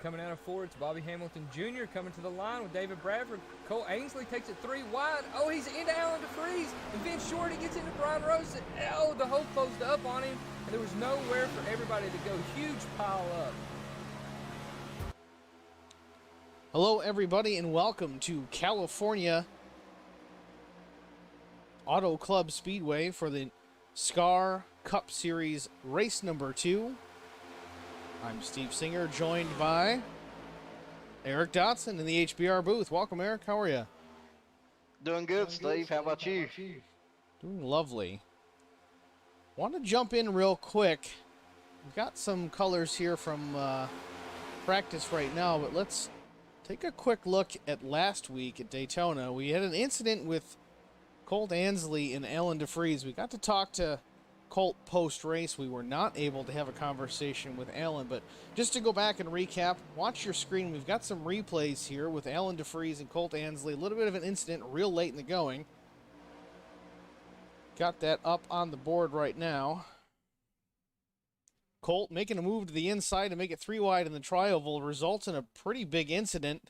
coming out of 4. It's Bobby Hamilton Jr. coming to the line with David Bradford. Cole Ainsley takes it 3 wide. Oh, he's into Alan DeFreeze. And Vince Shorty gets into Brian Rose. Oh, the hole closed up on him. And there was nowhere for everybody to go. Huge pile up. Hello, everybody, and welcome to California Auto Club Speedway for the SCAR Cup Series race number 2. I'm Steve Singer, joined by Eric Dotson in the HBR booth. Welcome, Eric. How are you? Doing good, Steve. How about you? Doing lovely. Want to jump in real quick. We've got some colors here from practice right now, but let's take a quick look at last week at Daytona. We had an incident with Colt Ansley and Alan DeFreeze. We got to talk to Colt post-race. We were not able to have a conversation with Alan, but just to go back and recap, watch your screen. We've got some replays here with Alan DeFreeze and Colt Ansley. A little bit of an incident real late in the going. Got that up on the board right now. Colt making a move to the inside to make it 3 wide in the tri-oval results in a pretty big incident.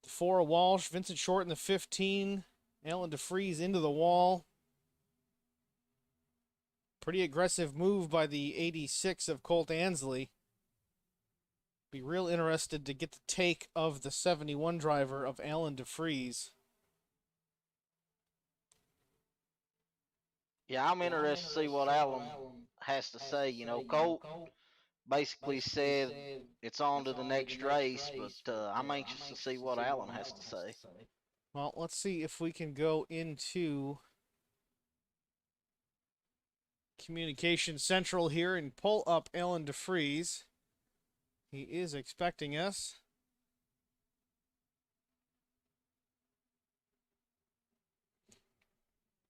The 4 Walsh, Vincent Short in the 15, Alan DeFreeze into the wall. Pretty aggressive move by the 86 of Colt Ansley. Be real interested to get the take of the 71 driver of Alan DeFreeze. Yeah, I'm interested to see what Alan has to say. You know, Colt basically said it's on to the next race, but I'm anxious to see what Alan has to say. Well, let's see if we can go into Communication Central here and pull up Alan DeFreeze. He is expecting us.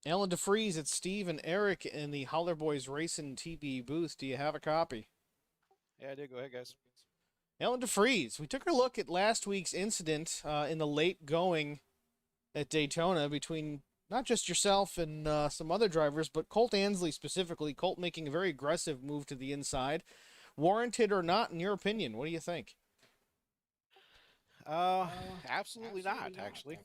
Alan DeFreeze, it's Steve and Eric in the Holler Boys Racing TV booth. Do you have a copy? Yeah, I did. Go ahead, guys. Alan DeFreeze, we took a look at last week's incident in the late going at Daytona between not just yourself and some other drivers, but Colt Ansley specifically. Colt making a very aggressive move to the inside. Warranted or not, in your opinion? What do you think? Absolutely not, actually.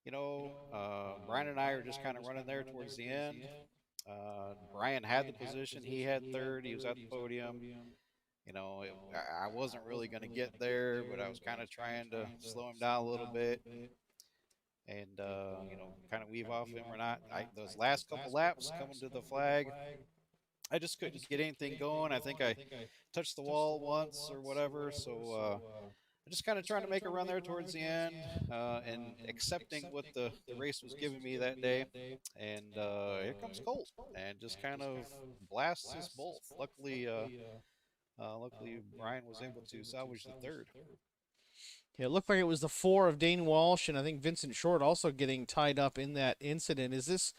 Brian and I are just kind of running there towards the end. Brian had the position. He had third. He was at the podium. You know, I wasn't really going to get there, but I was kind of trying to slow him down a little bit and, kind of weave off him or not. Those last couple laps coming to the flag, I just couldn't get anything going. I think I touched the wall once or whatever, so I'm just kind of trying to make a run there towards the end and accepting what the race was giving me that day. And here comes Colt and just kind of blasts us both. Luckily, Brian was able to salvage the third. Yeah, it looked like it was the 4 of Dane Walsh and I think Vincent Short also getting tied up in that incident. Is this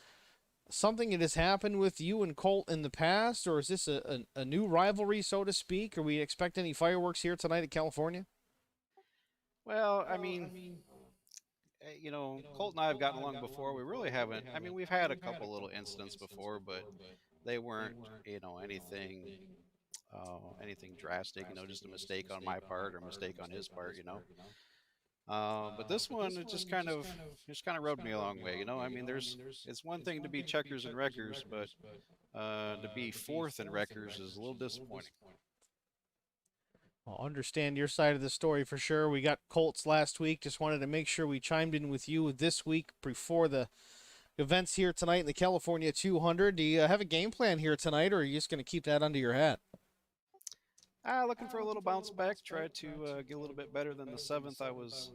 something that has happened with you and Colt in the past, or is this a new rivalry, so to speak? Are we expect any fireworks here tonight at California? Well, I mean, Colt and I have gotten along before. We really haven't. I mean, we've had a couple little incidents before, but they weren't, anything drastic. Just a mistake on my part or a mistake on his part. But this one, it just kind of rubbed me a long way. I mean, it's one thing to be checkers and wreckers, but to be fourth in wreckers is a little disappointing. I'll understand your side of the story for sure. We got Colts last week. Just wanted to make sure we chimed in with you this week before the events here tonight in the California 200. Do you have a game plan here tonight, or are you just going to keep that under your hat? Looking for a little bounce back. Try to get a little bit better than the 7th I was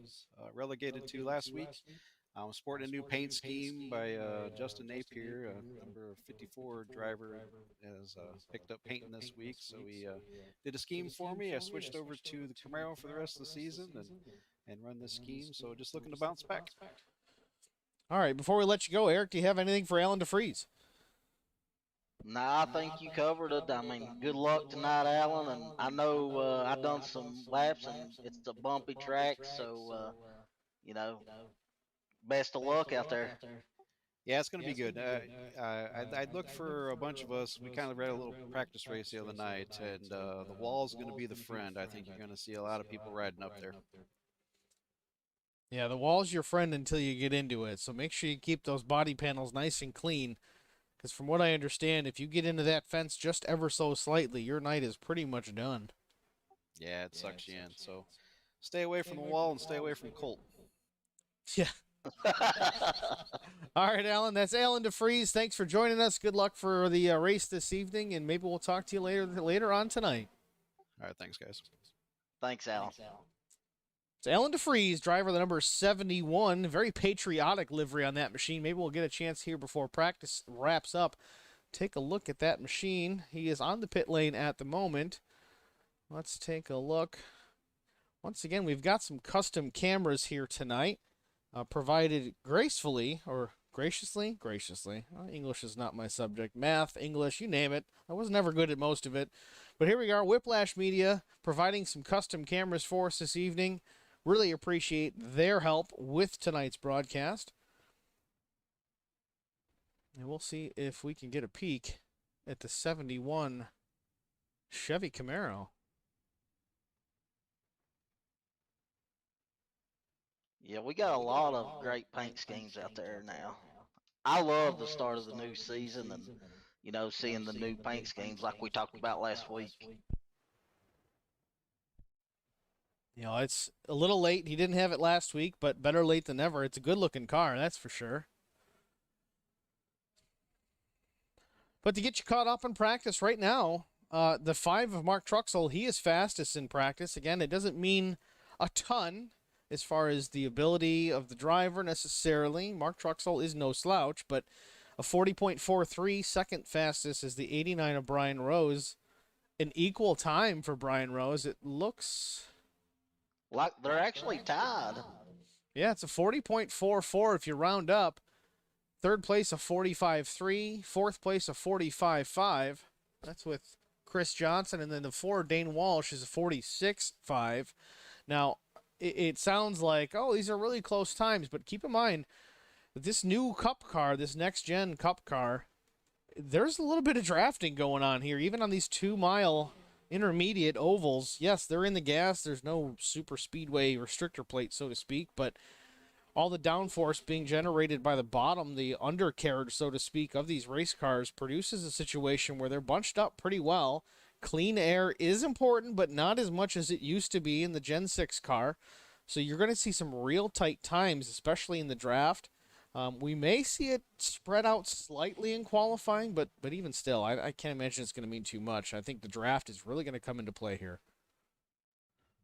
relegated to last week. I'm sporting a new paint scheme by Justin Napier, number 54 driver, has picked up painting this week. So he did a scheme for me. I switched over to the Camaro for the rest of the season and run this scheme. So just looking to bounce back. All right, before we let you go, Eric, do you have anything for Alan DeFreeze? Nah, I think you covered it. I mean, good luck tonight, Alan. And I know I've done some laps, and it's a bumpy track, so best of luck out there. Yeah, it's going to be good. I'd look for a bunch of us. We kind of ran a little practice race the other night, and the wall's going to be the friend. I think you're going to see a lot of people riding up there. Yeah, the wall's your friend until you get into it. So make sure you keep those body panels nice and clean. Because from what I understand, if you get into that fence just ever so slightly, your night is pretty much done. Yeah, it sucks you in. So stay away from the wall and stay away from Colt. Yeah. All right, Alan. That's Alan DeFries. Thanks for joining us. Good luck for the race this evening, and maybe we'll talk to you later on tonight. All right, thanks, guys. Thanks, Alan. It's Alan DeFries, driver of the number 71. Very patriotic livery on that machine. Maybe we'll get a chance here before practice wraps up. Take a look at that machine. He is on the pit lane at the moment. Let's take a look. Once again, we've got some custom cameras here tonight, provided gracefully or graciously. English is not my subject. Math, English, you name it. I was never good at most of it. But here we are, Whiplash Media, providing some custom cameras for us this evening. Really appreciate their help with tonight's broadcast. And we'll see if we can get a peek at the 71 Chevy Camaro. Yeah, we got a lot of great paint schemes out there now. I love the start of the new season and, seeing the new paint schemes like we talked about last week. It's a little late. He didn't have it last week, but better late than never. It's a good-looking car, that's for sure. But to get you caught up in practice right now, the 5 of Mark Truxell, he is fastest in practice. Again, it doesn't mean a ton as far as the ability of the driver necessarily. Mark Truxell is no slouch, but a 40.43. Second fastest is the 89 of Brian Rose. An equal time for Brian Rose. It looks like they're actually tied. Yeah, it's a 40.44 if you round up. Third place a 45.3. Fourth place a 45.5. That's with Chris Johnson. And then the 4, Dane Walsh, is a 46.5. Now, it sounds like, these are really close times. But keep in mind, this new Cup car, this next-gen Cup car, there's a little bit of drafting going on here, even on these 2-mile intermediate ovals. Yes, they're in the gas. There's no super speedway restrictor plate, so to speak, but all the downforce being generated by the bottom, the undercarriage, so to speak, of these race cars produces a situation where they're bunched up pretty well. Clean air is important, but not as much as it used to be in the Gen 6 car. So you're going to see some real tight times, especially in the draft. We may see it spread out slightly in qualifying, but even still, I can't imagine it's going to mean too much. I think the draft is really going to come into play here.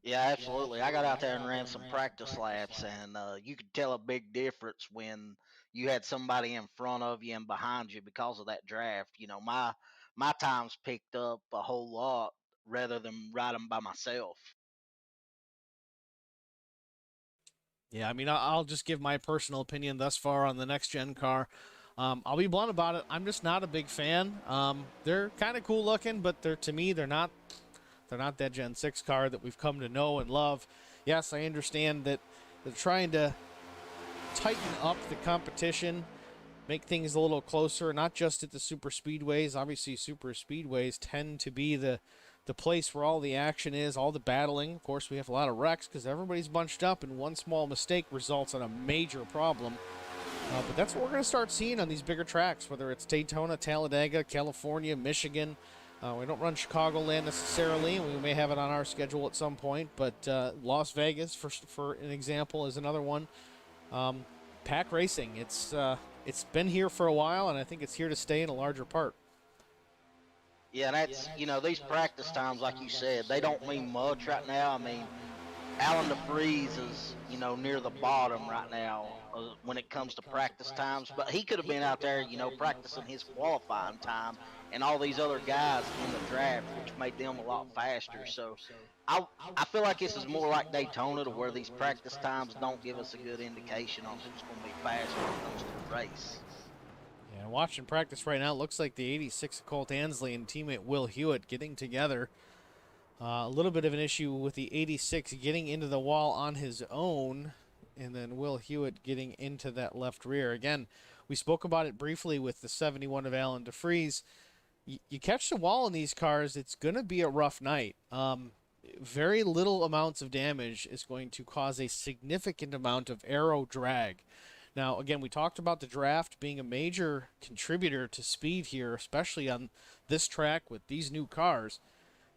Yeah, absolutely. I got out there and ran some practice laps, and you could tell a big difference when you had somebody in front of you and behind you because of that draft. My times picked up a whole lot rather than riding by myself. Yeah, I mean, I'll just give my personal opinion thus far on the next-gen car. I'll be blunt about it. I'm just not a big fan. They're kind of cool looking, but to me, they're not that Gen 6 car that we've come to know and love. Yes, I understand that they're trying to tighten up the competition, make things a little closer, not just at the super speedways. Obviously, super speedways tend to be the place where all the action is, all the battling. Of course, we have a lot of wrecks because everybody's bunched up, and one small mistake results in a major problem. But that's what we're going to start seeing on these bigger tracks, whether it's Daytona, Talladega, California, Michigan. We don't run Chicagoland necessarily, and we may have it on our schedule at some point, but Las Vegas, for an example, is another one. Pack racing, it's been here for a while, and I think it's here to stay in a larger part. Yeah, that's, these practice times, like you said, they don't mean much right now. I mean, Alan DeFries is, near the bottom right now when it comes to practice times, but he could have been out there, practicing his qualifying time and all these other guys in the draft, which made them a lot faster. So I feel like this is more like Daytona, to where these practice times don't give us a good indication on who's going to be faster when it comes to the race. Yeah, watching practice right now, it looks like the 86 Colt Ansley and teammate Will Hewitt getting together. A little bit of an issue with the 86 getting into the wall on his own. and then Will Hewitt getting into that left rear. Again, we spoke about it briefly with the 71 of Alan DeFries. You catch the wall in these cars, it's going to be a rough night. Very little amounts of damage is going to cause a significant amount of aero drag. Now, again, we talked about the draft being a major contributor to speed here, especially on this track with these new cars.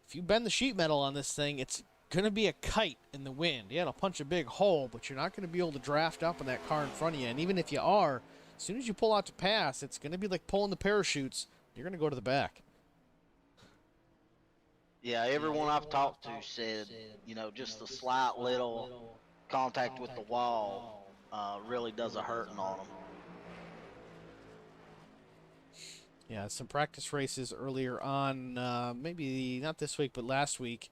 If you bend the sheet metal on this thing, it's going to be a kite in the wind. Yeah, it'll punch a big hole, but you're not going to be able to draft up in that car in front of you. And even if you are, as soon as you pull out to pass, it's going to be like pulling the parachutes. You're going to go to the back. Yeah, everyone I've talked to said, you know, just the slight little contact with the wall really does a hurting on them. Yeah, some practice races earlier on, maybe not this week, but last week.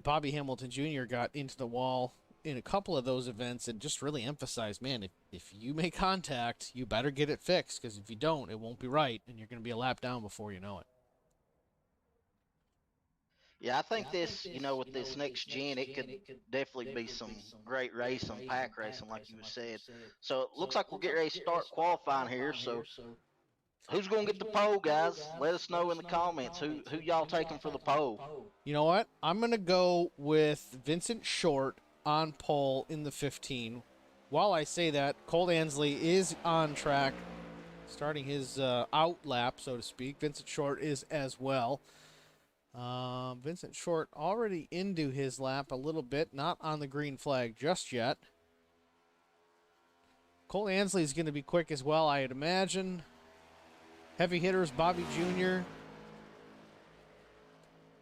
Bobby Hamilton Jr. got into the wall in a couple of those events and just really emphasized, man, if you make contact, you better get it fixed, because if you don't, it won't be right, and you're going to be a lap down before you know it. Yeah, I think this, you know, with this next gen, it could definitely be some great racing, pack racing, like you said. So it looks like we'll get ready to start qualifying here. So who's going to get the pole, guys? Let us know in the comments who y'all taking for the pole. You know what? I'm going to go with Vincent Short on pole in the 15. While I say that, Colt Ansley is on track, starting his out lap, so to speak. Vincent Short is as well. Vincent Short already into his lap a little bit, not on the green flag just yet. Colt Ansley is going to be quick as well, I'd imagine. Heavy hitters, Bobby Jr.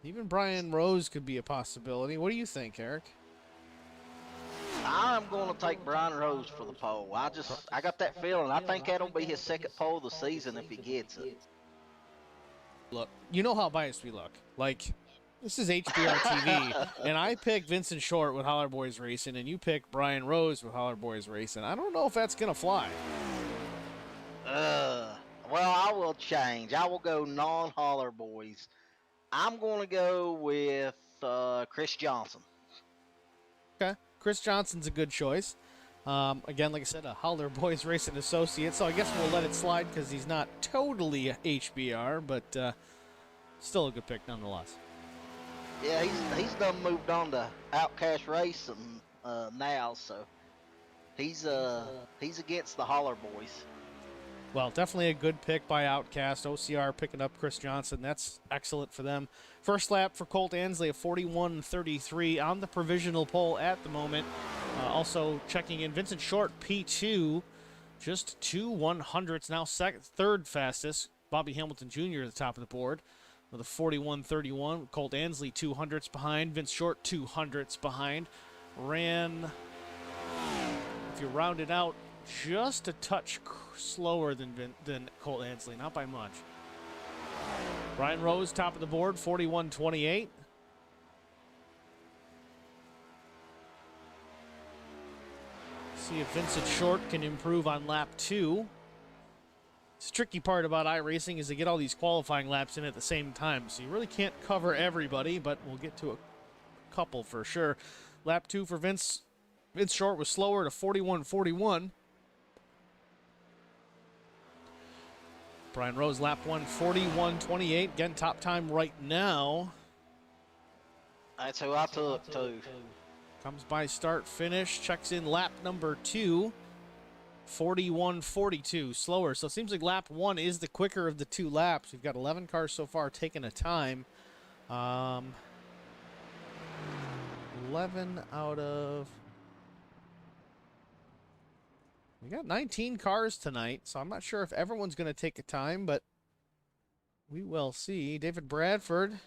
Even Brian Rose could be a possibility. What do you think, Eric? I'm going to take Brian Rose for the pole. I got that feeling. I think that'll be his second pole of the season if he gets it. Look, you know how biased we look. Like, this is HBR TV, and I pick Vincent Short with Holler Boys Racing, and you pick Brian Rose with Holler Boys Racing. I don't know if that's going to fly. Well, I will change. I will go non-Holler Boys. I'm going to go with Chris Johnson. Okay, Chris Johnson's a good choice. Again, like I said, a Holler Boys Racing associate, so I guess we'll let it slide because he's not totally HBR, but still a good pick nonetheless. Yeah, he's done moved on to Outcast Racing now, so he's against the Holler Boys. Well, definitely a good pick by Outcast. OCR picking up Chris Johnson. That's excellent for them. First lap for Colt Ansley of 41.33 on the provisional pole at the moment. Also checking in Vincent Short, P2, just 2/100ths, now third fastest. Bobby Hamilton Jr. at the top of the board with a 41.31. Colt Ansley 200ths behind. Vince Short 200ths behind. Ran, if you round it out, just a touch slower than Colt Ansley, not by much. Brian Rose, top of the board, 41.28. See if Vincent Short can improve on lap 2. The tricky part about iRacing is to get all these qualifying laps in at the same time, so you really can't cover everybody, but we'll get to a couple for sure. Lap 2 for Vince Short was slower to 41.41. Brian Rose, lap 1, 41.28. Again, top time right now. That's who I took, too. Comes by start finish, checks in lap number 2, 41.42, slower. So it seems like lap 1 is the quicker of the two laps. We've got 11 cars so far taking a time. 11 out of... We got 19 cars tonight, so I'm not sure if everyone's going to take a time, but we will see. David Bradford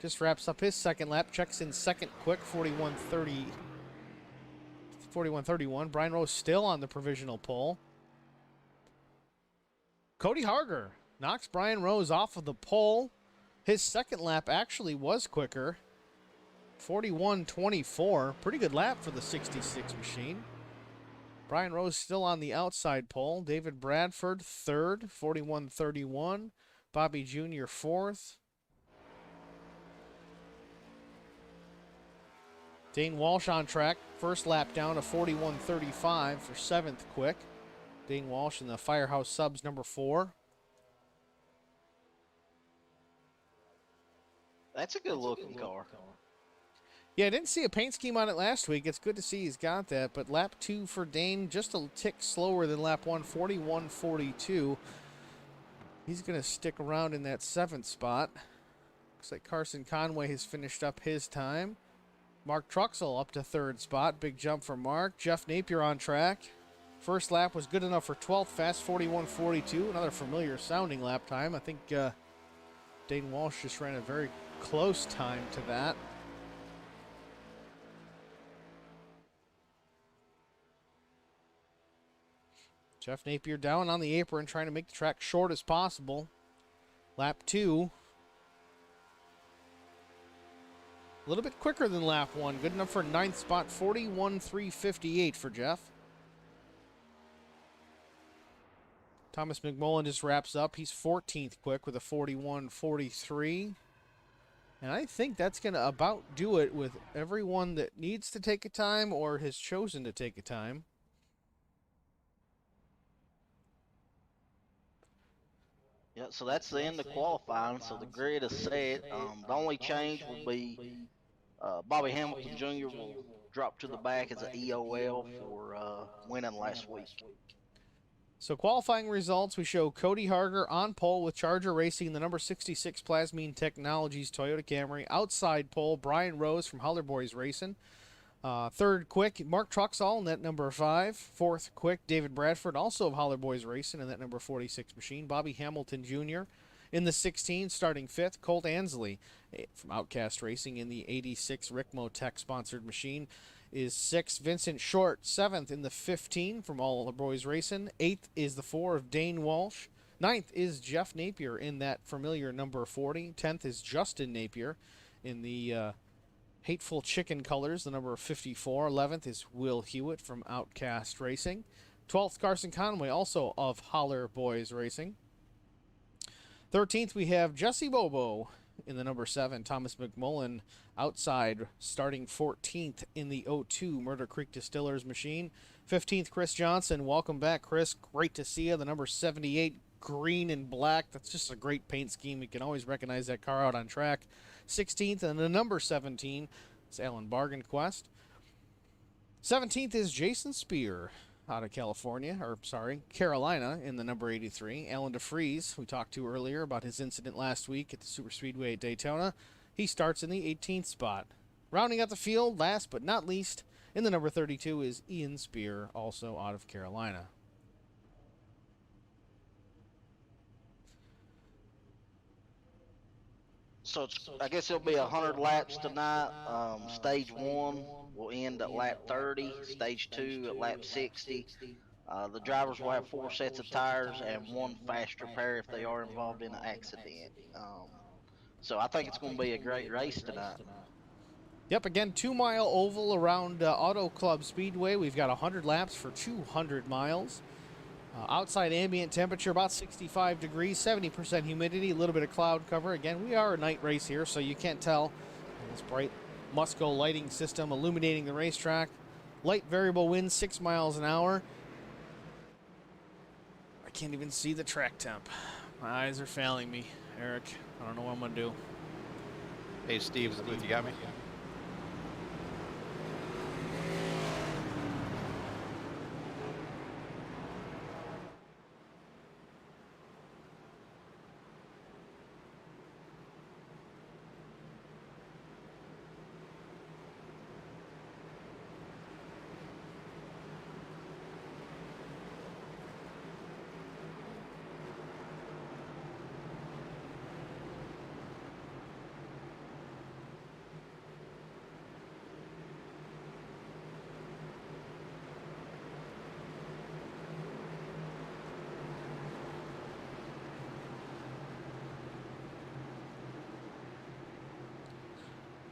just wraps up his second lap, checks in second quick, 41.31. Brian Rose still on the provisional pole. Cody Harger knocks Brian Rose off of the pole. His second lap actually was quicker, 41.24. Pretty good lap for the 66 machine. Brian Rose still on the outside pole. David Bradford third, 41.31. Bobby Jr. fourth. Dane Walsh on track. First lap down to 41.35 for 7th quick. Dane Walsh in the Firehouse Subs number 4. That's a good looking car. Yeah, I didn't see a paint scheme on it last week. It's good to see he's got that. But lap 2 for Dane, just a tick slower than lap 1, 41.42. He's going to stick around in that 7th spot. Looks like Carson Conway has finished up his time. Mark Truxell up to 3rd spot. Big jump for Mark. Jeff Napier on track. First lap was good enough for 12th, fast 41.42. Another familiar sounding lap time. I think Dane Walsh just ran a very close time to that. Jeff Napier down on the apron, trying to make the track short as possible. Lap 2. A little bit quicker than lap 1. Good enough for 9th spot, 41.358 for Jeff. Thomas McMullen just wraps up. He's 14th quick with a 41.43. And I think that's going to about do it with everyone that needs to take a time or has chosen to take a time. Yeah, so that's the end of qualifying. So the grid is set. The only change will be Bobby Hamilton Jr. will drop to the back as an EOL for winning last week. So qualifying results, we show Cody Harger on pole with Charger Racing, the number 66 Plasmine Technologies Toyota Camry. Outside pole, Brian Rose from Holler Boys Racing. 3rd quick, Mark Truxall in that number 5. 4th quick, David Bradford, also of Holler Boys Racing, in that number 46 machine. Bobby Hamilton Jr. in the 16, starting 5th. Colt Ansley from Outcast Racing in the 86 Rick Motec sponsored machine is 6th. Vincent Short, 7th in the 15 from Holler Boys Racing. 8th is the 4 of Dane Walsh. 9th is Jeff Napier in that familiar number 40. 10th is Justin Napier in the Hateful Chicken colors, the number 54. 11th is Will Hewitt from Outcast Racing. 12th, Carson Conway, also of Holler Boys Racing. 13th, we have Jesse Bobo in the number 7. Thomas McMullen outside, starting 14th in the 02 Murder Creek Distillers machine. 15th, Chris Johnson. Welcome back, Chris. Great to see you. The number 78, green and black. That's just a great paint scheme. You can always recognize that car out on track. 16th, and the number 17 is Alan Bargain Quest. 17th is Jason Spear out of Carolina in the number 83. Alan DeFries, we talked to earlier about his incident last week at the Super Speedway at Daytona. He starts in the 18th spot. Rounding out the field, last but not least, in the number 32 is Ian Spear, also out of Carolina. So I guess it'll be 100 laps tonight. Stage 1 will end at lap 30. Stage 2 at lap 60. The drivers will have 4 sets of tires and 1 fast repair if they are involved in an accident. So I think it's going to be a great race tonight. Yep, again, 2-mile oval around Auto Club Speedway. We've got 100 laps for 200 miles. Outside ambient temperature about 65 degrees, 70% humidity, a little bit of cloud cover. Again, we are a night race here, so you can't tell. This bright Musco lighting system illuminating the racetrack. Light variable wind, 6 miles an hour. I can't even see the track temp. My eyes are failing me, Eric. I don't know what I'm going to do. Hey, Steve, is it good? You got me?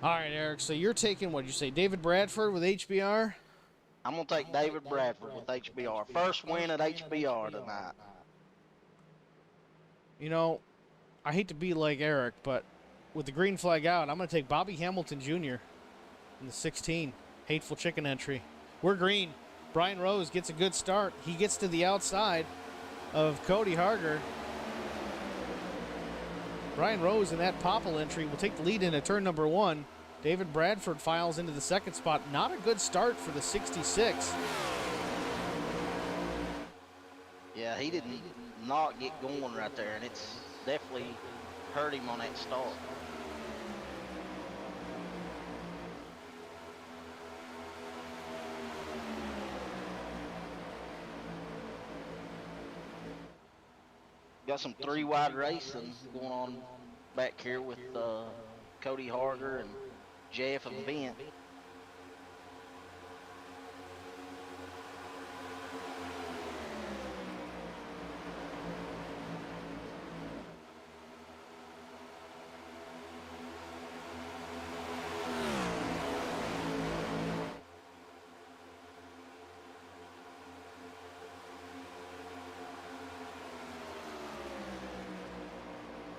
All right, Eric, so you're taking, what did you say, David Bradford with HBR? I'm going to take David Bradford with HBR. First win at HBR tonight. You know, I hate to be like Eric, but with the green flag out, I'm going to take Bobby Hamilton Jr. in the 16. Hateful Chicken entry. We're green. Brian Rose gets a good start. He gets to the outside of Cody Harger. Brian Rose in that Popple entry will take the lead into turn number 1. David Bradford files into the second spot. Not a good start for the 66. Yeah, he didn't not get going right there, and it's definitely hurt him on that start. Got some 3-wide racing going on back here with Cody Harger and Jeff and Vint.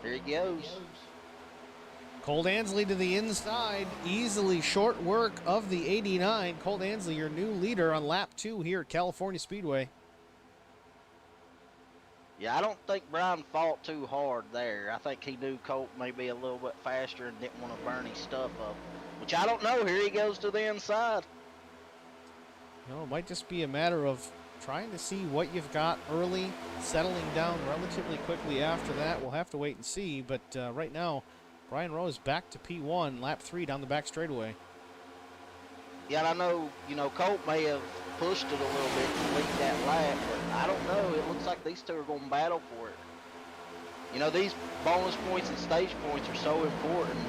There he goes. Colt Ansley to the inside. Easily short work of the 89. Colt Ansley, your new leader on lap 2 here at California Speedway. Yeah, I don't think Brian fought too hard there. I think he knew Colt may be a little bit faster and didn't want to burn his stuff up. Which I don't know. Here he goes to the inside. No, it might just be a matter of trying to see what you've got early, settling down relatively quickly after that. We'll have to wait and see, but right now, Brian Rose back to P1, lap 3 down the back straightaway. Yeah, and I know, Colt may have pushed it a little bit to lead that lap, but I don't know. It looks like these two are going to battle for it. These bonus points and stage points are so important.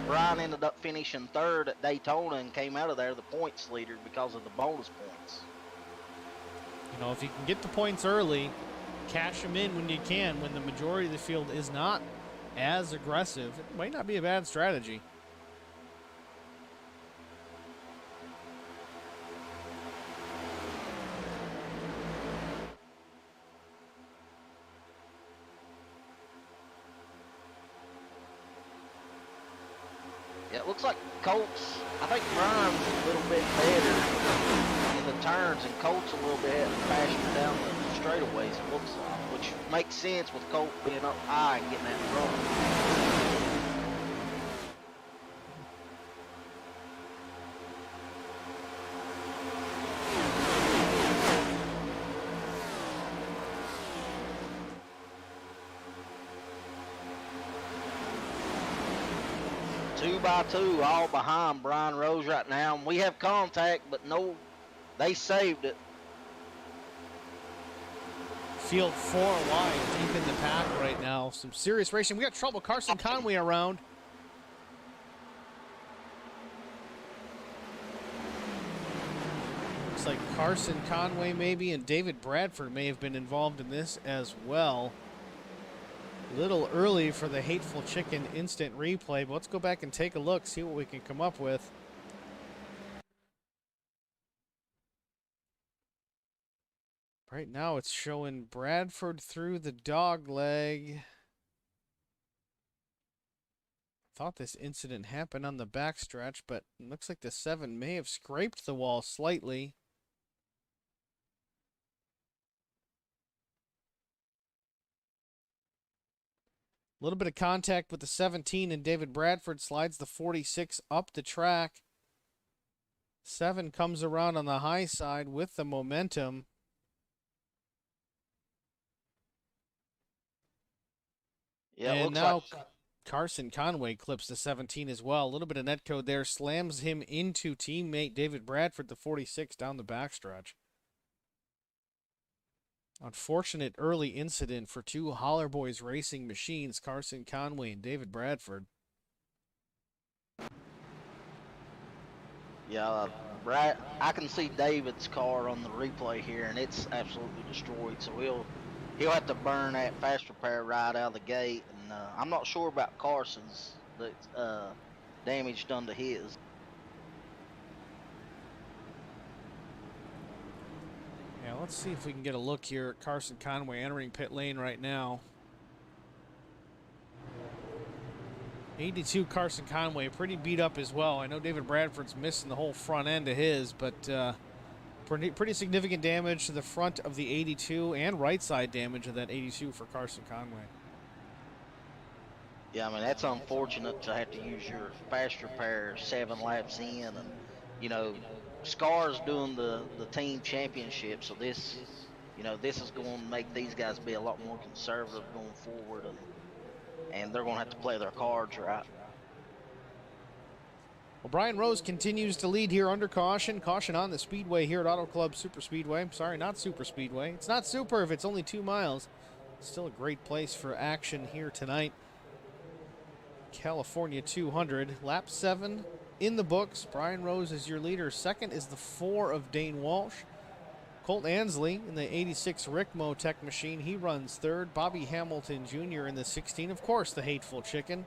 Brian ended up finishing 3rd at Daytona and came out of there the points leader because of the bonus points. If you can get the points early, cash them in when you can, when the majority of the field is not as aggressive, it might not be a bad strategy. Yeah, it looks like Colt's, I think Brian's a little bit better in the turns, and Colt's a little bit faster down the straightaways, it looks like, which makes sense with Colt being up high and getting that run. 2 by 2, all behind Brian Rose right now. And we have contact, but no, they saved it. Field 4 wide, deep in the pack right now. Some serious racing. We got trouble. Carson Conway around. Looks like Carson Conway maybe and David Bradford may have been involved in this as well. A little early for the Hateful Chicken instant replay, but let's go back and take a look, see what we can come up with. Right now it's showing Bradford through the dog leg. Thought this incident happened on the backstretch, but it looks like the 7 may have scraped the wall slightly. A little bit of contact with the 17, and David Bradford slides the 46 up the track. 7 comes around on the high side with the momentum. Yeah, and looks now like Carson Conway clips the 17 as well. A little bit of netcode there, slams him into teammate David Bradford, the 46, down the backstretch. Unfortunate early incident for 2 Holler Boys racing machines, Carson Conway and David Bradford. Yeah, Brad, I can see David's car on the replay here, and it's absolutely destroyed. So he'll have to burn that fast repair right out of the gate. And I'm not sure about Carson's damage done to his. Yeah, let's see if we can get a look here at Carson Conway entering pit lane right now. 82 Carson Conway, pretty beat up as well. I know David Bradford's missing the whole front end of his, but pretty significant damage to the front of the 82 and right side damage of that 82 for Carson Conway. Yeah, I mean, that's unfortunate to have to use your fast repair 7 laps in. And, you know, Scar's doing the team championship, so this, you know, this is going to make these guys be a lot more conservative going forward, and they're going to have to play their cards right. Well, Brian Rose continues to lead here under caution. Caution on the Speedway here at Auto Club Super Speedway. Sorry, not Super Speedway. It's not super if it's only 2 miles. Still a great place for action here tonight. California 200. Lap 7 in the books. Brian Rose is your leader. Second is the 4 of Dane Walsh. Colt Ansley in the 86 Rick Motec machine. He runs third. Bobby Hamilton Jr. in the 16. Of course, the Hateful Chicken.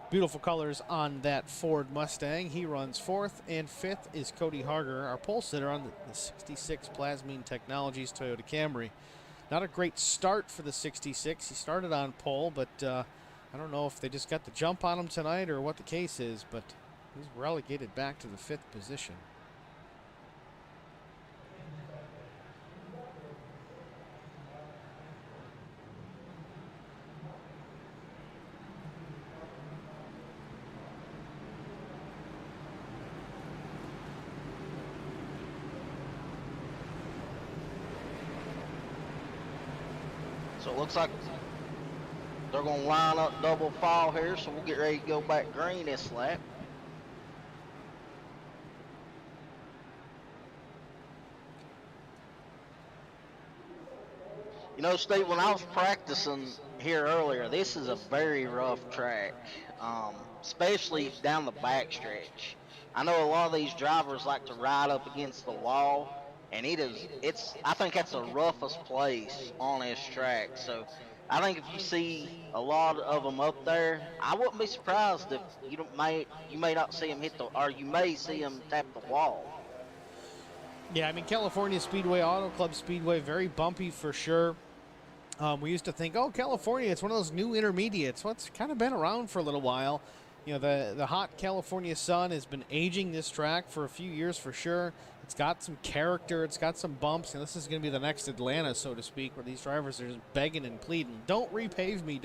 Beautiful colors on that Ford Mustang. He runs fourth, and fifth is Cody Harger, our pole sitter on the 66 Plasmine Technologies Toyota Camry. Not a great start for the 66. He started on pole, but I don't know if they just got the jump on him tonight or what the case is, but he's relegated back to the 5th position. So it looks like they're going to line up double file here, so we'll get ready to go back green this lap. You know, Steve, when I was practicing here earlier, this is a very rough track, especially down the backstretch. I know a lot of these drivers like to ride up against the wall, and I think that's the roughest place on this track. So I think if you see a lot of them up there, I wouldn't be surprised if you may not see them you may see them tap the wall. Yeah, I mean, California Speedway, Auto Club Speedway, very bumpy for sure. We used to think, oh, California, it's one of those new intermediates. Well, it's kind of been around for a little while. You know, the hot California sun has been aging this track for a few years for sure. It's got some character. It's got some bumps. And this is going to be the next Atlanta, so to speak, where these drivers are just begging and pleading. Don't repave me,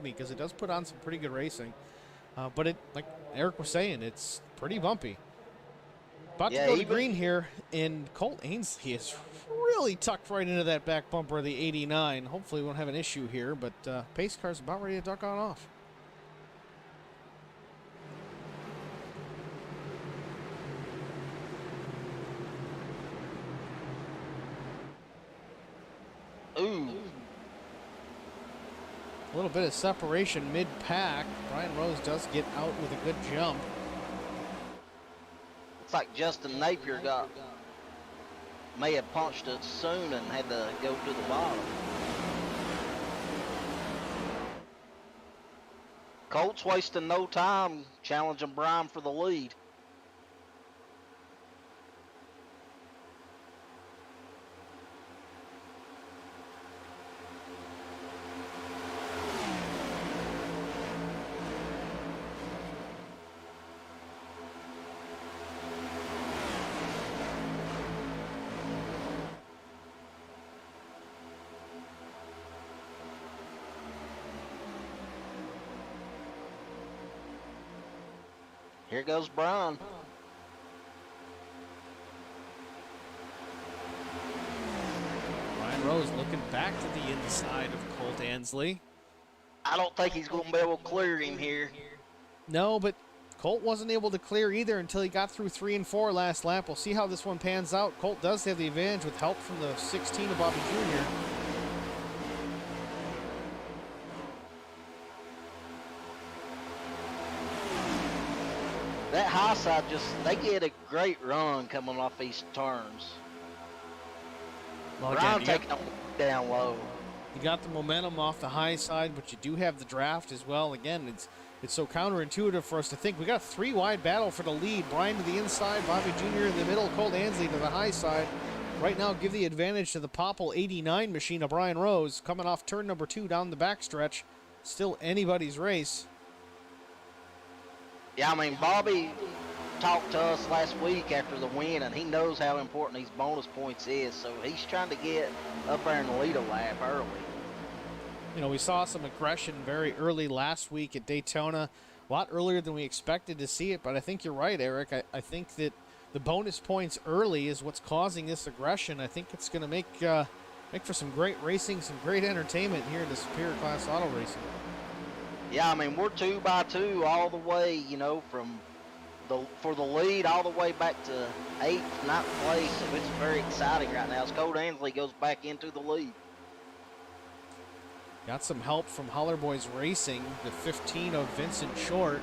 because it does put on some pretty good racing. But it, like Eric was saying, it's pretty bumpy. About to go to green here, and Colt Ainsley is really tucked right into that back bumper of the 89. Hopefully we won't have an issue here, but pace car's about ready to duck on off. Ooh. A little bit of separation mid-pack. Brian Rose does get out with a good jump. Looks like Justin Napier may have punched it soon and had to go to the bottom. Colt's wasting no time challenging Brian for the lead. Here goes Brian. Brian Rose looking back to the inside of Colt Ansley. I don't think he's going to be able to clear him here. No, but Colt wasn't able to clear either until he got through 3 and 4 last lap. We'll see how this one pans out. Colt does have the advantage with help from the 16 of Bobby Jr. That high side they get a great run coming off these turns. Well, Brian again, taking them down low. you got the momentum off the high side, but you do have the draft as well. Again, it's so counterintuitive for us to think. We got a 3-wide battle for the lead. Brian to the inside, Bobby Jr. in the middle, Colt Ansley to the high side. Right now, give the advantage to the Popple 89 machine of Brian Rose, coming off turn number 2 down the backstretch. Still anybody's race. Yeah, I mean, Bobby talked to us last week after the win, and he knows how important these bonus points is, so he's trying to get up there and lead a lap early. You know, we saw some aggression very early last week at Daytona, a lot earlier than we expected to see it, but I think you're right, Eric. I think that the bonus points early is what's causing this aggression. I think it's going to make for some great racing, some great entertainment here in the Superior Class Auto Racing. Yeah, I mean, we're 2 by 2 all the way, you know, for the lead all the way back to 8th, 9th place, so it's very exciting right now as Colt Ansley goes back into the lead. Got some help from Holler Boys Racing, the 15 of Vincent Short,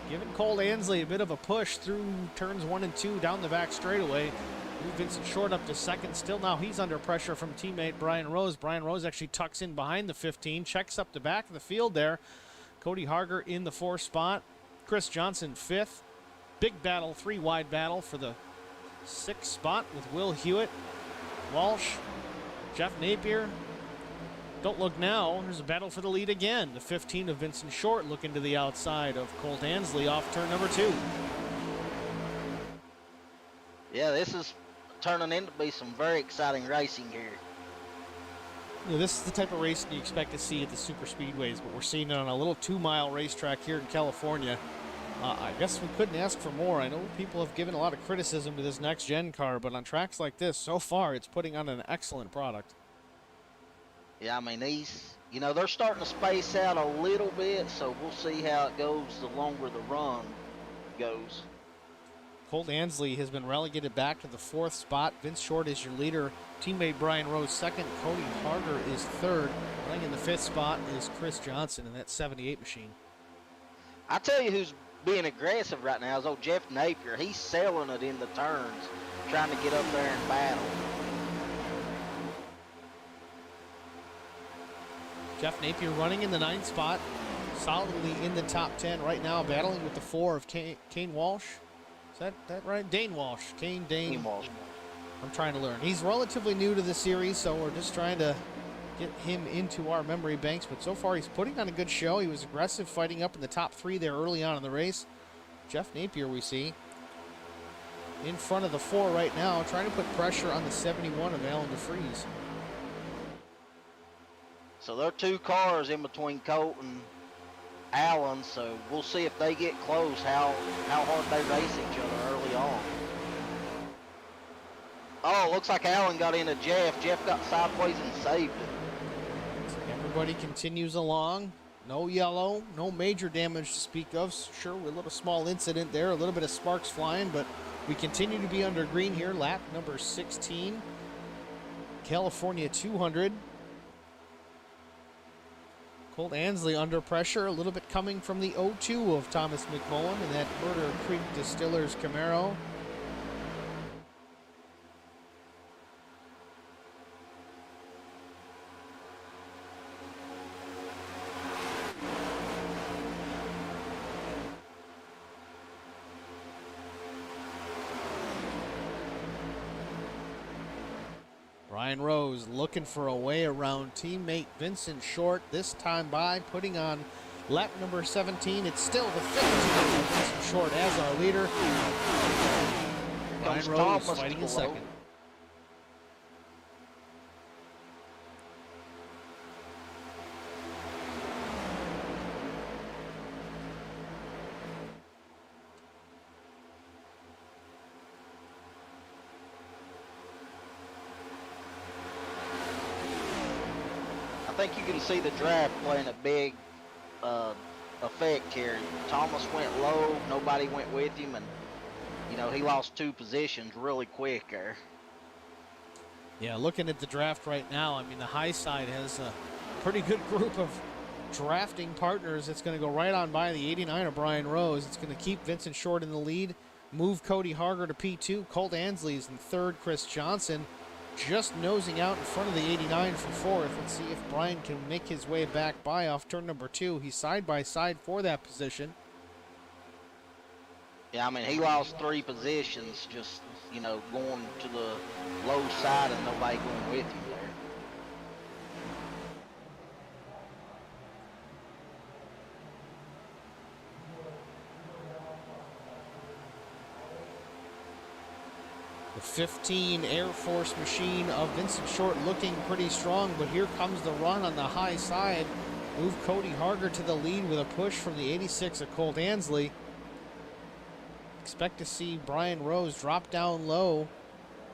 giving Colt Ansley a bit of a push through turns 1 and 2 down the back straightaway. Moved Vincent Short up to second. Still now he's under pressure from teammate Brian Rose. Brian Rose actually tucks in behind the 15, checks up the back of the field there. Cody Harger in the 4th spot. Chris Johnson 5th. Big battle, 3-wide battle for the 6th spot with Will Hewitt, Walsh, Jeff Napier. Don't look now. There's a battle for the lead again. The 15 of Vincent Short looking to the outside of Colt Ansley off turn number 2. Yeah, this is turning into be some very exciting racing here. You know, this is the type of racing you expect to see at the super speedways, but we're seeing it on a little 2-mile racetrack here in California. I guess we couldn't ask for more. I know people have given a lot of criticism to this next-gen car, but on tracks like this, so far, it's putting on an excellent product. Yeah, I mean, they're starting to space out a little bit, so we'll see how it goes the longer the run goes. Colt Ansley has been relegated back to the 4th spot. Vince Short is your leader. Teammate Brian Rose 2nd. Cody Harger is 3rd. Playing in the 5th spot is Chris Johnson in that 78 machine. I tell you who's being aggressive right now is old Jeff Napier. He's selling it in the turns, trying to get up there and battle. Jeff Napier running in the 9th spot, solidly in the top 10 right now, battling with the 4 of Kane Walsh. Is that right? Dane Walsh. Dane Walsh. I'm trying to learn. He's relatively new to the series, so we're just trying to get him into our memory banks, but so far he's putting on a good show. He was aggressive, fighting up in the top 3 there early on in the race. Jeff Napier, we see, in front of the 4 right now, trying to put pressure on the 71 of Alan DeFries. So there are 2 cars in between Colt and Allen, so we'll see if they get close, how hard they race each other early on. Oh, looks like Allen got into Jeff. Jeff got sideways and saved it. Everybody continues along. No yellow, no major damage to speak of. Sure, a little small incident there, a little bit of sparks flying, but we continue to be under green here. Lap number 16, California 200. Colt Ansley under pressure, a little bit coming from the 0-2 of Thomas McMullen in that Murder Creek Distillers Camaro. Brian Rose looking for a way around teammate Vincent Short, this time by putting on lap number 17. It's still the 15 of Vincent Short as our leader. Brian Rose fighting in second. I think you can see the draft playing a big effect here. Thomas went low, nobody went with him, and he lost 2 positions really quick there. Yeah, looking at the draft right now, I mean, the high side has a pretty good group of drafting partners. It's going to go right on by the 89 of Brian Rose. It's going to keep Vincent Short in the lead, move Cody Harger to P2. Colt Ansley is in 3rd. Chris Johnson just nosing out in front of the 89 for 4th. Let's see if Brian can make his way back by off turn number 2. He's side by side for that position. Yeah, I mean, he lost 3 positions just, going to the low side and nobody going with him there. The 15 Air Force machine of Vincent Short looking pretty strong, but here comes the run on the high side. Move Cody Harger to the lead with a push from the 86 of Colt Ansley. Expect to see Brian Rose drop down low,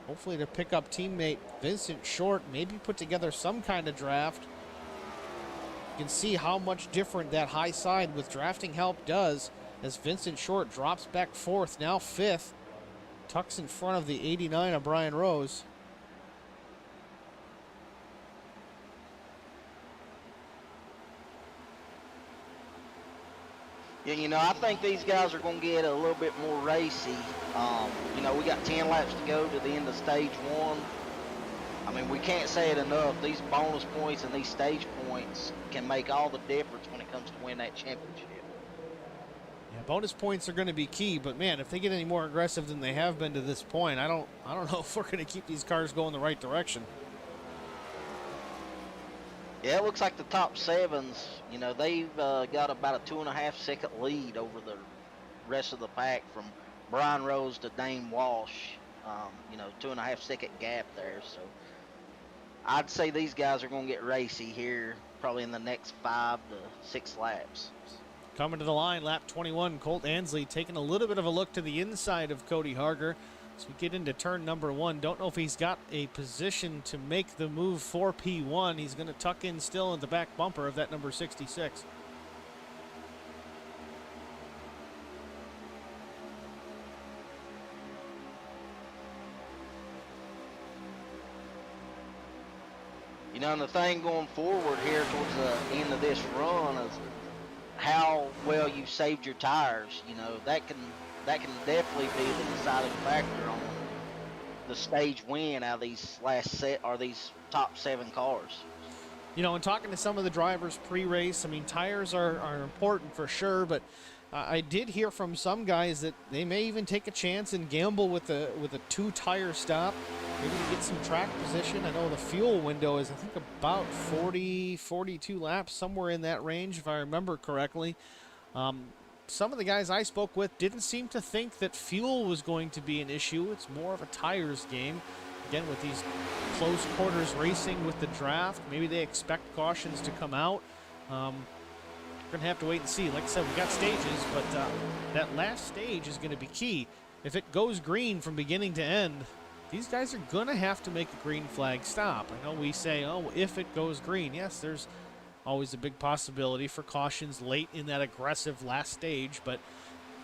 hopefully to pick up teammate Vincent Short, maybe put together some kind of draft. You can see how much different that high side with drafting help does as Vincent Short drops back fourth, now fifth, tucks in front of the 89 of Brian Rose. Yeah, you know, I think these guys are going to get a little bit more racy. You know, we got 10 laps to go to the end of stage one. I mean, we can't say it enough. These bonus points and these stage points can make all the difference when it comes to win that championship. Yeah, bonus points are going to be key, but man, if they get any more aggressive than they have been to this point, I don't know if we're going to keep these cars going the right direction. Yeah, it looks like the top sevens, you know, they've got about a 2.5-second lead over the rest of the pack from Brian Rose to Dane Walsh. You know, 2.5-second gap there. So I'd say these guys are going to get racy here probably in the next 5 to 6 laps. Coming to the line, lap 21, Colt Ansley taking a little bit of a look to the inside of Cody Harger. As we get into turn number 1, don't know if he's got a position to make the move for P1. He's going to tuck in still in the back bumper of that number 66. You know, and the thing going forward here towards the end of this run is how well you saved your tires. You know, that can definitely be the deciding factor on the stage win out of these these top 7 cars. You know, in talking to some of the drivers pre-race, I mean, tires are important for sure, but I did hear from some guys that they may even take a chance and gamble with a 2-tire stop, maybe to get some track position. I know the fuel window is, I think, about 42 laps, somewhere in that range, if I remember correctly. Some of the guys I spoke with didn't seem to think that fuel was going to be an issue. It's more of a tires game. Again, with these close quarters racing with the draft, maybe they expect cautions to come out. We're going to have to wait and see. Like I said, we got stages, but that last stage is going to be key. If it goes green from beginning to end, these guys are going to have to make a green flag stop. I know we say, oh, if it goes green. Yes, there's always a big possibility for cautions late in that aggressive last stage, but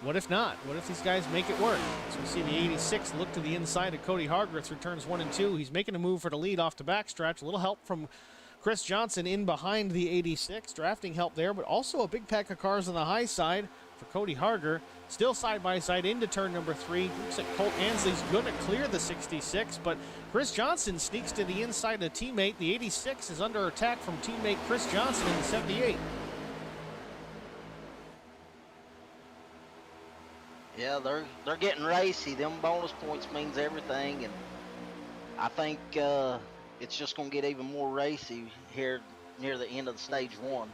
what if not? What if these guys make it work? So we see the 86 look to the inside of Cody Harger through turns 1 and 2. He's making a move for the lead off the backstretch. A little help from Chris Johnson in behind the 86. Drafting help there, but also a big pack of cars on the high side for Cody Harger. Still side by side into turn number 3. Looks like Colt Ansley's going to clear the 66, but Chris Johnson sneaks to the inside of the teammate. The 86 is under attack from teammate Chris Johnson in the 78. Yeah, they're getting racy. Them bonus points means everything, and I think it's just going to get even more racy here near the end of the stage 1.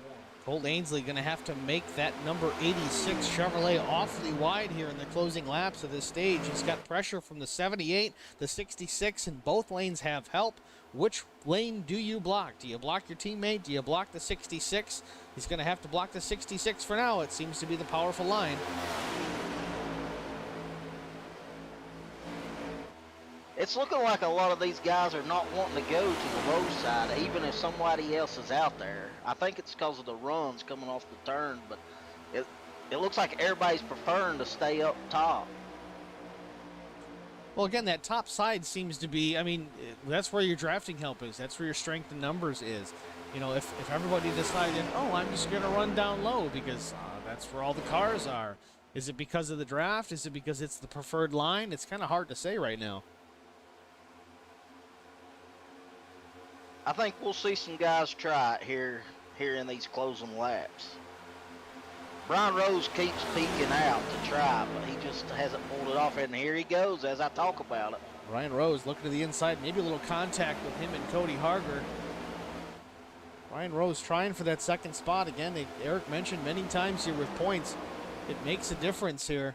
Colt Ansley going to have to make that number 86 Chevrolet awfully wide here in the closing laps of this stage. He's got pressure from the 78, the 66, and both lanes have help. Which lane do you block? Do you block your teammate? Do you block the 66? He's going to have to block the 66 for now. It seems to be the powerful line. It's looking like a lot of these guys are not wanting to go to the low side, even if somebody else is out there. I think it's because of the runs coming off the turn, but it looks like everybody's preferring to stay up top. Well, again, that top side seems to be, I mean, that's where your drafting help is. That's where your strength in numbers is. You know, if everybody decided, oh, I'm just going to run down low because that's where all the cars are. Is it because of the draft? Is it because it's the preferred line? It's kind of hard to say right now. I think we'll see some guys try it here in these closing laps. Brian Rose keeps peeking out to try, but he just hasn't pulled it off. And here he goes as I talk about it. Brian Rose looking to the inside, maybe a little contact with him and Cody Harger. Brian Rose trying for that second spot. Again, Eric mentioned many times here with points, it makes a difference here.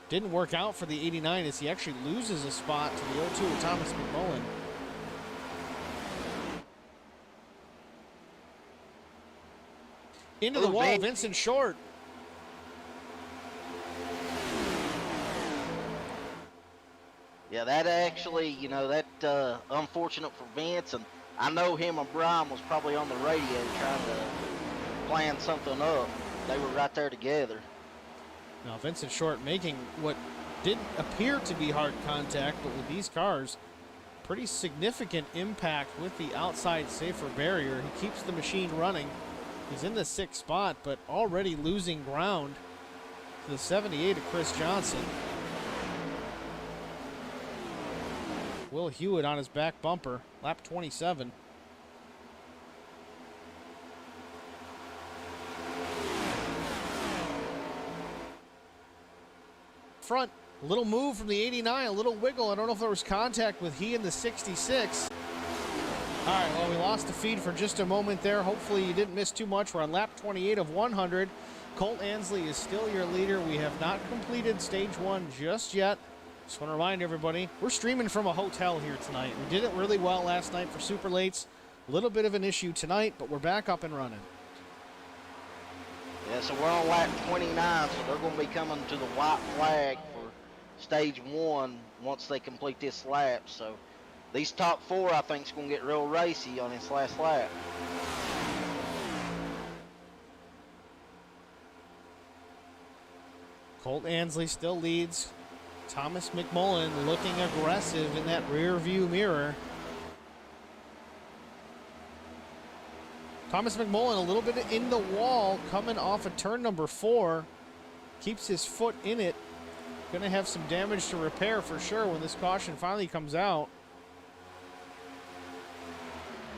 Didn't work out for the 89 as he actually loses a spot to the 02 of Thomas McMullen. Into the wall, Vincent Short. Yeah, that actually, you know, that unfortunate for Vince, and I know him and Brian was probably on the radio trying to plan something up. They were right there together. Now Vincent Short making what didn't appear to be hard contact, but with these cars, pretty significant impact with the outside safer barrier. He keeps the machine running. He's in the 6th spot, but already losing ground to the 78 of Chris Johnson. Will Hewitt on his back bumper, lap 27. Front, a little move from the 89, a little wiggle. I don't know if there was contact with he in the 66. All right, well, we lost the feed for just a moment there. Hopefully you didn't miss too much. We're on lap 28 of 100. Colt Ansley is still your leader. We have not completed stage 1 just yet. Just want to remind everybody, we're streaming from a hotel here tonight. We did it really well last night for super lates. A little bit of an issue tonight, but we're back up and running. Yeah, so we're on lap 29, so they're going to be coming to the white flag for stage 1 once they complete this lap. So these top 4, I think, is going to get real racy on this last lap. Colt Ansley still leads. Thomas McMullen looking aggressive in that rear view mirror. Thomas McMullen a little bit in the wall coming off of turn number 4. Keeps his foot in it. Gonna have some damage to repair for sure when this caution finally comes out.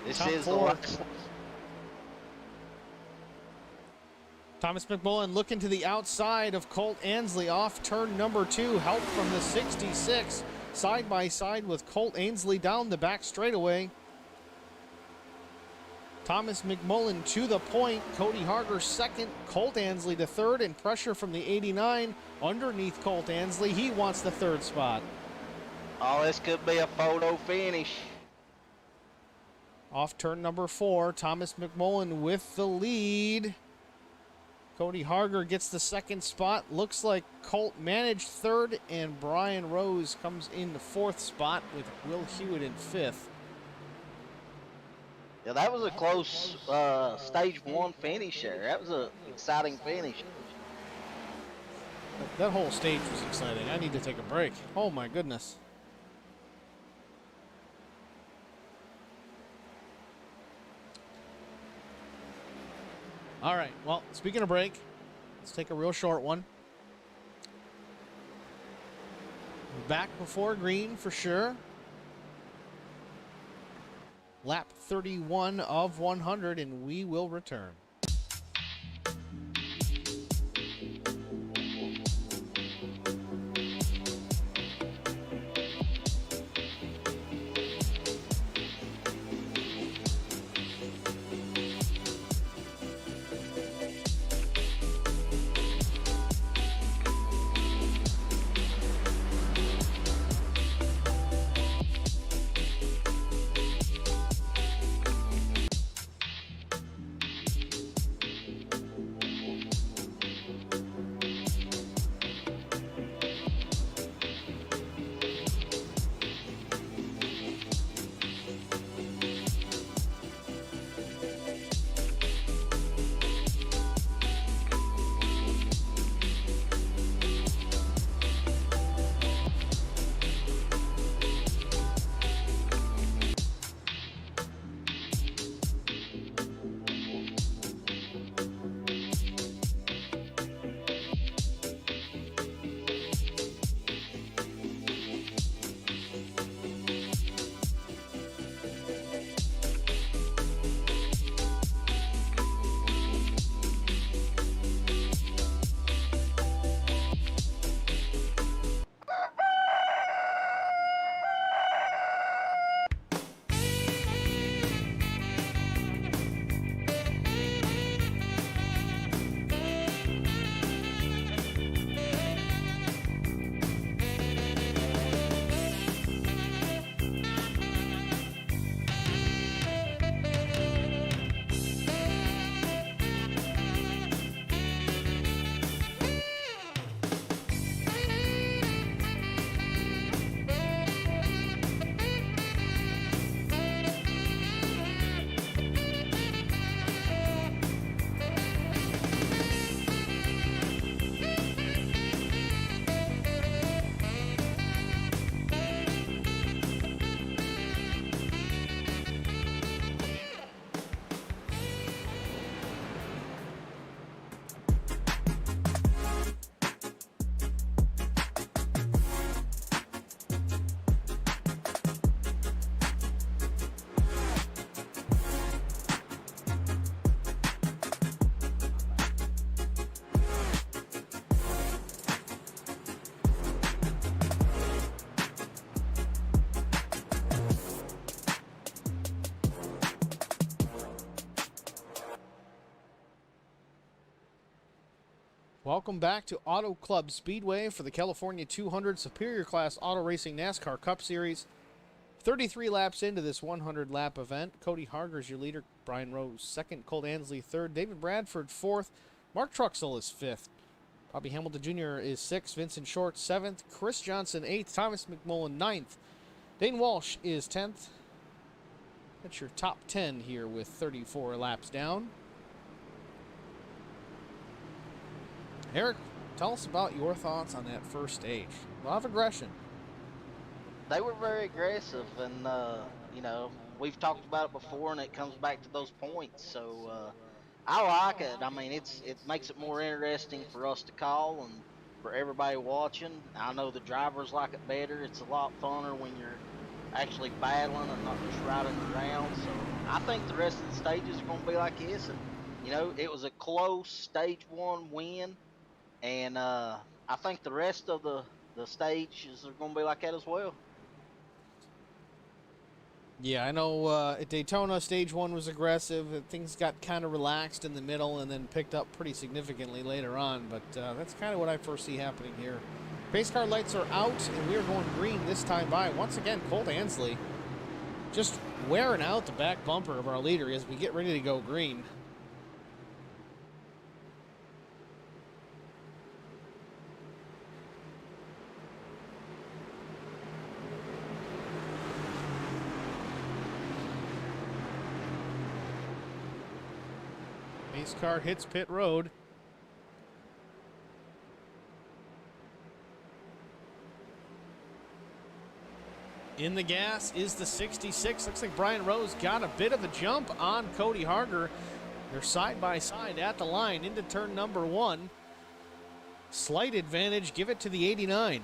This Top is 4. the last. Thomas McMullen looking to the outside of Colt Ansley off turn number 2. Help from the 66. Side by side with Colt Ansley down the back straightaway. Thomas McMullen to the point. Cody Harger second. Colt Ansley to third. And pressure from the 89 underneath Colt Ansley. He wants the 3rd spot. Oh, this could be a photo finish. Off turn number 4. Thomas McMullen with the lead. Cody Harger gets the 2nd spot. Looks like Colt managed 3rd, and Brian Rose comes in the 4th spot with Will Hewitt in 5th. Yeah, that was a close stage 1 finish there. That was an exciting finish. That whole stage was exciting. I need to take a break. Oh my goodness. All right, well, speaking of break, let's take a real short one. Back before green for sure. Lap 31 of 100, and we will return. Welcome back to Auto Club Speedway for the California 200 Superior Class Auto Racing NASCAR Cup Series. 33 laps into this 100-lap event. Cody Harger's your leader. Brian Rose second. Colt Ansley third. David Bradford fourth. Mark Truxell is fifth. Bobby Hamilton Jr. is sixth. Vincent Short seventh. Chris Johnson eighth. Thomas McMullen ninth. Dane Walsh is 10th. That's your top 10 here with 34 laps down. Eric, tell us about your thoughts on that first stage. A lot of aggression. They were very aggressive, and you know, we've talked about it before, and it comes back to those points. So I like it. I mean, it makes it more interesting for us to call and for everybody watching. I know the drivers like it better. It's a lot funner when you're actually battling and not just riding around. So I think the rest of the stages are going to be like this. And you know, it was a close stage 1 win, and I think the rest of the stages are going to be like that as well. Yeah, I know at Daytona, stage 1 was aggressive. Things got kind of relaxed in the middle and then picked up pretty significantly later on. But that's kind of what I foresee happening here. Pace car lights are out, and we are going green this time by. Once again, Colt Ansley just wearing out the back bumper of our leader as we get ready to go green. Pace car hits pit road. In the gas is the 66. Looks like Brian Rose got a bit of a jump on Cody Harger. They're side by side at the line into turn number 1. Slight advantage, give it to the 89.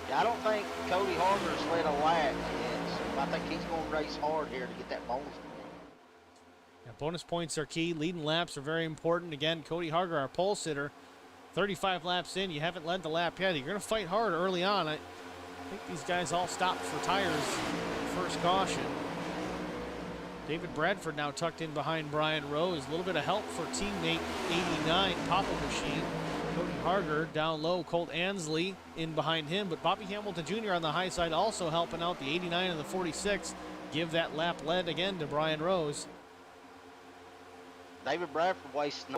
Yeah, I don't think Cody Harger's led a lap yet, so I think he's going to race hard here to get that bonus point. Yeah, bonus points are key. Leading laps are very important. Again, Cody Harger, our pole sitter, 35 laps in. You haven't led the lap yet. You're going to fight hard early on. I think these guys all stopped for tires first caution. David Bradford now tucked in behind Brian Rose. A little bit of help for teammate 89, Papa Machine. Cody Harger down low. Colt Ansley in behind him. But Bobby Hamilton Jr. on the high side also helping out the 89 and the 46. Give that lap lead again to Brian Rose. David Bradford wastes no.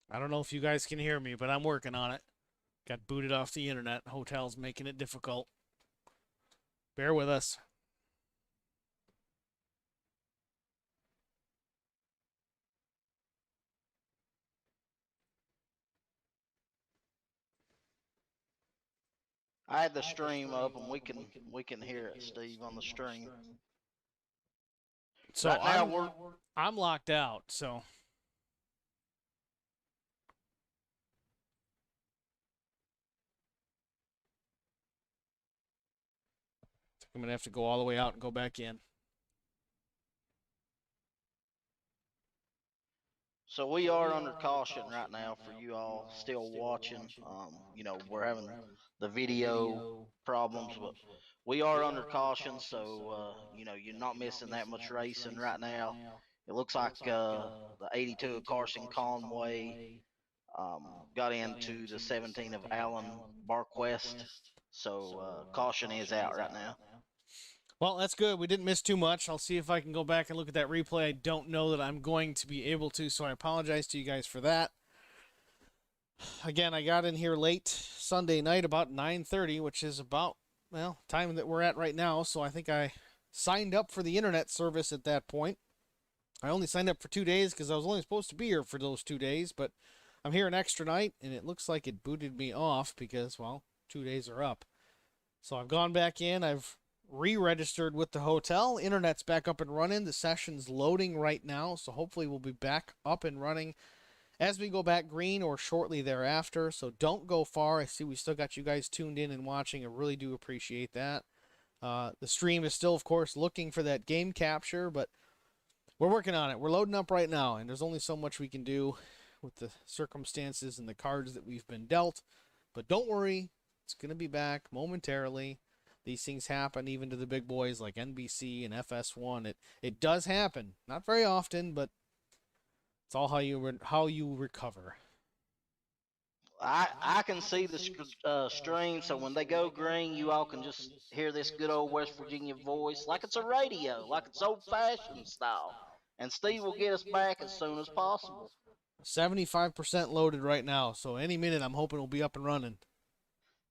I don't know if you guys can hear me, but I'm working on it. Got booted off the internet. Hotel's making it difficult. Bear with us. I had the stream up, and we can hear it, Steve, on the stream. So Right now I'm locked out, so I'm going to have to go all the way out and go back in. So we are under caution right now for you all still watching. You know, we're having the video problems, but we are under caution. So, you know, you're not missing that much racing right now. It looks like the 82 of Carson Conway got into the 17 of Alan Barquest. So caution is out right now. Well, that's good. We didn't miss too much. I'll see if I can go back and look at that replay. I don't know that I'm going to be able to, so I apologize to you guys for that. Again, I got in here late Sunday night, about 9:30, which is about, well, time that we're at right now, so I think I signed up for the internet service at that point. I only signed up for 2 days because I was only supposed to be here for those 2 days, but I'm here an extra night, and it looks like it booted me off because, well, 2 days are up. So I've gone back in. I've re-registered with the hotel. Internet's back up and running. The session's loading right now, so hopefully we'll be back up and running as we go back green or shortly thereafter. So don't go far. I see we still got you guys tuned in and watching. I really do appreciate that. The stream is still, of course, looking for that game capture, but we're working on it. We're loading up right now, and there's only so much we can do with the circumstances and the cards that we've been dealt. But don't worry, it's going to be back momentarily. These things happen even to the big boys like NBC and FS1. It does happen. Not very often, but it's all how you recover. I can see the stream, so when they go green, you all can just hear this good old West Virginia voice like it's a radio, like it's old-fashioned style. And Steve will get us back as soon as possible. 75% loaded right now, so any minute I'm hoping we'll be up and running.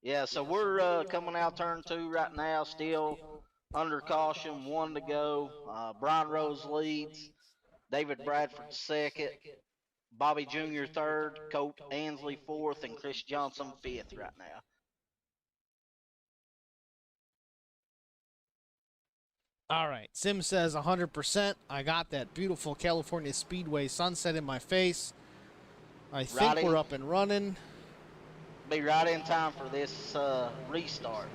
Yeah, so we're coming out turn 2 right now, still under caution, 1 to go. Brian Rose leads, David Bradford second, Bobby Jr. third, Colt Ansley fourth, and Chris Johnson fifth right now. All right, Sim says 100%. I got that beautiful California Speedway sunset in my face. I think we're up and running. Be right in time for this restart.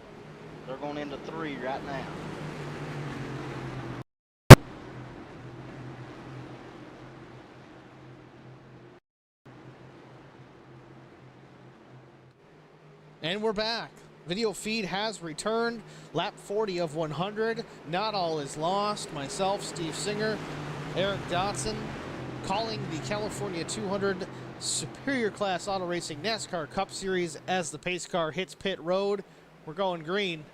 They're going into 3 right now. And we're back. Video feed has returned. Lap 40 of 100. Not all is lost. Myself, Steve Singer, Eric Dotson, calling the California 200 Superior Class Auto Racing NASCAR Cup Series as the pace car hits pit road. We're going green.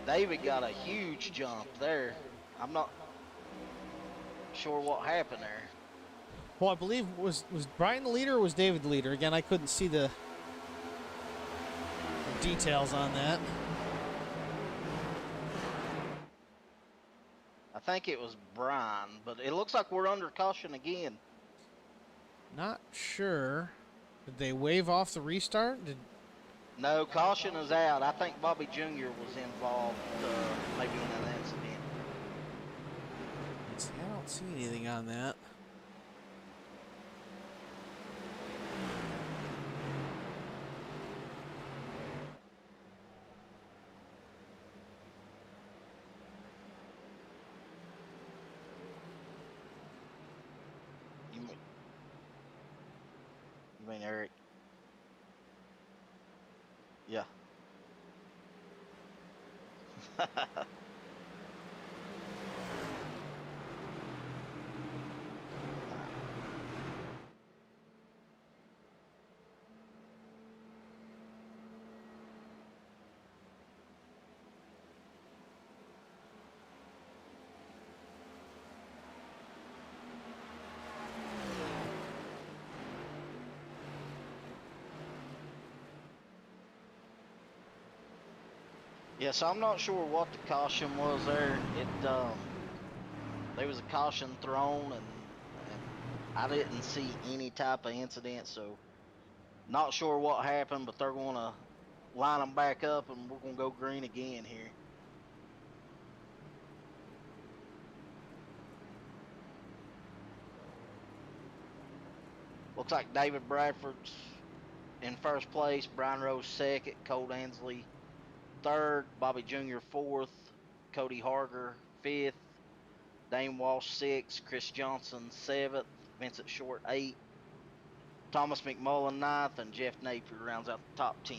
David got a huge jump there. I'm not sure what happened there. Well, I believe was Brian the leader or was David the leader? Again, I couldn't see the details on that. I think it was Brian, but it looks like we're under caution again. Not sure. Did they wave off the restart? No, caution is out. I think Bobby Jr. was involved maybe in an incident. I don't see anything on that. You mean Eric? Yeah. Yeah, so I'm not sure what the caution was there. There was a caution thrown, and I didn't see any type of incident, so not sure what happened, but they're going to line them back up, and we're going to go green again here. Looks like David Bradford's in first place, Brian Rose second, Cole Ansley third, Bobby Jr. fourth, Cody Harger fifth, Dane Walsh sixth, Chris Johnson seventh, Vincent Short eighth, Thomas McMullen ninth, and Jeff Napier rounds out the top 10.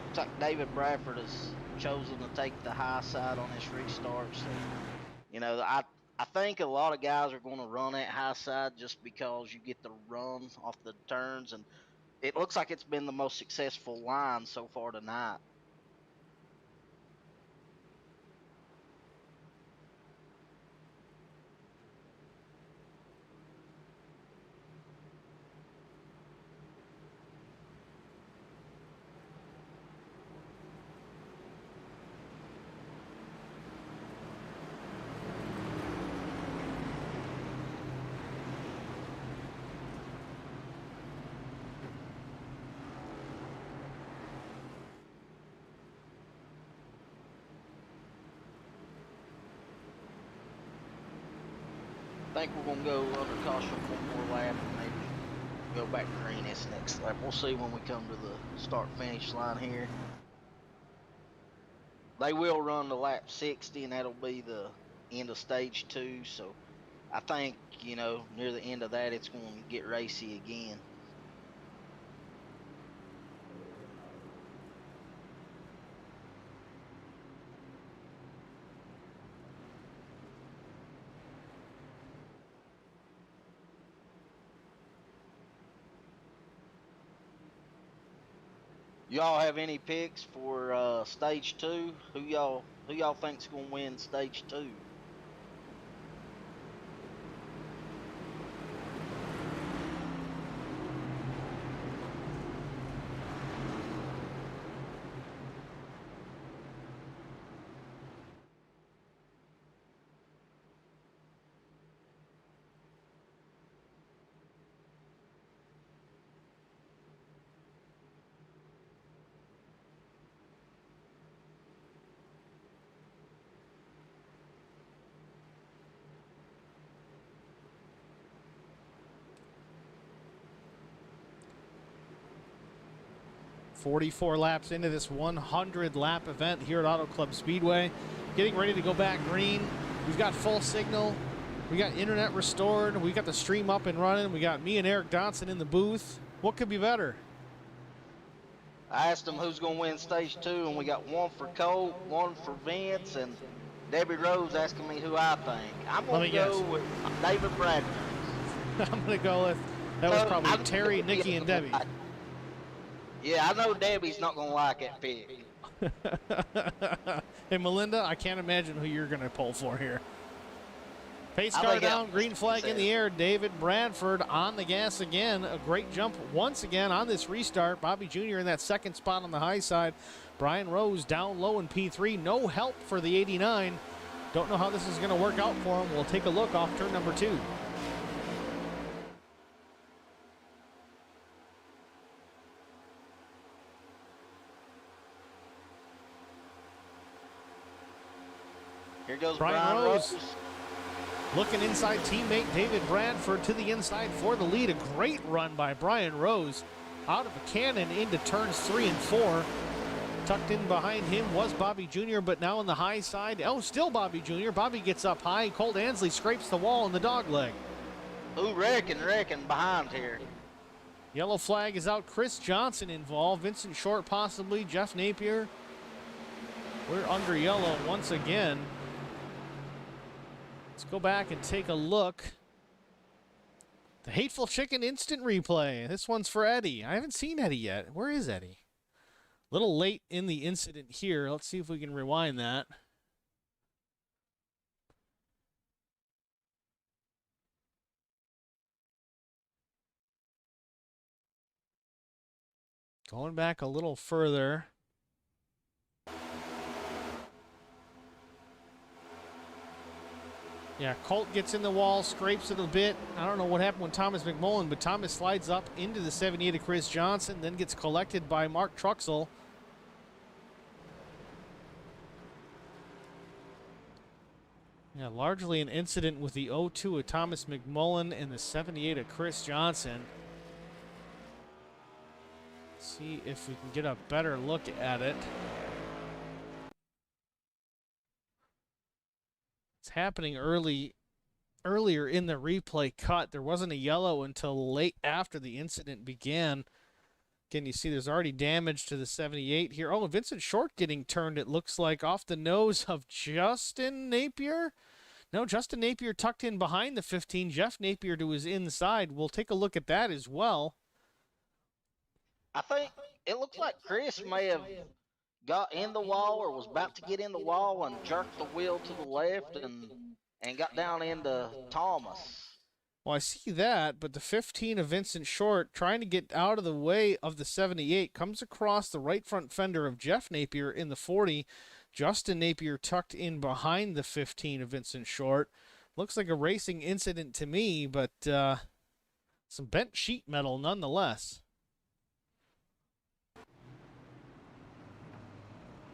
Looks like David Bradford has chosen to take the high side on this restart. So, you know, I think a lot of guys are going to run that high side just because you get the run off the turns, and it looks like it's been the most successful line so far tonight. I think we're going to go under caution one more lap and maybe go back green this next lap. We'll see when we come to the start-finish line here. They will run to lap 60, and that'll be the end of stage 2. So I think, you know, near the end of that, it's going to get racy again. Y'all have any picks for stage 2? Who y'all think's gonna win stage 2? "44 laps into this 100-lap event here at Auto Club Speedway. Getting ready to go back green. We've got full signal. We got internet restored. We got the stream up and running. We got me and Eric Dotson in the booth. What could be better?" I asked them who's gonna win stage 2, and we got one for Cole, one for Vince, and Debbie Rose asking me who I think. I'm gonna go with David Bradford. I'm gonna go with, that was probably Terry, Nikki, and Debbie. Yeah, I know Debbie's not gonna like that pick. Hey, Melinda, I can't imagine who you're gonna pull for here. Pace car down, green flag in the air. David Bradford on the gas again. A great jump once again on this restart. Bobby Jr. in that second spot on the high side. Brian Rose down low in P3. No help for the 89. Don't know how this is going to work out for him. We'll take a look off turn number 2. Here goes Brian Rose. Looking inside, teammate David Bradford to the inside for the lead. A great run by Brian Rose out of a cannon into turns 3 and 4. Tucked in behind him was Bobby Jr., but now on the high side. Oh, still Bobby Jr. Bobby gets up high. Colt Ansley scrapes the wall in the dog leg. Ooh, wrecking behind here. Yellow flag is out. Chris Johnson involved. Vincent Short possibly. Jeff Napier. We're under yellow once again. Let's go back and take a look. The Hateful Chicken instant replay. This one's for Eddie. I haven't seen Eddie yet. Where is Eddie? A little late in the incident here. Let's see if we can rewind that. Going back a little further. Yeah, Colt gets in the wall, scrapes it a bit. I don't know what happened with Thomas McMullen, but Thomas slides up into the 78 of Chris Johnson, then gets collected by Mark Truxell. Yeah, largely an incident with the 02 of Thomas McMullen and the 78 of Chris Johnson. See if we can get a better look at it. It's happening earlier in the replay cut. There wasn't a yellow until late after the incident began. Again, you see there's already damage to the 78 here. Oh, Vincent Short getting turned, it looks like, off the nose of Justin Napier. No, Justin Napier tucked in behind the 15. Jeff Napier to his inside. We'll take a look at that as well. I think it looks like Chris may have got in the wall or was about to get in the wall and jerked the wheel to the left and got down into Thomas. Well, I see that, but the 15 of Vincent Short, trying to get out of the way of the 78, comes across the right front fender of Jeff Napier in the 40. Justin Napier tucked in behind the 15 of Vincent Short. Looks like a racing incident to me, but some bent sheet metal nonetheless.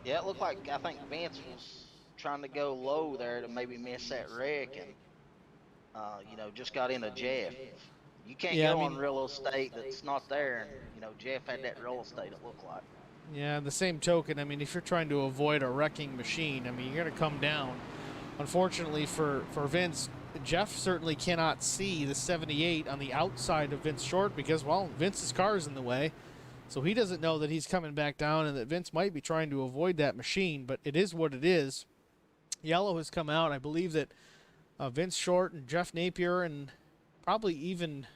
Yeah, it looked like, I think Vince was trying to go low there to maybe miss that wreck and, just got into Jeff. You can't go on real estate that's not there, and, Jeff had that real estate, it looked like. Yeah, the same token, if you're trying to avoid a wrecking machine, you're going to come down. Unfortunately for Vince, Jeff certainly cannot see the 78 on the outside of Vince Short because, well, Vince's car is in the way. So he doesn't know that he's coming back down and that Vince might be trying to avoid that machine, but it is what it is. Yellow has come out. I believe that Vince Short and Jeff Napier and probably even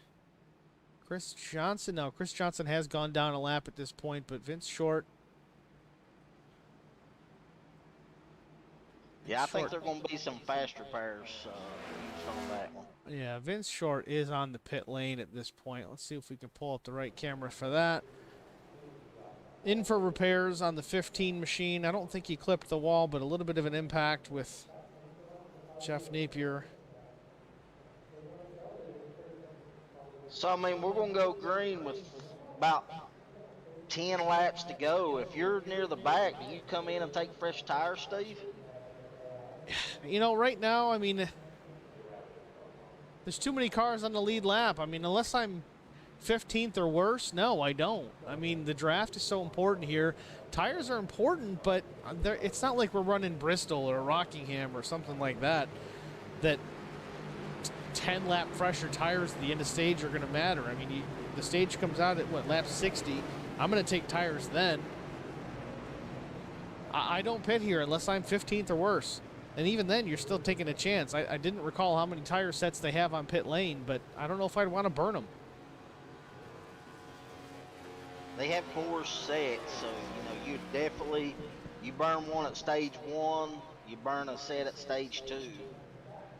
Chris Johnson. No, Chris Johnson has gone down a lap at this point, but Vince Short. Yeah, I think there are going to be some fast repairs used on that one. Yeah, Vince Short is on the pit lane at this point. Let's see if we can pull up the right camera for that. In for repairs on the 15 machine. I don't think he clipped the wall, but a little bit of an impact with Jeff Napier. So, we're going to go green with about 10 laps to go. If you're near the back, do you come in and take fresh tires, Steve? Right now, there's too many cars on the lead lap. Unless I'm 15th or worse, no, I don't. The draft is so important here. Tires are important, but it's not like we're running Bristol or Rockingham or something like that, that 10-lap fresher tires at the end of stage are going to matter. The stage comes out at, lap 60. I'm going to take tires then. I don't pit here unless I'm 15th or worse. And even then, you're still taking a chance. I didn't recall how many tire sets they have on pit lane, but I don't know if I'd want to burn them. They have 4 sets, so, you burn one at stage 1, you burn a set at stage 2.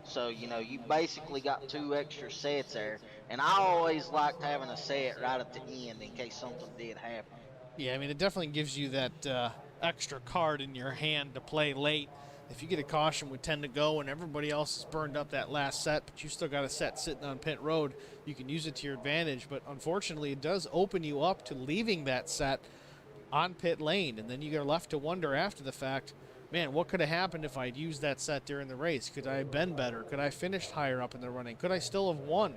So, you basically got 2 extra sets there. And I always liked having a set right at the end in case something did happen. Yeah, it definitely gives you that extra card in your hand to play late. If you get a caution with 10 to go and everybody else has burned up that last set, but you still got a set sitting on pit road, you can use it to your advantage. But unfortunately, it does open you up to leaving that set on pit lane. And then you're left to wonder after the fact, man, what could have happened if I'd used that set during the race? Could I have been better? Could I have finished higher up in the running? Could I still have won,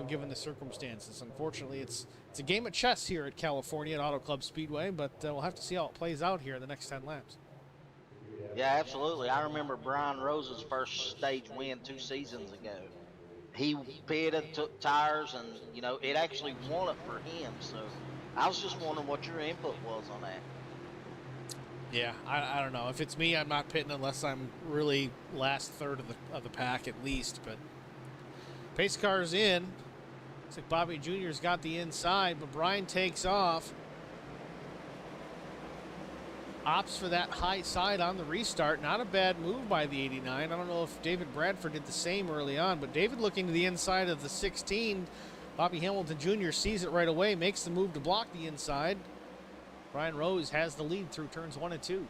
given the circumstances? Unfortunately, it's a game of chess here at California at Auto Club Speedway, but we'll have to see how it plays out here in the next 10 laps. Yeah, absolutely. I remember Brian Rose's first stage win 2 seasons ago. He pitted, took tires, and, it actually won it for him. So I was just wondering what your input was on that. Yeah, I don't know. If it's me, I'm not pitting unless I'm really last third of the pack at least. But pace car's in. Looks like Bobby Jr.'s got the inside, but Brian takes off. Opts for that high side on the restart. Not a bad move by the 89. I don't know if David Bradford did the same early on, but David looking to the inside of the 16. Bobby Hamilton Jr. sees it right away, makes the move to block the inside. Brian Rose has the lead through turns 1 and 2.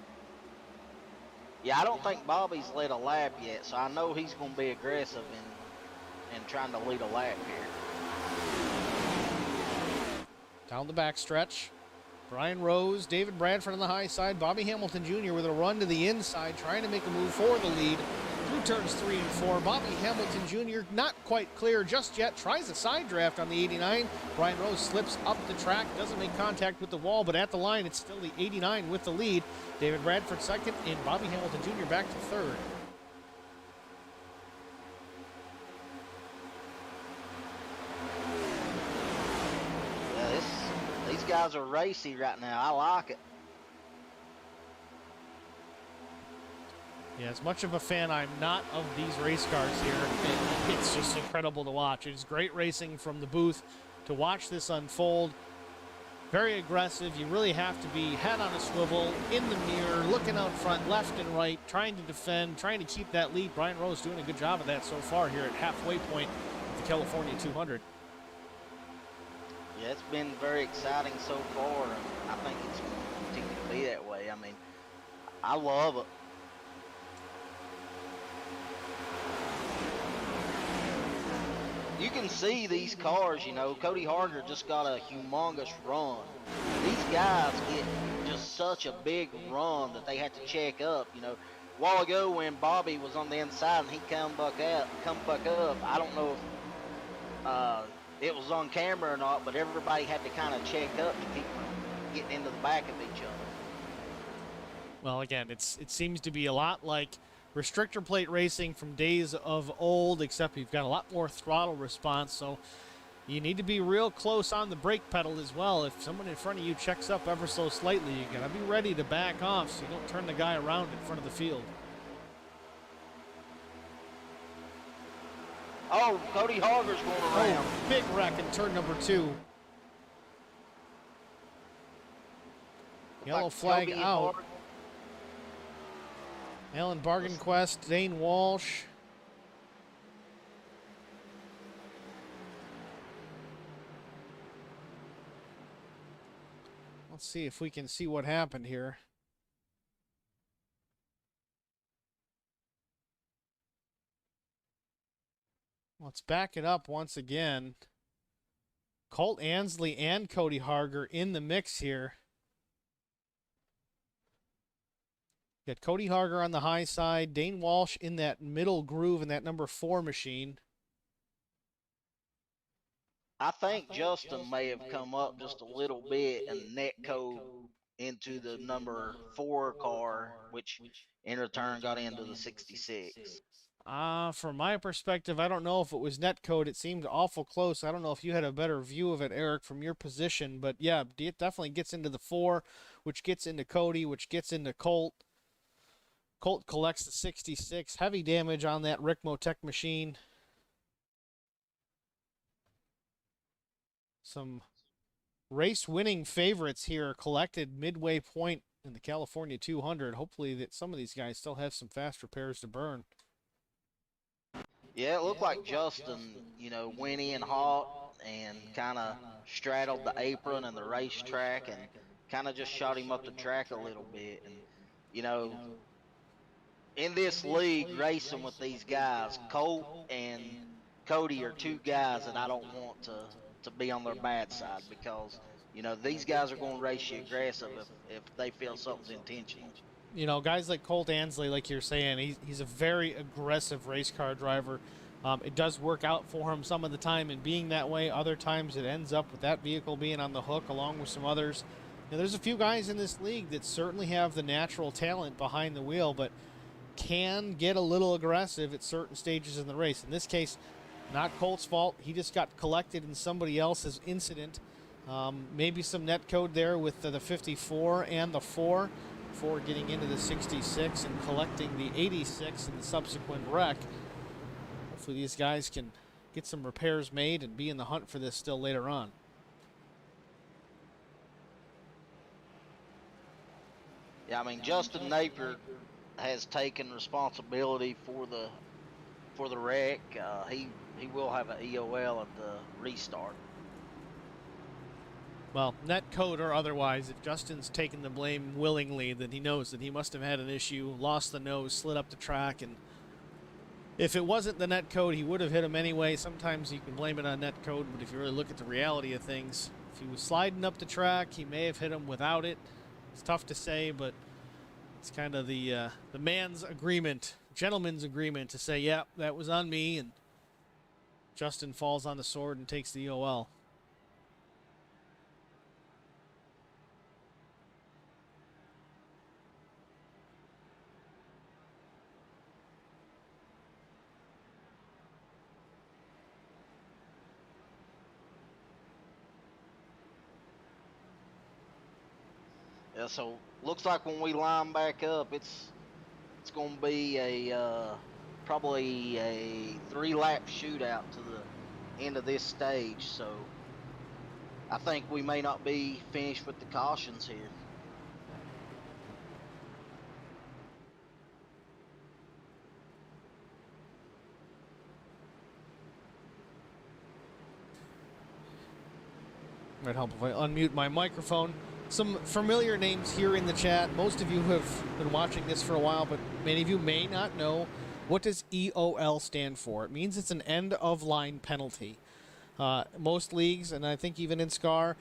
Yeah, I don't think Bobby's led a lap yet, so I know he's going to be aggressive in trying to lead a lap here. Down the backstretch. Brian Rose, David Bradford on the high side, Bobby Hamilton Jr. with a run to the inside, trying to make a move for the lead. through turns 3 and 4. Bobby Hamilton Jr. not quite clear just yet. Tries a side draft on the 89. Brian Rose slips up the track, doesn't make contact with the wall, but at the line, it's still the 89 with the lead. David Bradford second, and Bobby Hamilton Jr. back to third. Yeah, these guys are racy right now. I like it. Yeah, as much of a fan I'm not of these race cars here, it's just incredible to watch. It's great racing from the booth to watch this unfold. Very aggressive. You really have to be head on a swivel, in the mirror, looking out front, left and right, trying to defend, trying to keep that lead. Brian Rose doing a good job of that so far here at halfway point of the California 200. Yeah, it's been very exciting so far, and I think it's going to continue to be that way. I mean, I love it. You can see these cars, you know, Cody Harger just got a humongous run. These guys get just such a big run that they have to check up, you know. A while ago when Bobby was on the inside and he come back up, I don't know if it was on camera or not, but everybody had to kind of check up to keep from getting into the back of each other. Well, again, it seems to be a lot like restrictor plate racing from days of old, except you've got a lot more throttle response, so you need to be real close on the brake pedal as well. If someone in front of you checks up ever so slightly, you got to be ready to back off so you don't turn the guy around in front of the field. Oh, Cody Harger's going around. Oh, big wreck in turn number 2. Yellow flag out. Alan Bargainquest, Dane Walsh. Let's see if we can see what happened here. Let's back it up once again. Colt Ansley and Cody Harger in the mix here. Got Cody Harger on the high side, Dane Walsh in that middle groove in that number 4 machine. I think Justin may have come up just a little bit and netcode into the number 4 car, which in return got into the 66. From my perspective, I don't know if it was netcode. It seemed awful close. I don't know if you had a better view of it, Eric, from your position. But yeah, it definitely gets into the 4, which gets into Cody, which gets into Colt. Colt collects the 66. Heavy damage on that Rick Motec machine. Some race-winning favorites here collected midway point in the California 200. Hopefully that some of these guys still have some fast repairs to burn. Yeah, it looked like Justin, you know, went in hot and kind of straddled the apron and the racetrack and kind of just shot him up the track a little bit. And, you know, in this league, racing with these guys, Colt and Cody are 2 guys that I don't want to be on their bad side, because, you know, these guys are going to race you aggressive if they feel something's intentional. You know, guys like Colt Ansley, like you're saying, he's a very aggressive race car driver. It does work out for him some of the time in being that way. Other times it ends up with that vehicle being on the hook along with some others. Now, there's a few guys in this league that certainly have the natural talent behind the wheel, but can get a little aggressive at certain stages in the race. In this case, not Colt's fault. He just got collected in somebody else's incident. Maybe some net code there with the 54 and the 4 before getting into the 66 and collecting the 86 in the subsequent wreck. Hopefully these guys can get some repairs made and be in the hunt for this still later on. Yeah, I mean, Justin Napier has taken responsibility for the wreck. He will have an EOL at the restart. Well, net code or otherwise, if Justin's taken the blame willingly, then he knows that he must have had an issue, lost the nose, slid up the track, and if it wasn't the net code, he would have hit him anyway. Sometimes you can blame it on net code, but if you really look at the reality of things, if he was sliding up the track, he may have hit him without it. It's tough to say, but It's kind of the man's agreement, gentleman's agreement to say, "Yeah, that was on me," and Justin falls on the sword and takes the EOL. Yeah, so looks like when we line back up, it's going to be a probably a 3-lap shootout to the end of this stage. So I think we may not be finished with the cautions here. Might help if I unmute my microphone. Some familiar names here in the chat. Most of you have been watching this for a while, but many of you may not know. What does EOL stand for? It means it's an end-of-line penalty. Most leagues, and I think even in SCAR,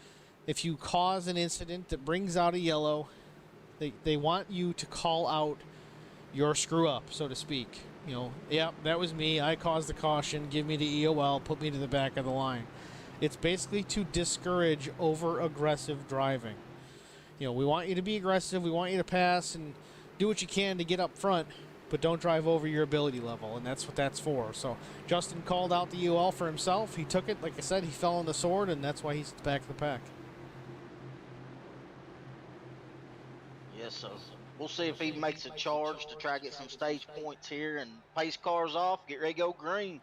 if you cause an incident that brings out a yellow, they want you to call out your screw-up, so to speak. You know, yep, that was me. I caused the caution. Give me the EOL. Put me to the back of the line. It's basically to discourage over-aggressive driving. You know, we want you to be aggressive. We want you to pass and do what you can to get up front, but don't drive over your ability level, and that's what that's for. So Justin called out the EOL for himself. He took it. Like I said, he fell on the sword, and that's why he's at the back of the pack. Yes, so we'll see if he makes a charge to try to get some stage points here and pace cars off. Get ready to go green.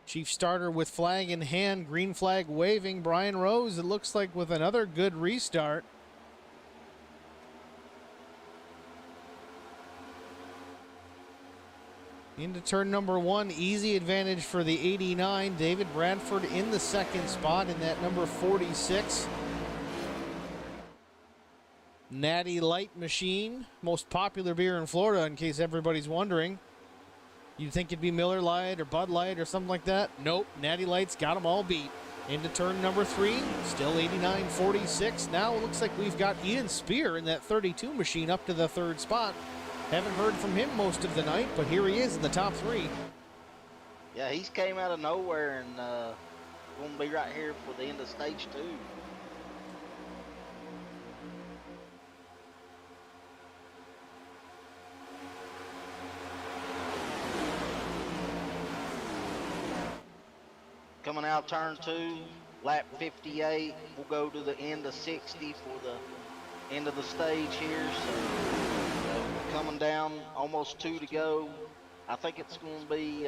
Chief starter with flag in hand, green flag waving. Brian Rose, it looks like, with another good restart. Into turn number 1, easy advantage for the 89. David Bradford in the second spot in that number 46. Natty Light Machine, most popular beer in Florida, in case everybody's wondering. You'd think it'd be Miller Lite or Bud Light or something like that. Nope, Natty Light's got them all beat. Into turn number 3, still 89.46. Now it looks like we've got Ian Spear in that 32 machine up to the 3rd spot. Haven't heard from him most of the night, but here he is in the top 3. Yeah, he's came out of nowhere and going to be right here for the end of stage 2. Coming out turn 2, lap 58. We'll go to the end of 60 for the end of the stage here. So coming down, almost 2 to go. I think it's going to be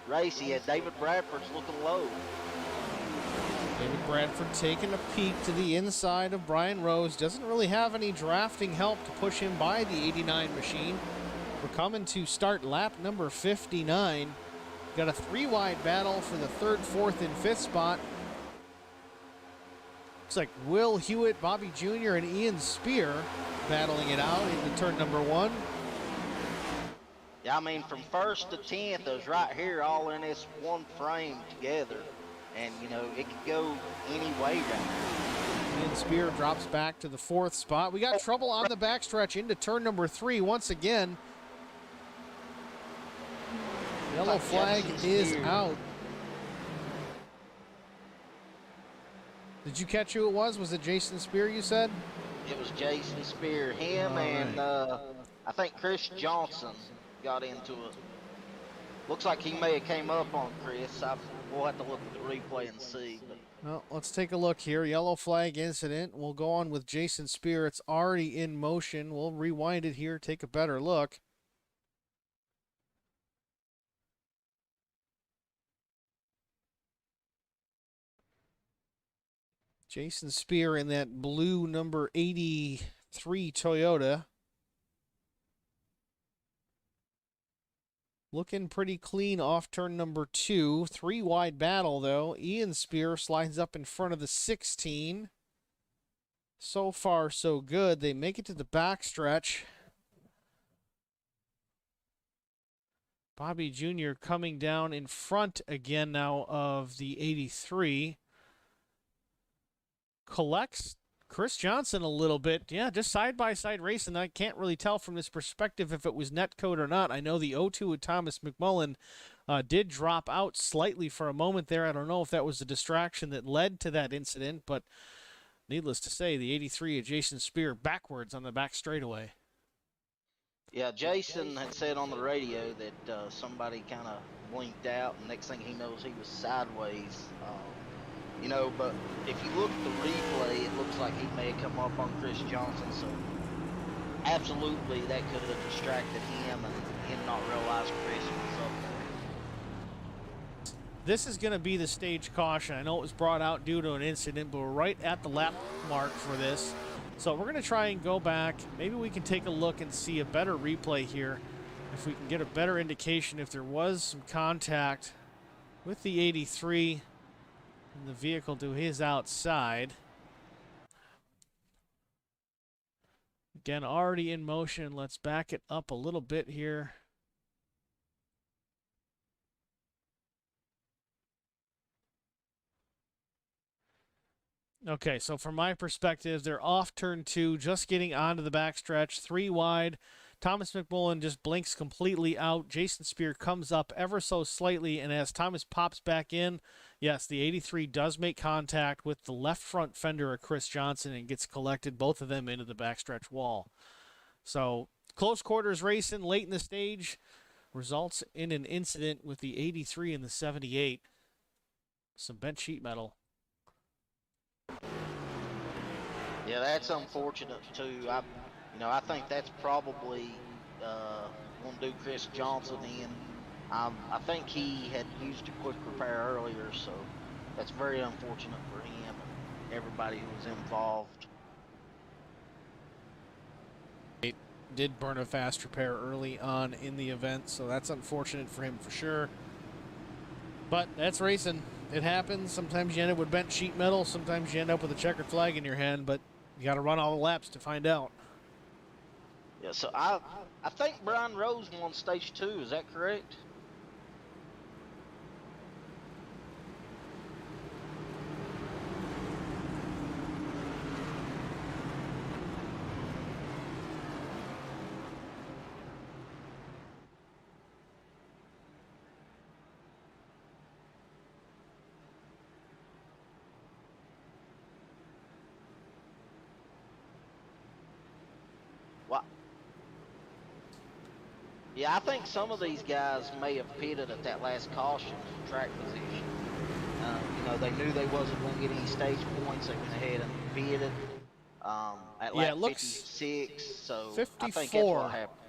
racy. Yeah, David Bradford's looking low. David Bradford taking a peek to the inside of Brian Rose. Doesn't really have any drafting help to push him by the 89 machine. We're coming to start lap number 59. Got a 3-wide battle for the 3rd, 4th, and 5th spot. Looks like Will Hewitt, Bobby Jr., and Ian Spear battling it out into turn number 1. Yeah, I mean, from 1st to 10th, it was right here, all in this one frame together. And, you know, it could go any way right now. Ian Spear drops back to the 4th spot. We got trouble on the backstretch into turn number 3 once again. Yellow flag is out. Did you catch who it was? Was it Jason Spear, you said? It was Jason Spear. Him and I think Chris Johnson got into it. Looks like he may have came up on Chris. We'll have to look at the replay and see. But. Well, let's take a look here. Yellow flag incident. We'll go on with Jason Spear. It's already in motion. We'll rewind it here, take a better look. Jason Spear in that blue number 83 Toyota. Looking pretty clean off turn number 2. 3-wide battle, though. Ian Spear slides up in front of the 16. So far, so good. They make it to the backstretch. Bobby Jr. coming down in front again now of the 83. collects Chris Johnson a little bit. Yeah, just side-by-side racing. I can't really tell from this perspective if it was netcode or not. I know the 0-2 with Thomas McMullen did drop out slightly for a moment there. I don't know if that was a distraction that led to that incident, but needless to say, the 83 of Jason Spear backwards on the back straightaway. Yeah, Jason had said on the radio that somebody kind of blinked out, and next thing he knows, he was sideways. You know, but if you look at the replay, it looks like he may have come up on Chris Johnson, so absolutely that could have distracted him and him not realize Chris was up there. This is going to be the stage caution. I know it was brought out due to an incident, but we're right at the lap mark for this. So we're going to try and go back. Maybe we can take a look and see a better replay here. If we can get a better indication if there was some contact with the 83 and the vehicle to his outside. Again, already in motion. Let's back it up a little bit here. Okay, so from my perspective, they're off turn 2, just getting onto the backstretch, 3 wide. Thomas McMullen just blinks completely out. Jason Spear comes up ever so slightly, and as Thomas pops back in, yes, the 83 does make contact with the left front fender of Chris Johnson and gets collected, both of them into the backstretch wall. So close quarters racing late in the stage results in an incident with the 83 and the 78. Some bent sheet metal. Yeah, that's unfortunate too. I think that's probably going to do Chris Johnson in. I think he had used a quick repair earlier, so that's very unfortunate for him and everybody who was involved. It did burn a fast repair early on in the event, so that's unfortunate for him for sure. But that's racing. It happens. Sometimes you end up with bent sheet metal. Sometimes you end up with a checkered flag in your hand, but you got to run all the laps to find out. Yeah, so I think Brian Rose won stage 2. Is that correct? Yeah, I think some of these guys may have pitted at that last caution for track position. They knew they wasn't going to get any stage points. They went ahead and pitted at lap 56. So 54. I think that's what happened.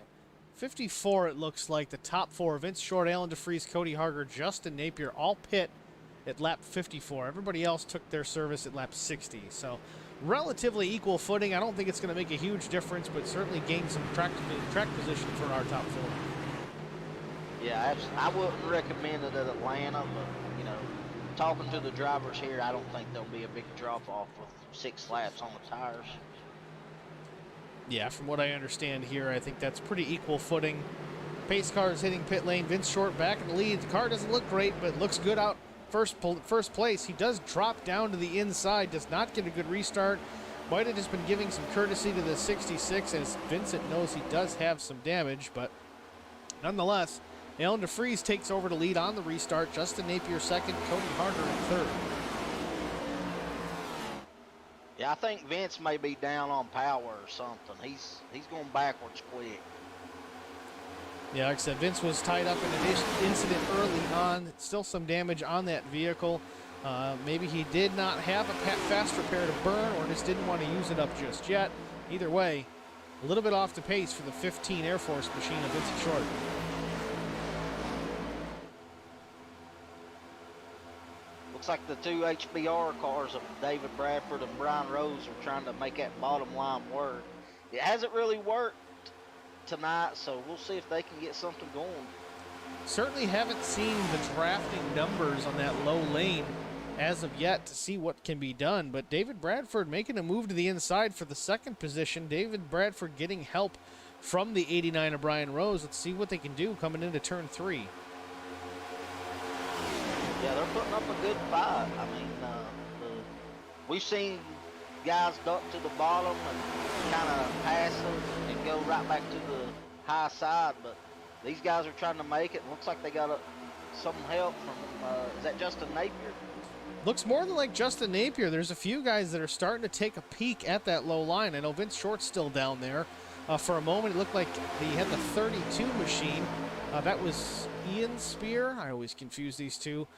54, it looks like. The top 4, Vince Short, Alan DeFries, Cody Harger, Justin Napier, all pit at lap 54. Everybody else took their service at lap 60. So relatively equal footing. I don't think it's going to make a huge difference, but certainly gain some track position for our top 4. Yeah, I wouldn't recommend it at Atlanta, but, talking to the drivers here, I don't think there'll be a big drop-off with 6 laps on the tires. Yeah, from what I understand here, I think that's pretty equal footing. Pace car is hitting pit lane. Vince Short back in the lead. The car doesn't look great, but looks good out first place. He does drop down to the inside, does not get a good restart. Might have just been giving some courtesy to the 66, as Vincent knows he does have some damage, but nonetheless, Alan DeFries takes over to lead on the restart. Justin Napier second, Cody Harger in third. Yeah, I think Vince may be down on power or something. He's going backwards quick. Yeah, like I said, Vince was tied up in an incident early on. Still some damage on that vehicle. Maybe he did not have a fast repair to burn or just didn't want to use it up just yet. Either way, a little bit off the pace for the 15 Air Force machine of Vincent Short. Looks like the 2 HBR cars of David Bradford and Brian Rose are trying to make that bottom line work. It hasn't really worked tonight, so we'll see if they can get something going. Certainly haven't seen the drafting numbers on that low lane as of yet to see what can be done, but David Bradford making a move to the inside for the second position. David Bradford getting help from the 89 of Brian Rose. Let's see what they can do coming into turn 3. Yeah, they're putting up a good fight. I mean, we've seen guys duck to the bottom and kind of pass them and go right back to the high side. But these guys are trying to make it. Looks like they got some help from, is that Justin Napier? Looks more than like Justin Napier. There's a few guys that are starting to take a peek at that low line. I know Vince Short's still down there. For a moment, it looked like he had the 32 machine. That was Ian Spear. I always confuse these two.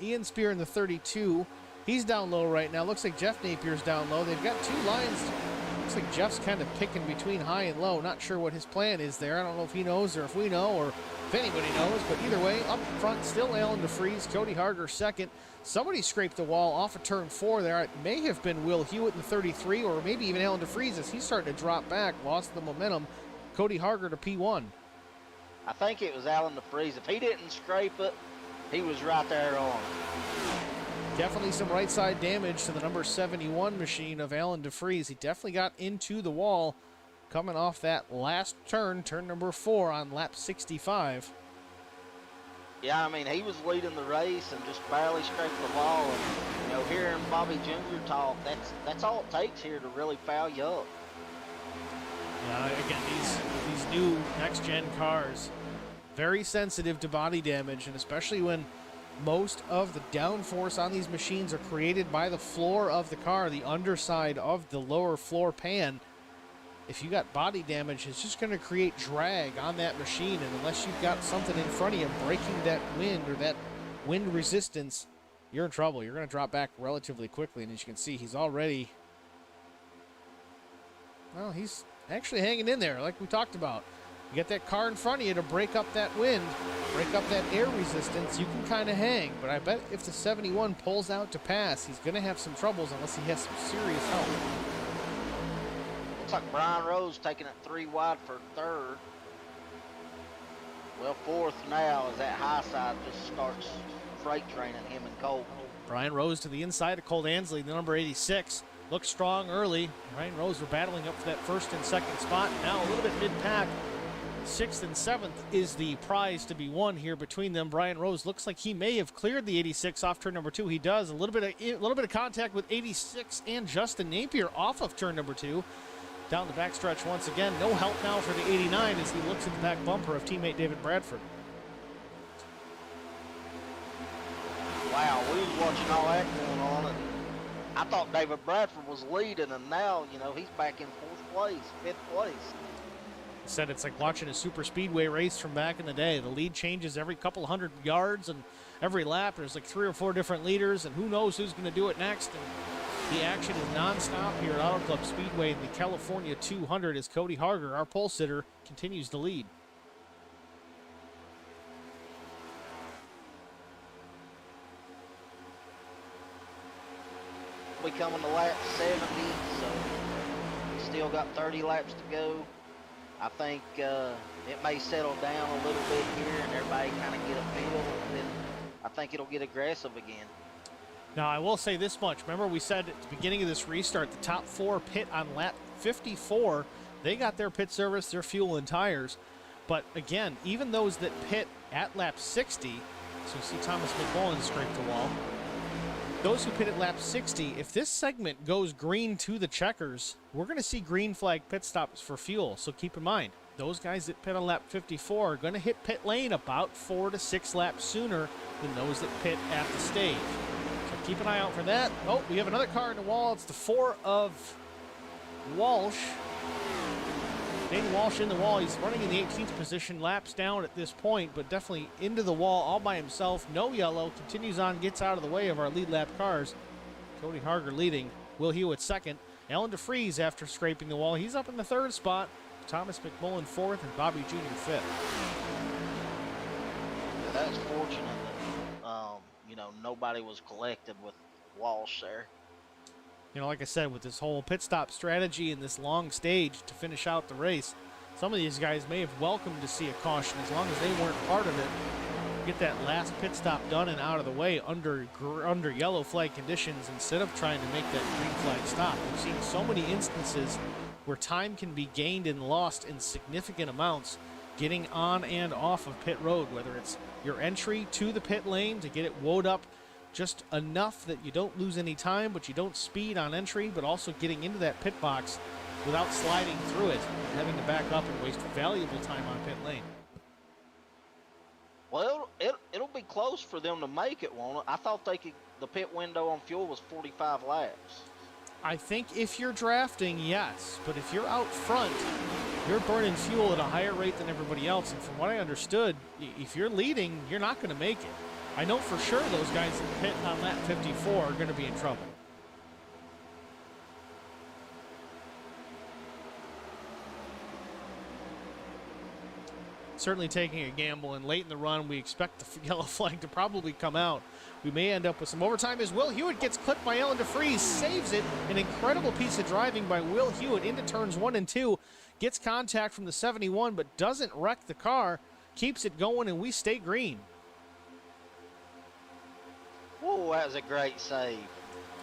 Ian Spear in the 32. He's down low right now. Looks like Jeff Napier's down low. They've got two lines. Looks like Jeff's kind of picking between high and low. Not sure what his plan is there. I don't know if he knows or if we know or if anybody knows. But either way, up front, still Alan DeFries. Cody Harger second. Somebody scraped the wall off of turn 4 there. It may have been Will Hewitt in the 33 or maybe even Alan DeFries as he's starting to drop back. Lost the momentum. Cody Harger to P1. I think it was Alan DeFries. If he didn't scrape it, he was right there on. Definitely some right side damage to the number 71 machine of Alan DeFries. He definitely got into the wall coming off that last turn, turn number 4 on lap 65. Yeah, I mean, he was leading the race and just barely scraped the wall. And, you know, hearing Bobby Jr. talk, that's all it takes here to really foul you up. Yeah, again, these new next-gen cars, very sensitive to body damage, and especially when most of the downforce on these machines are created by the floor of the car, the underside of the lower floor pan. If you got body damage, it's just going to create drag on that machine, and unless you've got something in front of you breaking that wind or that wind resistance, you're in trouble. You're going to drop back relatively quickly, and as you can see, he's already, well, he's actually hanging in there like we talked about. You get that car in front of you to break up that wind, break up that air resistance, you can kind of hang. But I bet if the 71 pulls out to pass, he's going to have some troubles unless he has some serious help. Looks like Brian Rose taking it 3 wide for third. Well, fourth now as that high side just starts freight training him and Cole. Brian Rose to the inside of Cole Ansley, the number 86. Looked strong early. Brian Rose were battling up for that first and second spot. Now a little bit mid-pack. 6th and 7th is the prize to be won here between them. Brian Rose looks like he may have cleared the 86 off turn number 2. He does. A little bit of contact with 86 and Justin Napier off of turn number 2. Down the backstretch once again. No help now for the 89 as he looks at the back bumper of teammate David Bradford. Wow, we was watching all that going on, and I thought David Bradford was leading, and now, you know, he's back in 4th place, 5th place. Said it's like watching a super speedway race from back in the day. The lead changes every couple hundred yards and every lap. There's like 3 or 4 different leaders, and who knows who's going to do it next. And the action is nonstop here at Auto Club Speedway in the California 200 as Cody Harger, our pole sitter, continues to lead. We coming to lap 70, so we still got 30 laps to go. I think it may settle down a little bit here and everybody kind of get a feel, and then I think it'll get aggressive again. Now, I will say this much. Remember we said at the beginning of this restart, the top 4 pit on lap 54. They got their pit service, their fuel and tires. But again, even those that pit at lap 60, so you see Thomas McMullen scrape the wall. Those who pit at lap 60, if this segment goes green to the checkers, we're going to see green flag pit stops for fuel. So keep in mind, those guys that pit on lap 54 are going to hit pit lane about 4 to 6 laps sooner than those that pit at the stage. So keep an eye out for that. Oh, we have another car in the wall. It's the 4 of Walsh. Dane Walsh in the wall. He's running in the 18th position, laps down at this point, but definitely into the wall all by himself. No yellow. Continues on, gets out of the way of our lead lap cars. Cody Harger leading. Will Hewitt second. Alan DeFries after scraping the wall. He's up in the 3rd spot. Thomas McMullen 4th and Bobby Jr. 5th. Yeah, that's fortunate that, you know, nobody was collected with Walsh there. You know, like I said, with this whole pit stop strategy and this long stage to finish out the race, some of these guys may have welcomed to see a caution as long as they weren't part of it. Get that last pit stop done and out of the way under yellow flag conditions instead of trying to make that green flag stop. We've seen so many instances where time can be gained and lost in significant amounts getting on and off of pit road, whether it's your entry to the pit lane to get it woed up just enough that you don't lose any time, but you don't speed on entry, but also getting into that pit box without sliding through it and having to back up and waste valuable time on pit lane. Well, it'll be close for them to make it, won't it? I thought they could. The pit window on fuel was 45 laps. I think if you're drafting, yes, but if you're out front, you're burning fuel at a higher rate than everybody else. And from what I understood, if you're leading, you're not going to make it. I know for sure those guys in pit on lap 54 are going to be in trouble. Certainly taking a gamble, and late in the run, we expect the yellow flag to probably come out. We may end up with some overtime as Will Hewitt gets clipped by Alan DeFries, saves it. An incredible piece of driving by Will Hewitt into turns 1 and 2. Gets contact from the 71, but doesn't wreck the car. Keeps it going, and we stay green. Whoa, that was a great save.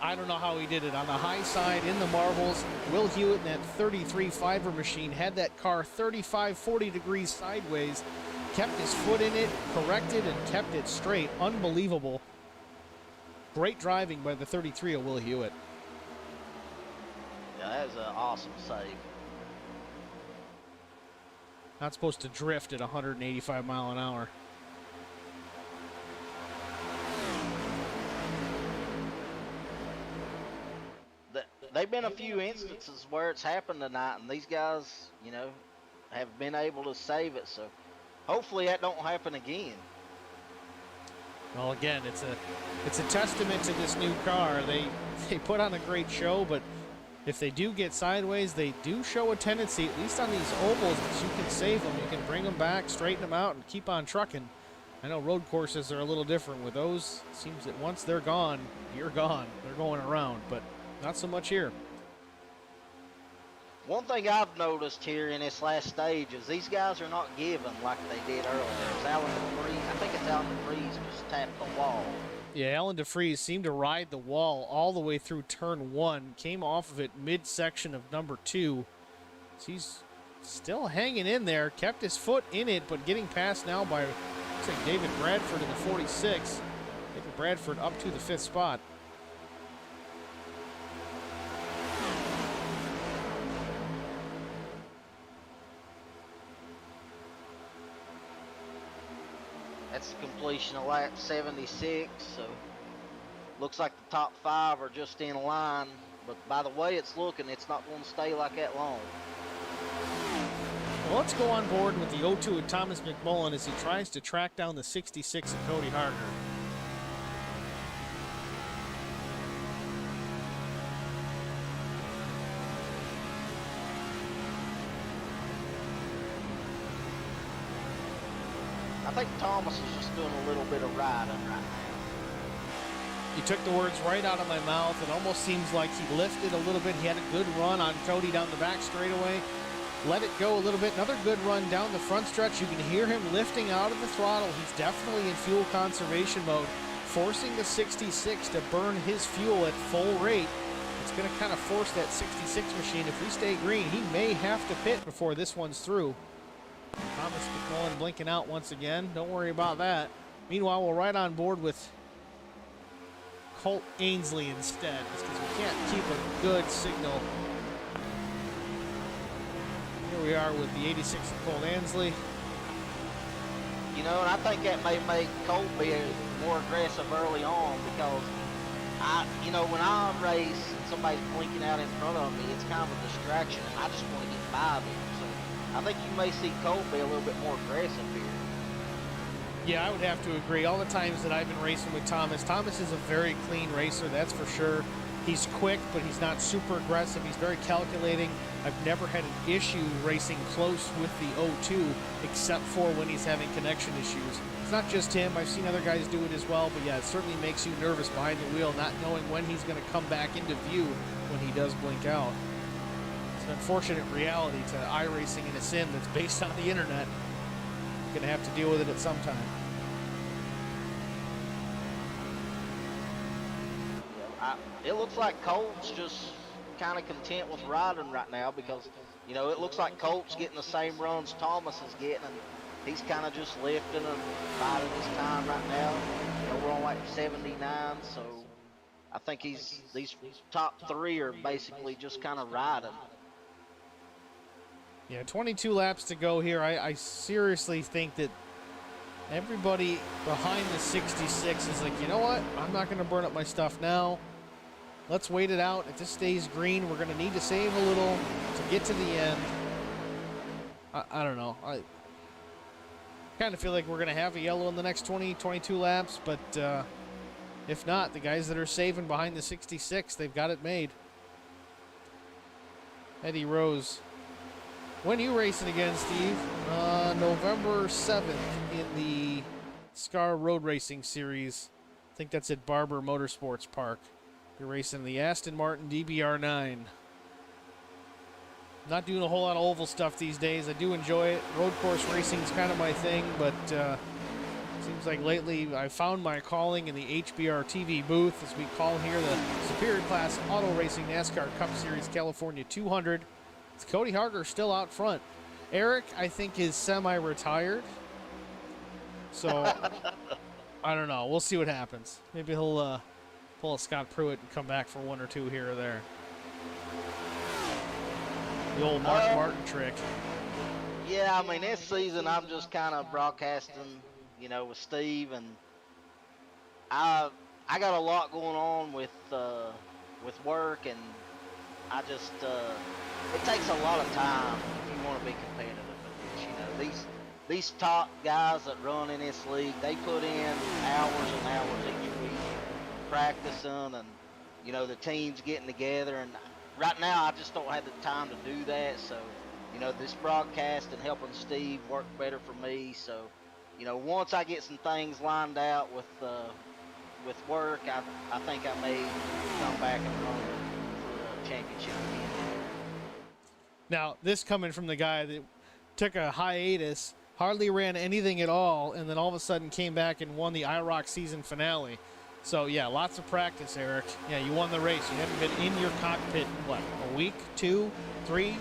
I don't know how he did it. On the high side in the marbles, Will Hewitt in that 33 fiber machine had that car 35, 40 degrees sideways, kept his foot in it, corrected, and kept it straight. Unbelievable. Great driving by the 33 of Will Hewitt. Yeah, that was an awesome save. Not supposed to drift at 185 mile an hour. They've been a few instances where it's happened tonight, and these guys, you know, have been able to save it. So hopefully that don't happen again. Well, again, it's a testament to this new car. They put on a great show, but if they do get sideways, they do show a tendency, at least on these ovals, that you can save them. You can bring them back, straighten them out, and keep on trucking. I know road courses are a little different with those. It seems that once they're gone, you're gone. They're going around, but not so much here. One thing I've noticed here in this last stage is these guys are not giving like they did earlier. It's Alan DeFries. I think it's Alan DeFries just tapped the wall. Yeah, Alan DeFries seemed to ride the wall all the way through turn 1. Came off of it midsection of number 2. So he's still hanging in there. Kept his foot in it, but getting passed now by, looks like David Bradford in the 46. David Bradford up to the 5th spot. That's the completion of lap 76, so looks like the top 5 are just in line, but by the way it's looking, it's not going to stay like that long. Well, let's go on board with the 02 of Thomas McMullen as he tries to track down the 66 of Cody Harger. I think Thomas is just doing a little bit of riding right now. You took the words right out of my mouth. It almost seems like he lifted a little bit. He had a good run on Cody down the back straightaway. Let it go a little bit. Another good run down the front stretch. You can hear him lifting out of the throttle. He's definitely in fuel conservation mode, forcing the 66 to burn his fuel at full rate. It's going to kind of force that 66 machine. If we stay green, he may have to pit before this one's through. Thomas McMullen blinking out once again. Don't worry about that. Meanwhile, we'll ride on board with Colt Ainsley instead, just because we can't keep a good signal. Here we are with the 86 of Colt Ainsley. You know, and I think that may make Colt be more aggressive early on because, when I race and somebody's blinking out in front of me, it's kind of a distraction, and I just want to get by them. So I think you may see Colt be a little bit more aggressive here. Yeah, I would have to agree. All the times that I've been racing with Thomas, Thomas is a very clean racer, that's for sure. He's quick, but he's not super aggressive. He's very calculating. I've never had an issue racing close with the 02, except for when he's having connection issues. It's not just him. I've seen other guys do it as well, but yeah, it certainly makes you nervous behind the wheel, not knowing when he's going to come back into view when he does blink out. It's an unfortunate reality to iRacing in a sim that's based on the internet. Going to have to deal with it at some time. It looks like Colt's just kind of content with riding right now because, you know, it looks like Colt's getting the same runs Thomas is getting, and he's kind of just lifting and biding his time right now. You know, we're on like 79, so I think these top three are basically just kind of riding. Yeah, 22 laps to go here. I seriously think that everybody behind the 66 is like, you know what? I'm not going to burn up my stuff now. Let's wait it out. If this stays green, we're going to need to save a little to get to the end. I don't know. I kind of feel like we're going to have a yellow in the next 20, 22 laps, but if not, the guys that are saving behind the 66, they've got it made. Eddie Rose. When are you racing again, Steve? November 7th in the SCAR Road Racing Series. I think that's at Barber Motorsports Park. You're racing the Aston Martin DBR9. Not doing a whole lot of oval stuff these days. I do enjoy it. Road course racing is kind of my thing, but seems like lately I found my calling in the HBR TV booth, as we call here the Superior Class Auto Racing NASCAR Cup Series California 200. It's Cody Harger still out front. Eric, I think, is semi-retired. So, I don't know. We'll see what happens. Maybe he'll pull a Scott Pruitt and come back for one or two here or there. The old Mark Martin trick. Yeah, I mean, this season I'm just kind of broadcasting, you know, with Steve, and I got a lot going on with work, and I just it takes a lot of time if you want to be competitive at this. You know, these top guys that run in this league, they put in hours and hours each week practicing, and you know, the teams getting together, and right now I just don't have the time to do that. So, you know, this broadcast and helping Steve work better for me. So, you know, once I get some things lined out with work, I think I may come back and run for the championship again. Now, this coming from the guy that took a hiatus, hardly ran anything at all, and then all of a sudden came back and won the IROC season finale. So, yeah, lots of practice, Eric. Yeah, you won the race. You haven't been in your cockpit in, what, a week, 2, 3?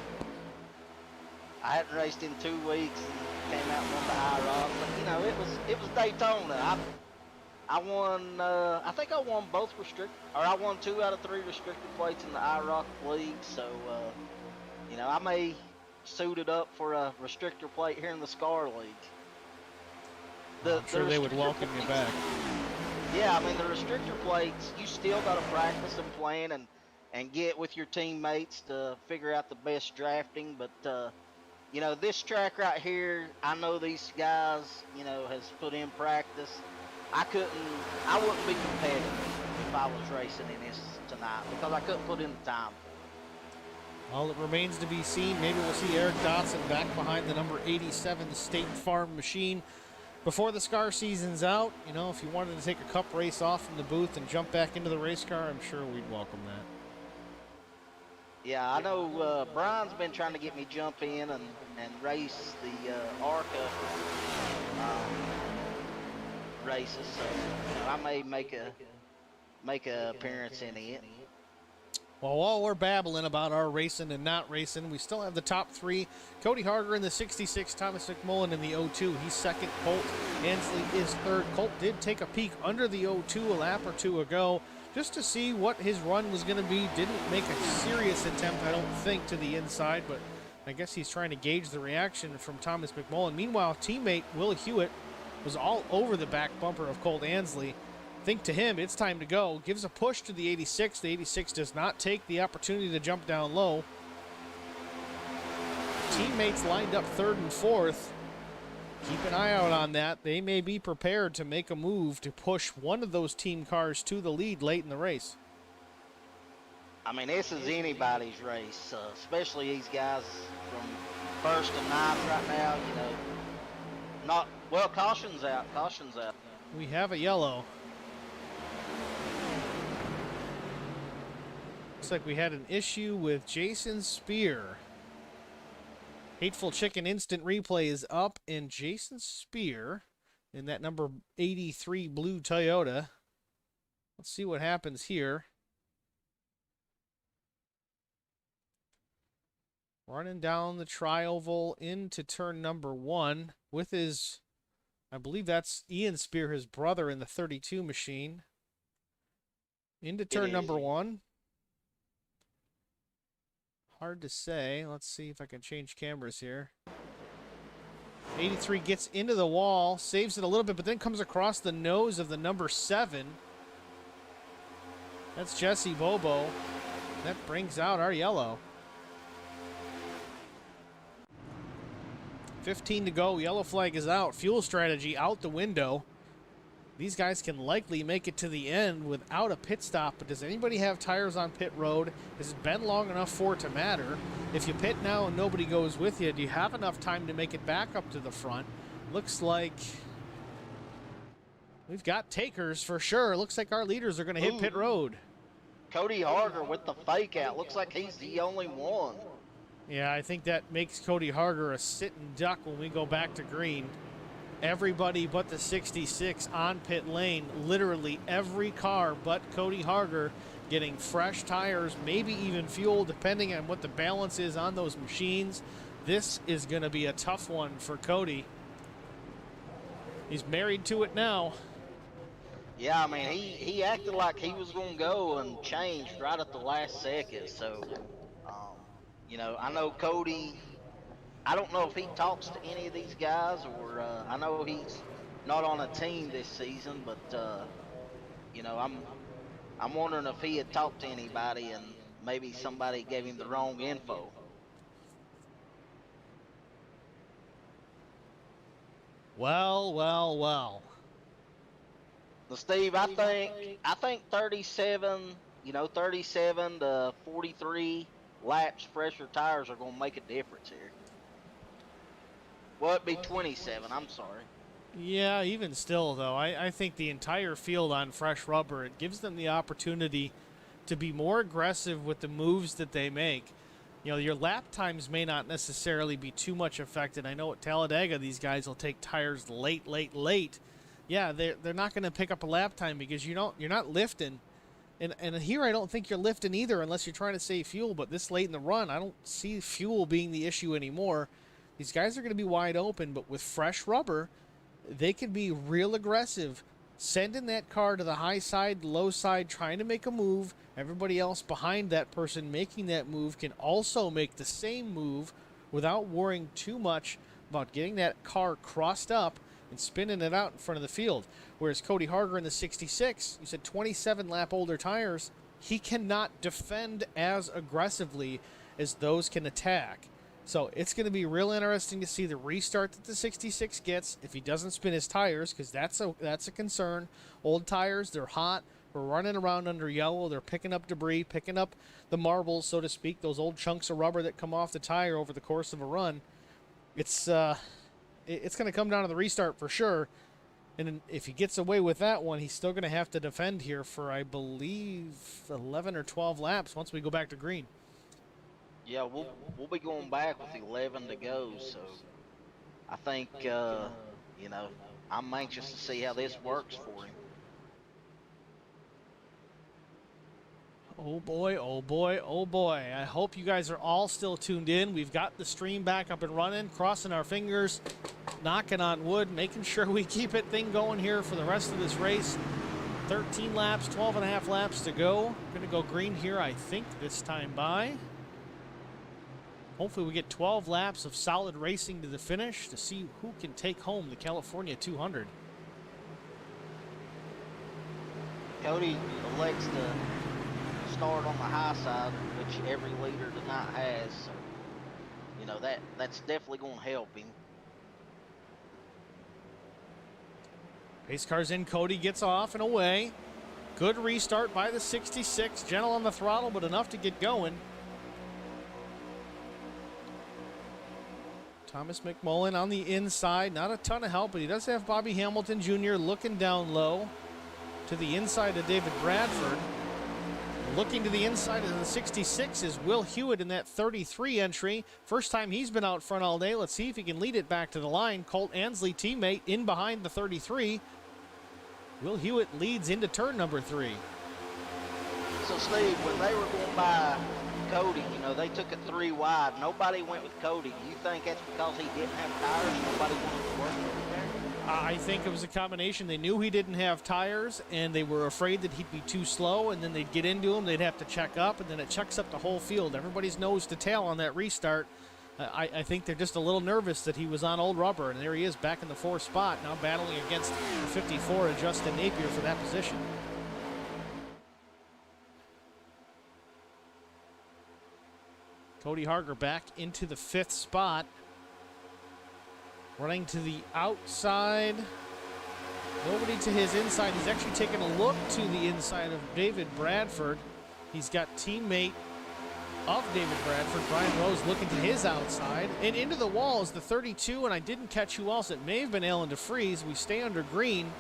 I hadn't raced in 2 weeks and came out and won the IROC. But, you know, it was Daytona. I won, I think I won both I won 2 out of 3 restricted plates in the IROC league. So, you know, I may suit it up for a restrictor plate here in the SCAR league. I'm sure they would welcome you back. Yeah, I mean, the restrictor plates, you still got to practice and plan and get with your teammates to figure out the best drafting. But, you know, this track right here, I know these guys, you know, has put in practice. I wouldn't be competitive if I was racing in this tonight because I couldn't put in the time. Well, it remains to be seen. Maybe we'll see Eric Dotson back behind the number 87 State Farm machine before the SCAR season's out. You know, if you wanted to take a cup race off from the booth and jump back into the race car, I'm sure we'd welcome that. Yeah, I know Brian's been trying to get me jump in and race the ARCA races, so you know, I may make a appearance in it. Well, while we're babbling about our racing and not racing, we still have the top 3. Cody Harger in the 66, Thomas McMullen in the 02. He's second. Colt Ansley is third. Colt did take a peek under the 02 a lap or 2 ago just to see what his run was going to be. Didn't make a serious attempt, I don't think, to the inside, but I guess he's trying to gauge the reaction from Thomas McMullen. Meanwhile, teammate Will Hewitt was all over the back bumper of Colt Ansley. Think to him, it's time to go. Gives a push to the 86. The 86 does not take the opportunity to jump down low. Teammates lined up 3rd and 4th. Keep an eye out on that. They may be prepared to make a move to push one of those team cars to the lead late in the race. I mean, this is anybody's race, especially these guys from 1st and 9th right now. You know, caution's out. Caution's out. We have a yellow. Looks like we had an issue with Jason Spear. Hateful Chicken Instant Replay is up, and Jason Spear in that number 83 blue Toyota. Let's see what happens here. Running down the tri-oval into turn number 1 with his, I believe that's Ian Spear, his brother, in the 32 machine. Into turn number 1. Hard to say. Let's see if I can change cameras here. 83 gets into the wall, saves it a little bit, but then comes across the nose of the number 7. That's Jesse Bobo. That brings out our yellow. 15 to go. Yellow flag is out. Fuel strategy out the window. These guys can likely make it to the end without a pit stop, but does anybody have tires on pit road? Has it been long enough for it to matter? If you pit now and nobody goes with you, do you have enough time to make it back up to the front? Looks like we've got takers for sure. Looks like our leaders are going to hit pit road. Cody Harger with the fake out. Looks like he's the only one. Yeah, I think that makes Cody Harger a sitting duck when we go back to green. Everybody but the 66 on pit lane, literally every car but Cody Harger getting fresh tires, maybe even fuel, depending on what the balance is on those machines. This is going to be a tough one for Cody. He's married to it now. Yeah, I mean, he acted like he was going to go and change right at the last second. So, you know, I know Cody, I don't know if he talks to any of these guys, or I know he's not on a team this season, but, you know, I'm wondering if he had talked to anybody and maybe somebody gave him the wrong info. Well. Well, Steve, I think 37, you know, 37 to 43 laps, fresher tires are going to make a difference here. Well, it'd be 27, I'm sorry. Yeah, even still, though, I think the entire field on fresh rubber, it gives them the opportunity to be more aggressive with the moves that they make. You know, your lap times may not necessarily be too much affected. I know at Talladega, these guys will take tires late. Yeah, they're not going to pick up a lap time because you're not lifting. And here I don't think you're lifting either unless you're trying to save fuel. But this late in the run, I don't see fuel being the issue anymore. These guys are going to be wide open, but with fresh rubber, they can be real aggressive, sending that car to the high side, low side, trying to make a move. Everybody else behind that person making that move can also make the same move without worrying too much about getting that car crossed up and spinning it out in front of the field. Whereas Cody Harger in the 66, you said 27 lap older tires, he cannot defend as aggressively as those can attack. So it's going to be real interesting to see the restart that the 66 gets if he doesn't spin his tires, because that's a concern. Old tires, they're hot. We're running around under yellow. They're picking up debris, picking up the marbles, so to speak, those old chunks of rubber that come off the tire over the course of a run. It's going to come down to the restart for sure. And if he gets away with that one, he's still going to have to defend here for, I believe, 11 or 12 laps once we go back to green. Yeah, we'll be going back with 11 to go, so I think, you know, I'm anxious to see how this works for him. Oh boy. I hope you guys are all still tuned in. We've got the stream back up and running, crossing our fingers, knocking on wood, making sure we keep it thing going here for the rest of this race. 13 laps, 12 and a half laps to go. Going to go green here, I think, this time by. Hopefully we get 12 laps of solid racing to the finish to see who can take home the California 200. Cody elects to start on the high side, which every leader tonight has. So, you know, that's definitely going to help him. Pace car's in. Cody gets off and away. Good restart by the 66. Gentle on the throttle, but enough to get going. Thomas McMullen on the inside. Not a ton of help, but he does have Bobby Hamilton Jr. looking down low to the inside of David Bradford. Looking to the inside of the 66 is Will Hewitt in that 33 entry. First time he's been out front all day. Let's see if he can lead it back to the line. Colt Ansley, teammate, in behind the 33. Will Hewitt leads into turn number 3. So, Steve, when they were going by Cody. You know, they took it 3 wide. Nobody went with Cody. Do you think that's because he didn't have tires? Nobody wanted to work with him there? I think it was a combination. They knew he didn't have tires, and they were afraid that he'd be too slow, and then they'd get into him. They'd have to check up, and then it checks up the whole field. Everybody's nose to tail on that restart. I think they're just a little nervous that he was on old rubber, and there he is back in the 4th spot, now battling against the 54 and Justin Napier for that position. Cody Harger back into the 5th spot. Running to the outside. Nobody to his inside. He's actually taking a look to the inside of David Bradford. He's got teammate of David Bradford, Brian Rose, looking to his outside. And into the wall is the 32, and I didn't catch who else. It may have been Alan DeFries. We stay under green.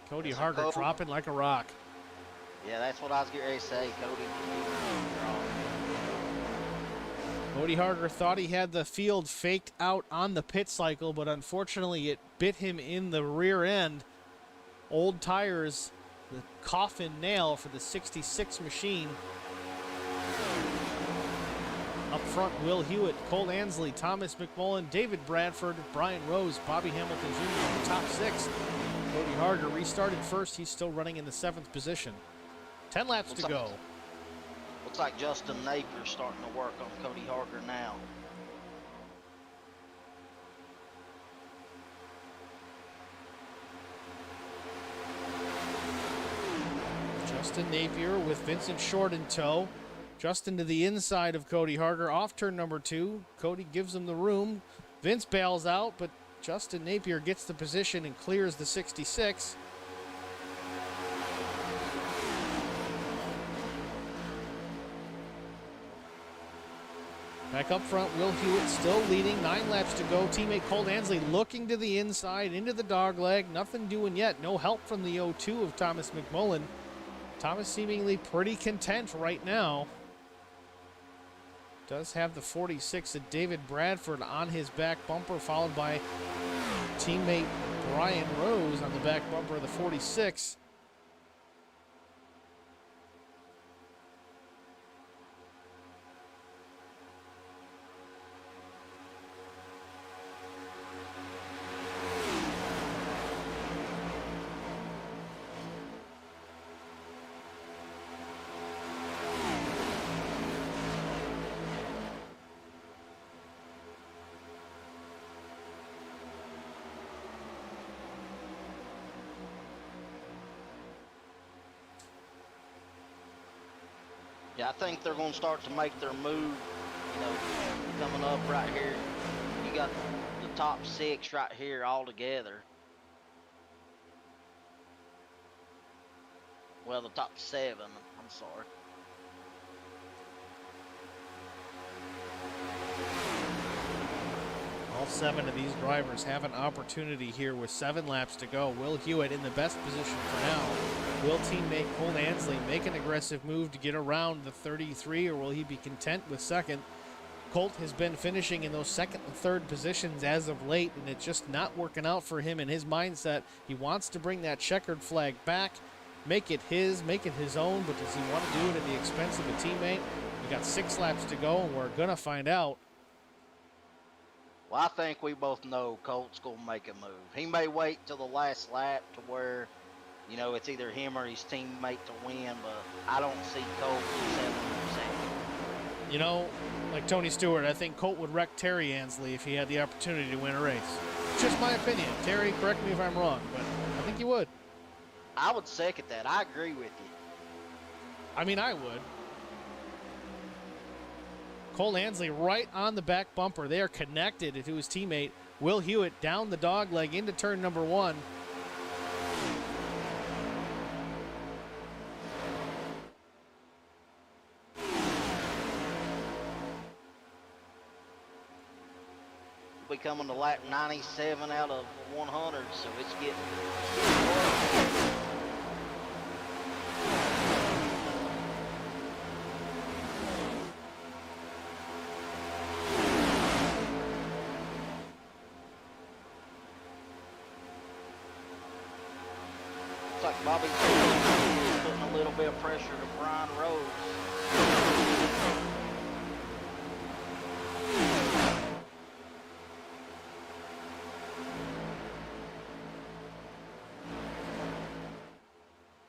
Cody Harger dropping like a rock. Yeah, that's what I was getting ready to say. Cody Harger thought he had the field faked out on the pit cycle, but unfortunately it bit him in the rear end. Old tires, the coffin nail for the 66 machine. Up front, Will Hewitt, Cole Ansley, Thomas McMullen, David Bradford, Brian Rose, Bobby Hamilton Jr. in the top 6. Cody Harger restarted first. He's still running in the 7th position. 10 laps to go. Looks like Justin Napier's starting to work on Cody Harger now. Justin Napier with Vincent Short in tow. Justin to the inside of Cody Harger off turn number 2. Cody gives him the room. Vince bails out, but Justin Napier gets the position and clears the 66. Back up front, Will Hewitt still leading. 9 laps to go. Teammate Cole Ansley looking to the inside, into the dog leg. Nothing doing yet. No help from the 02 of Thomas McMullen. Thomas seemingly pretty content right now. Does have the 46 of David Bradford on his back bumper, followed by teammate Brian Rose on the back bumper of the 46. Yeah, I think they're going to start to make their move, you know, coming up right here. You got the top 6 right here all together. Well, the top 7, I'm sorry. All 7 of these drivers have an opportunity here with 7 laps to go. Will Hewitt in the best position for now. Will teammate Cole Ansley make an aggressive move to get around the 33, or will he be content with 2nd? Colt has been finishing in those 2nd and 3rd positions as of late, and it's just not working out for him in his mindset. He wants to bring that checkered flag back, make it his, make it his own, but does he want to do it at the expense of a teammate? We got 6 laps to go, and we're going to find out. Well, I think we both know Colt's going to make a move. He may wait till the last lap to where, you know, it's either him or his teammate to win, but I don't see Colt 7%. You know, like Tony Stewart, I think Colt would wreck Terry Ansley if he had the opportunity to win a race. Just my opinion. Terry, correct me if I'm wrong, but I think he would. I would second that. I agree with you. I mean, I would. Cole Ansley right on the back bumper. They are connected to his teammate. Will Hewitt down the dog leg into turn number 1. We'll be coming to lap 97 out of 100, so it's getting like Bobby is putting a little bit of pressure to Brian Rose.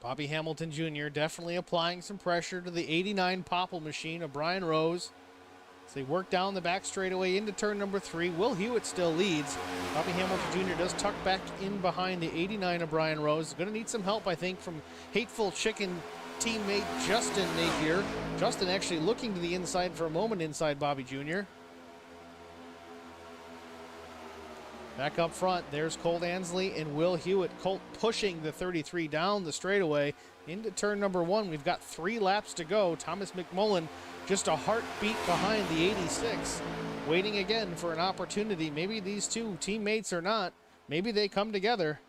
Bobby Hamilton Jr. definitely applying some pressure to the 89 Popple machine of Brian Rose. As they work down the back straightaway into turn number 3, Will Hewitt still leads. Bobby Hamilton Jr. does tuck back in behind the 89 of Brian Rose. Going to need some help, I think, from Hateful Chicken teammate Justin Napier. Justin actually looking to the inside for a moment inside Bobby Jr. Back up front, there's Colt Ansley and Will Hewitt. Colt pushing the 33 down the straightaway into turn number 1. We've got 3 laps to go. Thomas McMullen just a heartbeat behind the 86, waiting again for an opportunity. Maybe these two teammates or not, maybe they come together.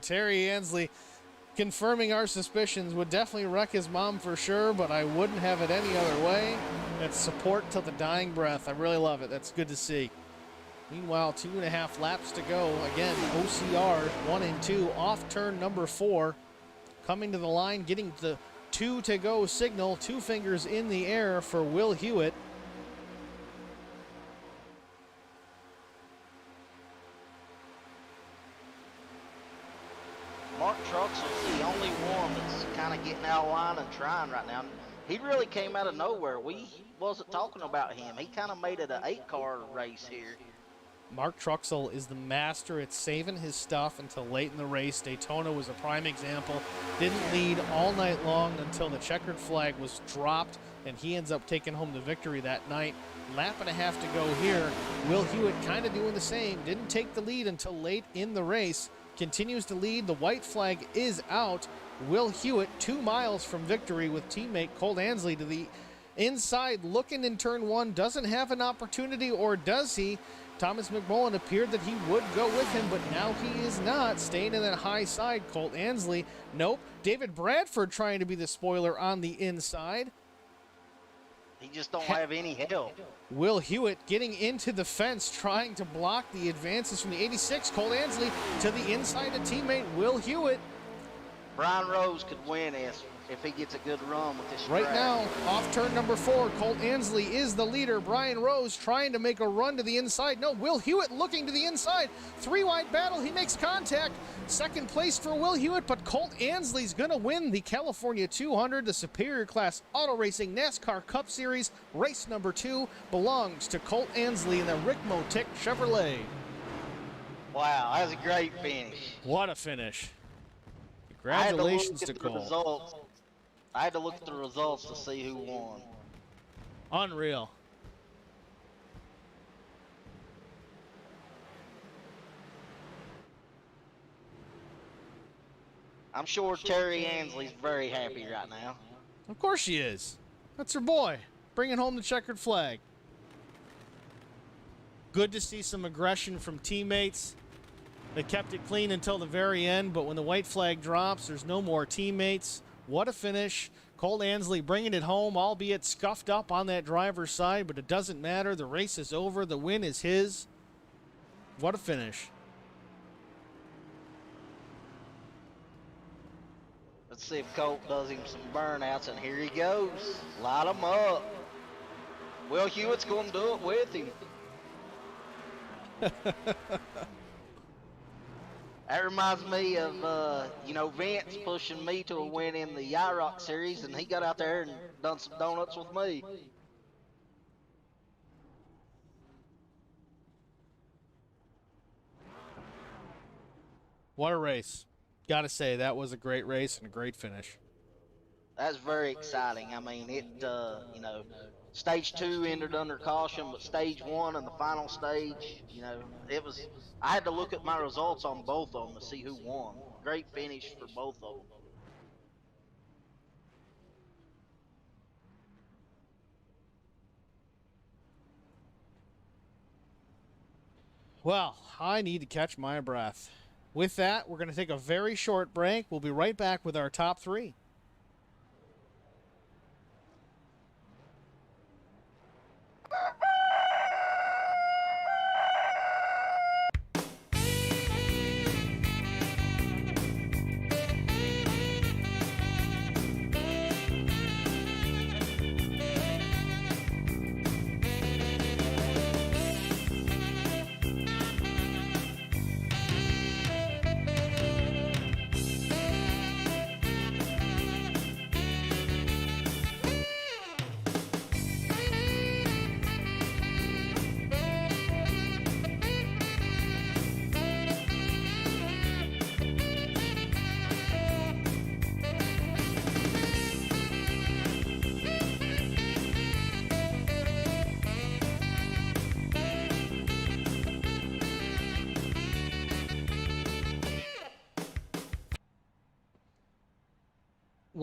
Terry Ansley confirming our suspicions. Would definitely wreck his mom for sure, but I wouldn't have it any other way. That's support till the dying breath. I really love it. That's good to see. Meanwhile, 2.5 laps to go. Again, OCR 1 and 2 off turn number 4. Coming to the line, getting the 2 to go signal. 2 fingers in the air for Will Hewitt. Mark Truxell's the only one that's kind of getting out of line and trying right now. He really came out of nowhere. We wasn't talking about him. He kind of made it an 8-car race here. Mark Truxell is the master at saving his stuff until late in the race. Daytona was a prime example. Didn't lead all night long until the checkered flag was dropped, and he ends up taking home the victory that night. Lap and a half to go here. Will Hewitt kind of doing the same. Didn't take the lead until late in the race. Continues to lead. The white flag is out. Will Hewitt 2 miles from victory with teammate Colt Ansley to the inside, looking in turn 1. Doesn't have an opportunity, or does he? Thomas McMullen appeared that he would go with him, but now he is not. Staying in that high side, Colt Ansley. Nope. David Bradford trying to be the spoiler on the inside. He just don't have any help. Will Hewitt getting into the fence, trying to block the advances from the 86. Colt Ansley to the inside of teammate Will Hewitt. Brian Rose could win this if he gets a good run with this Right track. now, off turn number 4, Colt Ansley is the leader. Brian Rose trying to make a run to the inside. No, Will Hewitt looking to the inside. 3-wide battle, he makes contact. Second place for Will Hewitt, but Colt Ansley's gonna win the California 200, the Superior Class Auto Racing NASCAR Cup Series. Race number 2 belongs to Colt Ansley in the Rick Motic Chevrolet. Wow, that was a great finish. What a finish. I had to look Congratulations at to the Colt. results. I had to look at the results to see who won. Unreal. I'm sure Terry Ansley's very happy right now. Of course she is. That's her boy, bringing home the checkered flag. Good to see some aggression from teammates. They kept it clean until the very end, but when the white flag drops, there's no more teammates. What a finish. Colt Ansley bringing it home, albeit scuffed up on that driver's side, but it doesn't matter. The race is over. The win is his. What a finish. Let's see if Colt does him some burnouts, and here he goes. Light him up. Will Hewitt's going to do it with him. That reminds me of, Vince pushing me to a win in the IROC series, and he got out there and done some donuts with me. What a race. Gotta say, that was a great race and a great finish. That's very exciting. I mean, stage 2 ended under caution, but stage 1 and the final stage, I had to look at my results on both of them to see who won. Great finish for both of them. Well, I need to catch my breath. With that, we're going to take a very short break. We'll be right back with our top 3.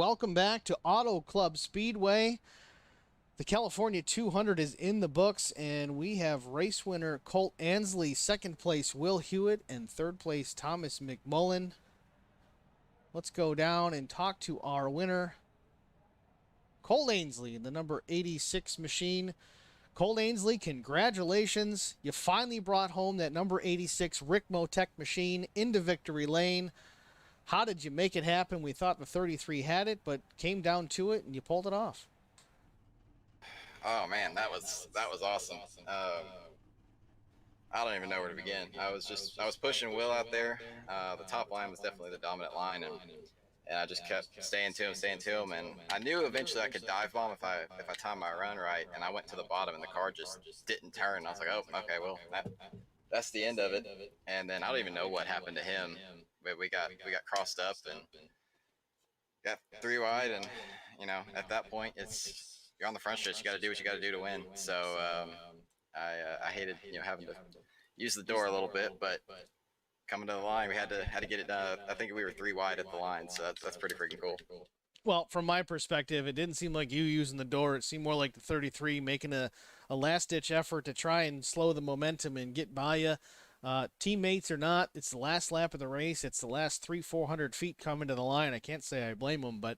Welcome back to Auto Club Speedway. The California 200 is in the books, and we have race winner Colt Ansley, second place Will Hewitt, and third place Thomas McMullen. Let's go down and talk to our winner, Colt Ansley, in the number 86 machine. Colt Ansley, congratulations. You finally brought home that number 86 Rick Motec machine into victory lane. How did you make it happen? We thought the 33 had it, but came down to it, and you pulled it off. Oh man, that was awesome. I don't even know where to begin. I was pushing Will out there. The top line was definitely the dominant line, and I just kept staying to him, and I knew eventually I could dive bomb if I timed my run right, and I went to the bottom, and the car just didn't turn. I was like, oh, okay, well that's the end of it. And then I don't even know what happened to him, but we got crossed up and got 3 wide, and at that point you're on the front stretch. You got to do what you got to do to win. So I hated having to use the door a little bit, but coming to the line, we had to get it done. I think we were 3 wide at the line, so that's pretty freaking cool. Well, from my perspective, it didn't seem like you using the door. It seemed more like the 33 making a last-ditch effort to try and slow the momentum and get by you. Teammates or not, it's the last lap of the race. It's the last 300-400 feet coming to the line. I can't say I blame them, but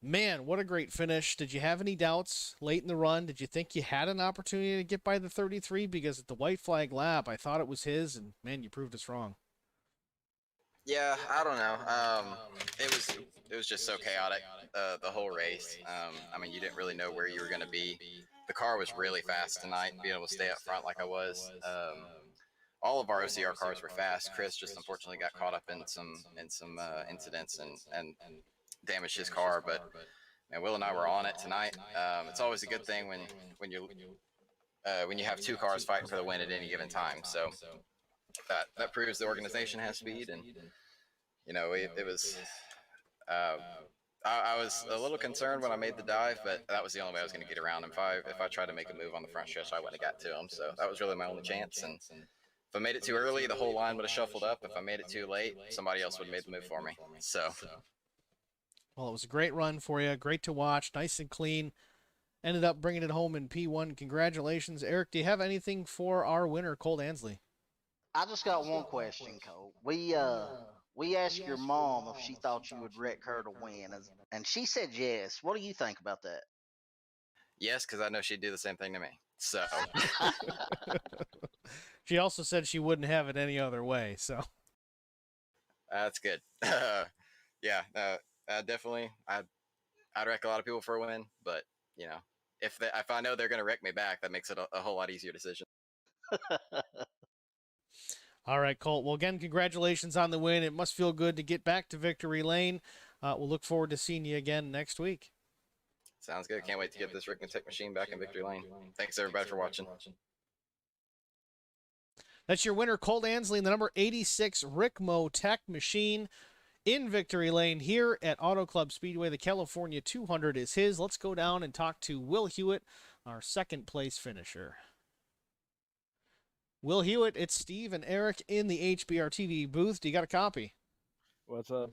man, what a great finish. Did you have any doubts late in the run? Did you think you had an opportunity to get by the 33? Because at the white flag lap, I thought it was his, and man, you proved us wrong. Yeah, I don't know. It was just so chaotic, the whole race. I mean, you didn't really know where you were going to be. The car was really fast tonight, being able to stay up front like I was. All of our OCR cars were fast. Chris just unfortunately got caught up in some incidents and damaged his car, but man, Will and I were on it tonight. It's always a good thing when you have 2 cars fighting for the win at any given time. So that proves the organization has speed, and it was. I was a little concerned when I made the dive, but that was the only way I was going to get around him. If I tried to make a move on the front stretch, I wouldn't have got to him. So that was really my only chance. And if I made it too early, the whole line would have shuffled up. If I made it too late, somebody else would have made the move for me. So. Well, it was a great run for you. Great to watch. Nice and clean. Ended up bringing it home in P1. Congratulations. Eric, do you have anything for our winner, Colt Ansley? I just got one question, Cole. We asked your mom if she thought you would wreck her to win, and she said yes. What do you think about that? Yes, because I know she'd do the same thing to me. So. She also said she wouldn't have it any other way. So. That's good. Yeah. Definitely. I'd wreck a lot of people for a win, but if I know they're going to wreck me back, that makes it a whole lot easier decision. All right, Colt. Well, again, congratulations on the win. It must feel good to get back to victory lane. We'll look forward to seeing you again next week. Sounds good. Can't wait to get this Rick Motec machine back in victory lane. Thanks, everybody, for watching. That's your winner, Colt Ansley, in the number 86 Rick Motec machine in victory lane here at Auto Club Speedway. The California 200 is his. Let's go down and talk to Will Hewitt, our second place finisher. Will Hewitt, it's Steve and Eric in the HBR TV booth. Do you got a copy? What's up?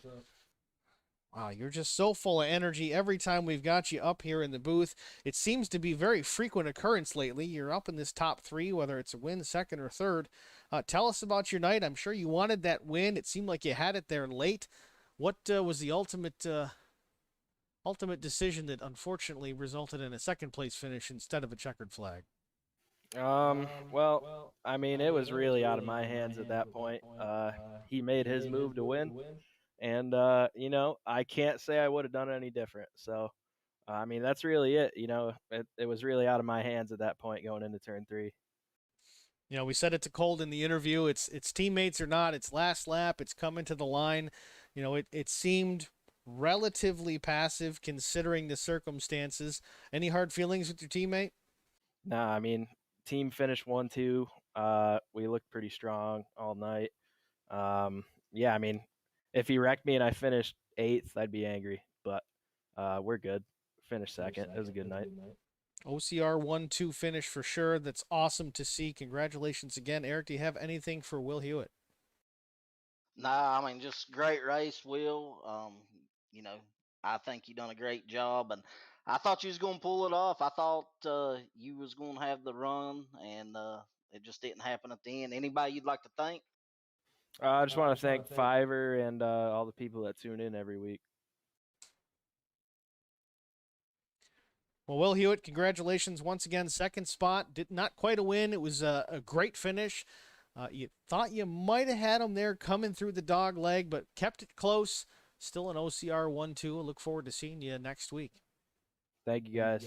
Wow, you're just so full of energy every time we've got you up here in the booth. It seems to be very frequent occurrence lately. You're up in this top 3, whether it's a win, second, or third. Tell us about your night. I'm sure you wanted that win. It seemed like you had it there late. What was the ultimate decision that unfortunately resulted in a second-place finish instead of a checkered flag? Well, I mean, it was really out of my hands at that point. He made his move to win, and I can't say I would have done it any different. So, I mean, that's really it. It was really out of my hands at that point going into turn 3. We said it to Colt in the interview. It's teammates or not. It's last lap. It's coming to the line. It seemed relatively passive considering the circumstances. Any hard feelings with your teammate? Nah, I mean, team finished 1-2. We looked pretty strong all night. Yeah, I mean, if he wrecked me and I finished 8th, I'd be angry. But we're good. Finished second. It was a good night. OCR 1-2 finish for sure. That's awesome to see. Congratulations again. Eric, do you have anything for Will Hewitt? Nah, I mean, just great race, Will. I think you done a great job, and I thought you was gonna pull it off. I thought you was gonna have the run, and it just didn't happen at the end. Anybody you'd like to thank? I just want to thank Fiverr and all the people that tune in every week. Well, Will Hewitt, congratulations once again. Second spot, did not quite a win. It was a great finish. You thought you might have had him there coming through the dog leg, but kept it close. Still an OCR 1-2. Look forward to seeing you next week. Thank you, guys.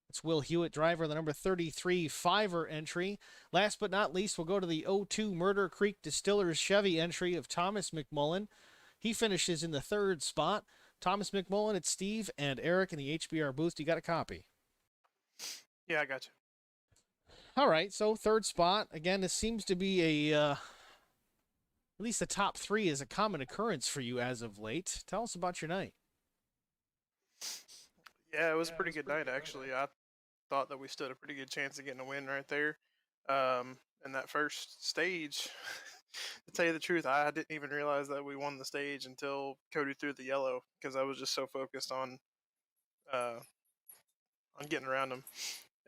It's Will Hewitt, driver of the number 33 Fiverr entry. Last but not least, we'll go to the 02 Murder Creek Distillers Chevy entry of Thomas McMullen. He finishes in the third spot. Thomas McMullen, it's Steve and Eric in the HBR booth. You got a copy? Yeah, I got you. All right, so third spot. Again, this seems to be at least the top three is a common occurrence for you as of late. Tell us about your night. Yeah, it was a pretty good night, actually. I thought that we stood a pretty good chance of getting a win right there. In that first stage, to tell you the truth, I didn't even realize that we won the stage until Cody threw the yellow, because I was just so focused on getting around him.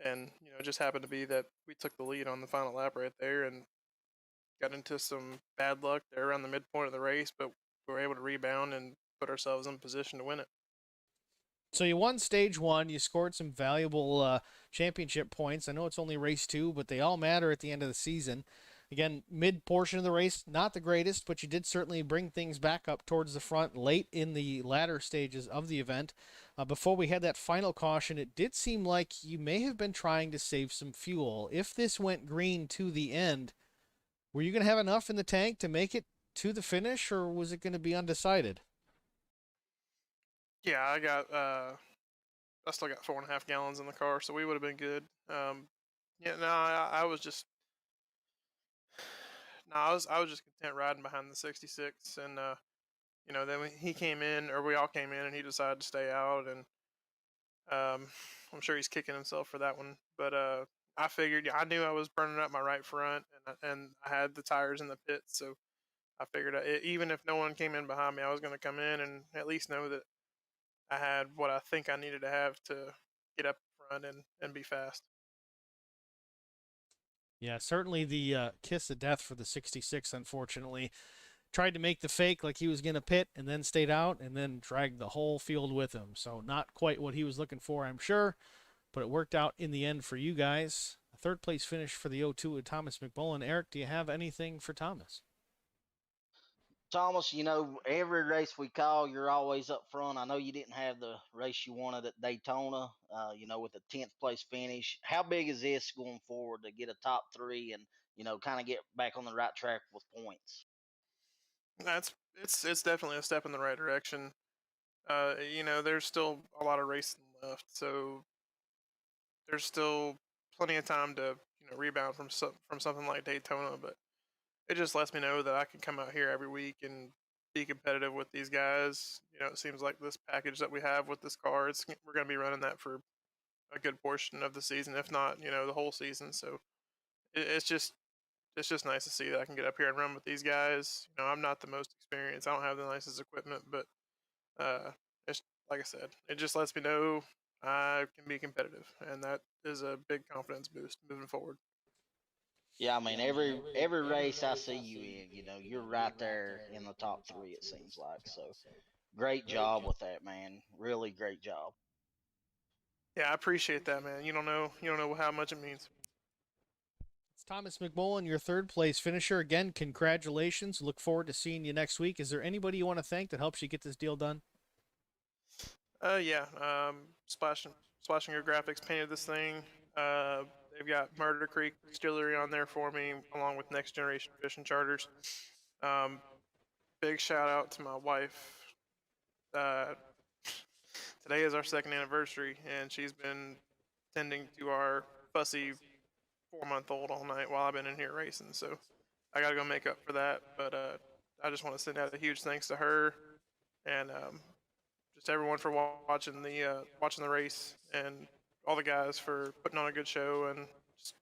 And, it just happened to be that we took the lead on the final lap right there and got into some bad luck there around the midpoint of the race, but we were able to rebound and put ourselves in position to win it. So you won stage one. You scored some valuable championship points. I know it's only race two, but they all matter at the end of the season. Again, mid portion of the race, not the greatest, but you did certainly bring things back up towards the front late in the latter stages of the event. Before we had that final caution, it did seem like you may have been trying to save some fuel. If this went green to the end, were you going to have enough in the tank to make it to the finish, or was it going to be undecided? Yeah, I still got 4.5 gallons in the car, so we would have been good. I was just, no, I was just content riding behind the 66, and then when he came in, or we all came in, and he decided to stay out, and I'm sure he's kicking himself for that one. But I figured, I knew I was burning up my right front, and I had the tires in the pit, so I figured even if no one came in behind me, I was going to come in and at least know that I had what I think I needed to have to get up front and be fast. Yeah, certainly the kiss of death for the 66, unfortunately. Tried to make the fake like he was going to pit and then stayed out and then dragged the whole field with him. So not quite what he was looking for, I'm sure, but it worked out in the end for you guys. A third place finish for the 02 with Thomas McMullen. Eric, do you have anything for Thomas? Thomas, every race we call, you're always up front. I know you didn't have the race you wanted at Daytona, with a 10th place finish. How big is this going forward to get a top three and, kind of get back on the right track with points? It's definitely a step in the right direction. There's still a lot of racing left, so there's still plenty of time to rebound from something like Daytona. But it just lets me know that I can come out here every week and be competitive with these guys. It seems like this package that we have with this car, we're going to be running that for a good portion of the season, if not the whole season. So it's just nice to see that I can get up here and run with these guys. I'm not the most experienced. I don't have the nicest equipment, but it's like I said, it just lets me know I can be competitive, and that is a big confidence boost moving forward. Yeah, I mean every race I see you in, you're right there in the top three. It seems like so. Great job with that, man. Really great job. Yeah, I appreciate that, man. You don't know how much it means. It's Thomas McMullen, your third place finisher. Again, congratulations. Look forward to seeing you next week. Is there anybody you want to thank that helps you get this deal done? Yeah. Splashing Your Graphics painted this thing. They've got Murder Creek Distillery on there for me, along with Next Generation Fishing Charters. Big shout out to my wife. Today is our second anniversary, and she's been tending to our fussy 4-month-old all night while I've been in here racing. So I got to go make up for that. But I just want to send out a huge thanks to her and just everyone for watching the race, and all the guys for putting on a good show and just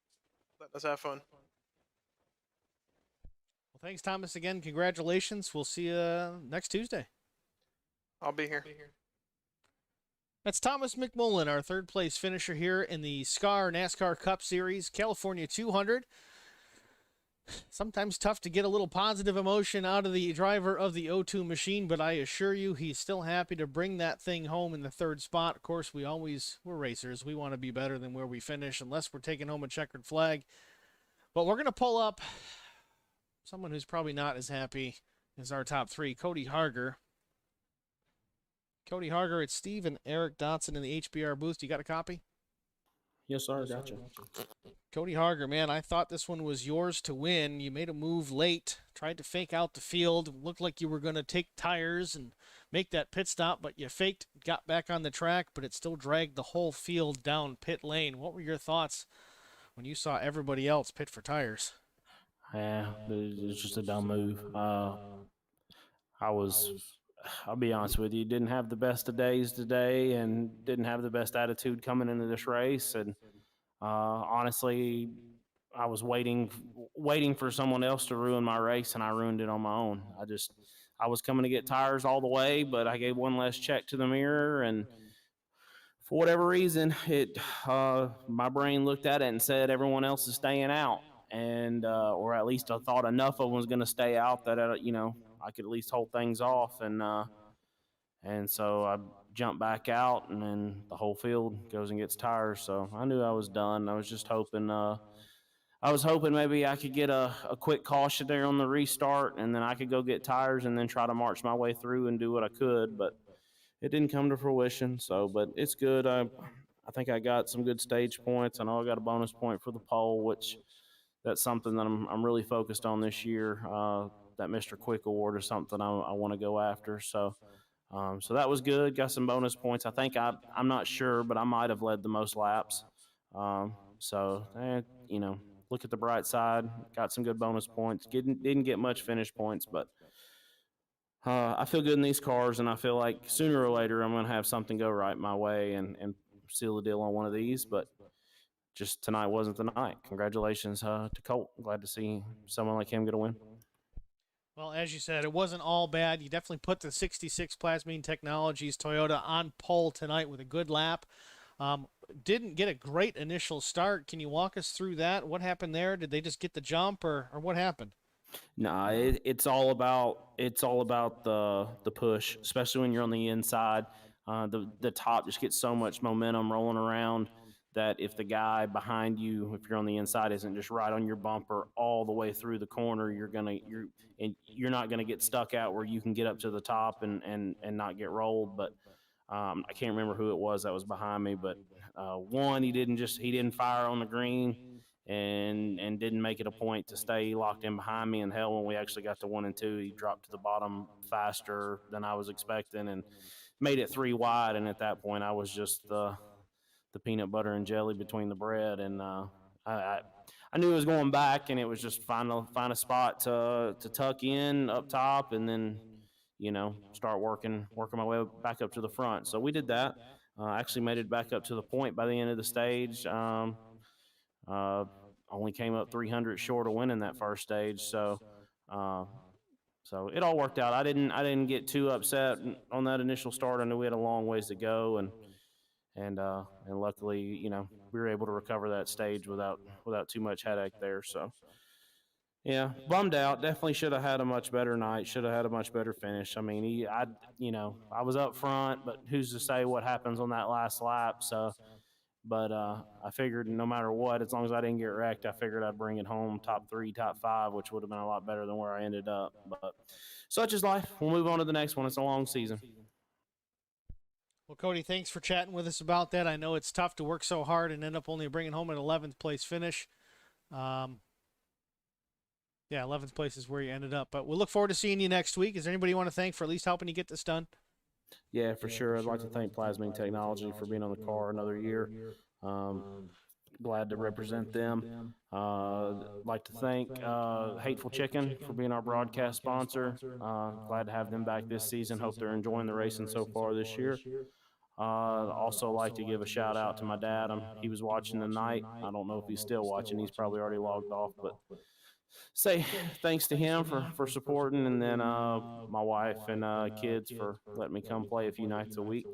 letting us have fun. Thanks, Thomas, again. Congratulations. We'll see you next Tuesday. I'll be here. That's Thomas McMullen, our third place finisher here in the SCAR NASCAR Cup Series California 200. Sometimes tough to get a little positive emotion out of the driver of the O2 machine, but I assure you he's still happy to bring that thing home in the third spot. Of course, we're racers. We want to be better than where we finish unless we're taking home a checkered flag. But we're going to pull up someone who's probably not as happy as our top three, Cody Harger. Cody Harger, it's Steve and Eric Dotson in the HBR booth. You got a copy? Yes, sir. Gotcha. Cody Harger, man, I thought this one was yours to win. You made a move late, tried to fake out the field. Looked like you were going to take tires and make that pit stop, but you faked, got back on the track, but it still dragged the whole field down pit lane. What were your thoughts when you saw everybody else pit for tires? Yeah, it's just a dumb move. I'll be honest with you, didn't have the best of days today and didn't have the best attitude coming into this race. And honestly, I was waiting for someone else to ruin my race, and I ruined it on my own. I was coming to get tires all the way, but I gave one last check to the mirror, and for whatever reason, my brain looked at it and said everyone else is staying out, and or at least I thought enough of them was going to stay out that I could at least hold things off, and so I jumped back out, and then the whole field goes and gets tires. So I knew I was done. I was just hoping. I was hoping maybe I could get a quick caution there on the restart, and then I could go get tires and then try to march my way through and do what I could. But it didn't come to fruition. So, but it's good. I think I got some good stage points. I know I got a bonus point for the pole, which that's something that I'm really focused on this year. That Mr. Quick Award is something I want to go after. So that was good. Got some bonus points. I think I'm not sure, but I might have led the most laps. Look at the bright side. Got some good bonus points. Didn't get much finish points, but I feel good in these cars, and I feel like sooner or later I'm going to have something go right my way and seal the deal on one of these. But just tonight wasn't the night. Congratulations to Colt. Glad to see someone like him get a win. Well, as you said, it wasn't all bad. You definitely put the 66 Plasmine Technologies Toyota on pole tonight with a good lap. Didn't get a great initial start. Can you walk us through that? What happened there? Did they just get the jump, or what happened? No, it's all about the push, especially when you're on the inside. The top just gets so much momentum rolling around that if the guy behind you, if you're on the inside, isn't just right on your bumper all the way through the corner, you're not gonna get stuck out where you can get up to the top and not get rolled. But I can't remember who it was that was behind me, but he didn't fire on the green and didn't make it a point to stay locked in behind me. And hell, when we actually got to 1 and 2, he dropped to the bottom faster than I was expecting and made it 3 wide. And at that point, I was just the peanut butter and jelly between the bread. And I knew it was going back, and it was just find a spot to tuck in up top, and then start working my way back up to the front. So we did that. Actually made it back up to the point by the end of the stage. Only came up 300 short of winning that first stage. So it all worked out. I didn't get too upset on that initial start. I knew we had a long ways to go, and luckily, we were able to recover that stage without too much headache there. So yeah, bummed out. Definitely should have had a much better night. Should have had a much better finish. I mean, I was up front, but who's to say what happens on that last lap? So, but I figured no matter what, as long as I didn't get wrecked, I figured I'd bring it home top 3, top 5, which would have been a lot better than where I ended up. But such is life. We'll move on to the next one. It's a long season. Well, Cody, thanks for chatting with us about that. I know it's tough to work so hard and end up only bringing home an 11th place finish. 11th place is where you ended up. But we'll look forward to seeing you next week. Is there anybody you want to thank for at least helping you get this done? Yeah, for sure. I'd like to thank Plasmine Technology for being on the car another year. Glad to represent them. Like to thank Hateful Chicken for being our broadcast sponsor. Glad to have them back this season. Hope they're enjoying the racing so far this year. Also like to give a shout out to my dad. He was watching tonight. I don't know if he's still watching. He's probably already logged off, but say thanks to him for supporting, and then my wife and kids for letting me come play a few nights a week,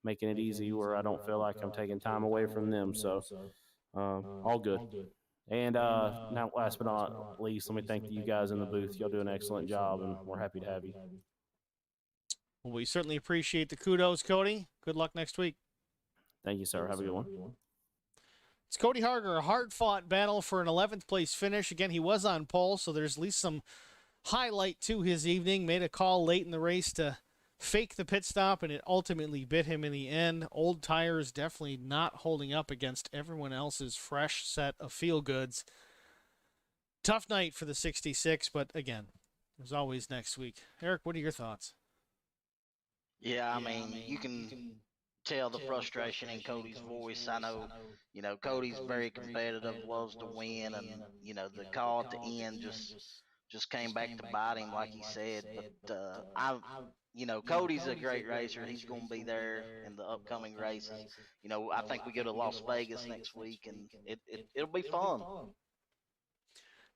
making it easy where I don't feel like I'm taking time away from them. So all good. And now, last but not least, let me thank you guys in the booth. Y'all do an excellent job, and we're happy to have you. Well, we certainly appreciate the kudos, Cody. Good luck next week. Thank you, sir. Have a good one. It's Cody Harger, a hard-fought battle for an 11th place finish. Again, he was on pole, so there's at least some highlight to his evening. Made a call late in the race to fake the pit stop, and it ultimately bit him in the end. Old tires definitely not holding up against everyone else's fresh set of feel goods. Tough night for the 66, but again, there's always next week. Eric, what are your thoughts? Yeah, I mean, you can tell the frustration in Cody's voice. I know, Cody's very competitive, loves to win, and the call at the end just came back to bite him, like he said. But Cody's a great racer. He's going to be there in the upcoming races. I think we go to Las Vegas next week, and it'll be fun.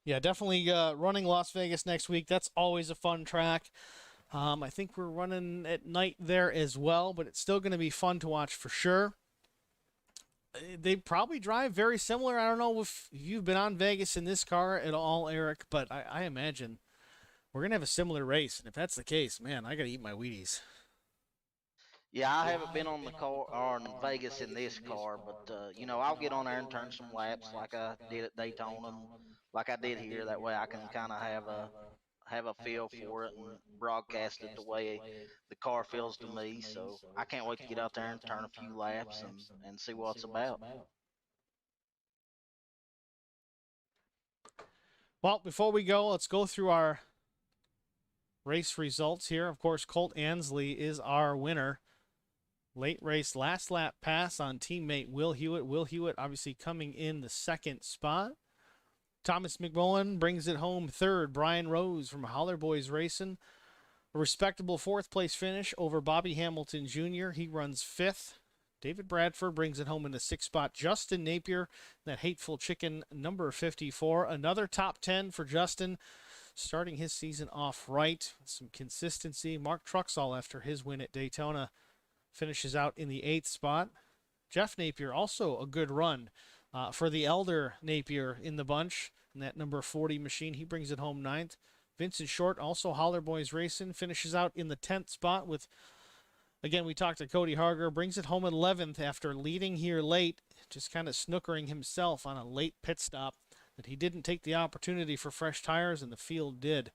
Yeah, definitely running Las Vegas next week. That's always a fun track. I think we're running at night there as well, but it's still going to be fun to watch for sure. They probably drive very similar. I don't know if you've been on Vegas in this car at all, Eric, but I imagine we're going to have a similar race. And if that's the case, man, I got to eat my Wheaties. Yeah, I haven't been on the car or in Vegas in this car, but I'll get on there and turn some laps like I did at Daytona, and like I did here. That way, I can kind of have a feel for it and broadcast it the way the car feels to me. So I can't wait to get out there and turn a few laps and see what it's about. Well, before we go, let's go through our race results here. Of course, Colt Ansley is our winner. Late race, last lap pass on teammate Will Hewitt. Will Hewitt obviously coming in the second spot. Thomas McMullen brings it home third. Brian Rose from Holler Boys Racing. A respectable fourth place finish over Bobby Hamilton Jr. He runs fifth. David Bradford brings it home in the sixth spot. Justin Napier, that hateful chicken, number 54. Another top 10 for Justin, starting his season off right with some consistency. Mark Truxall, after his win at Daytona, finishes out in the eighth spot. Jeff Napier, also a good run for the elder Napier in the bunch. In that number 40 machine, he brings it home ninth. Vincent Short, also Holler Boys Racing, finishes out in the 10th spot with, again, we talked to Cody Harger, brings it home 11th after leading here late, just kind of snookering himself on a late pit stop that he didn't take the opportunity for fresh tires, and the field did.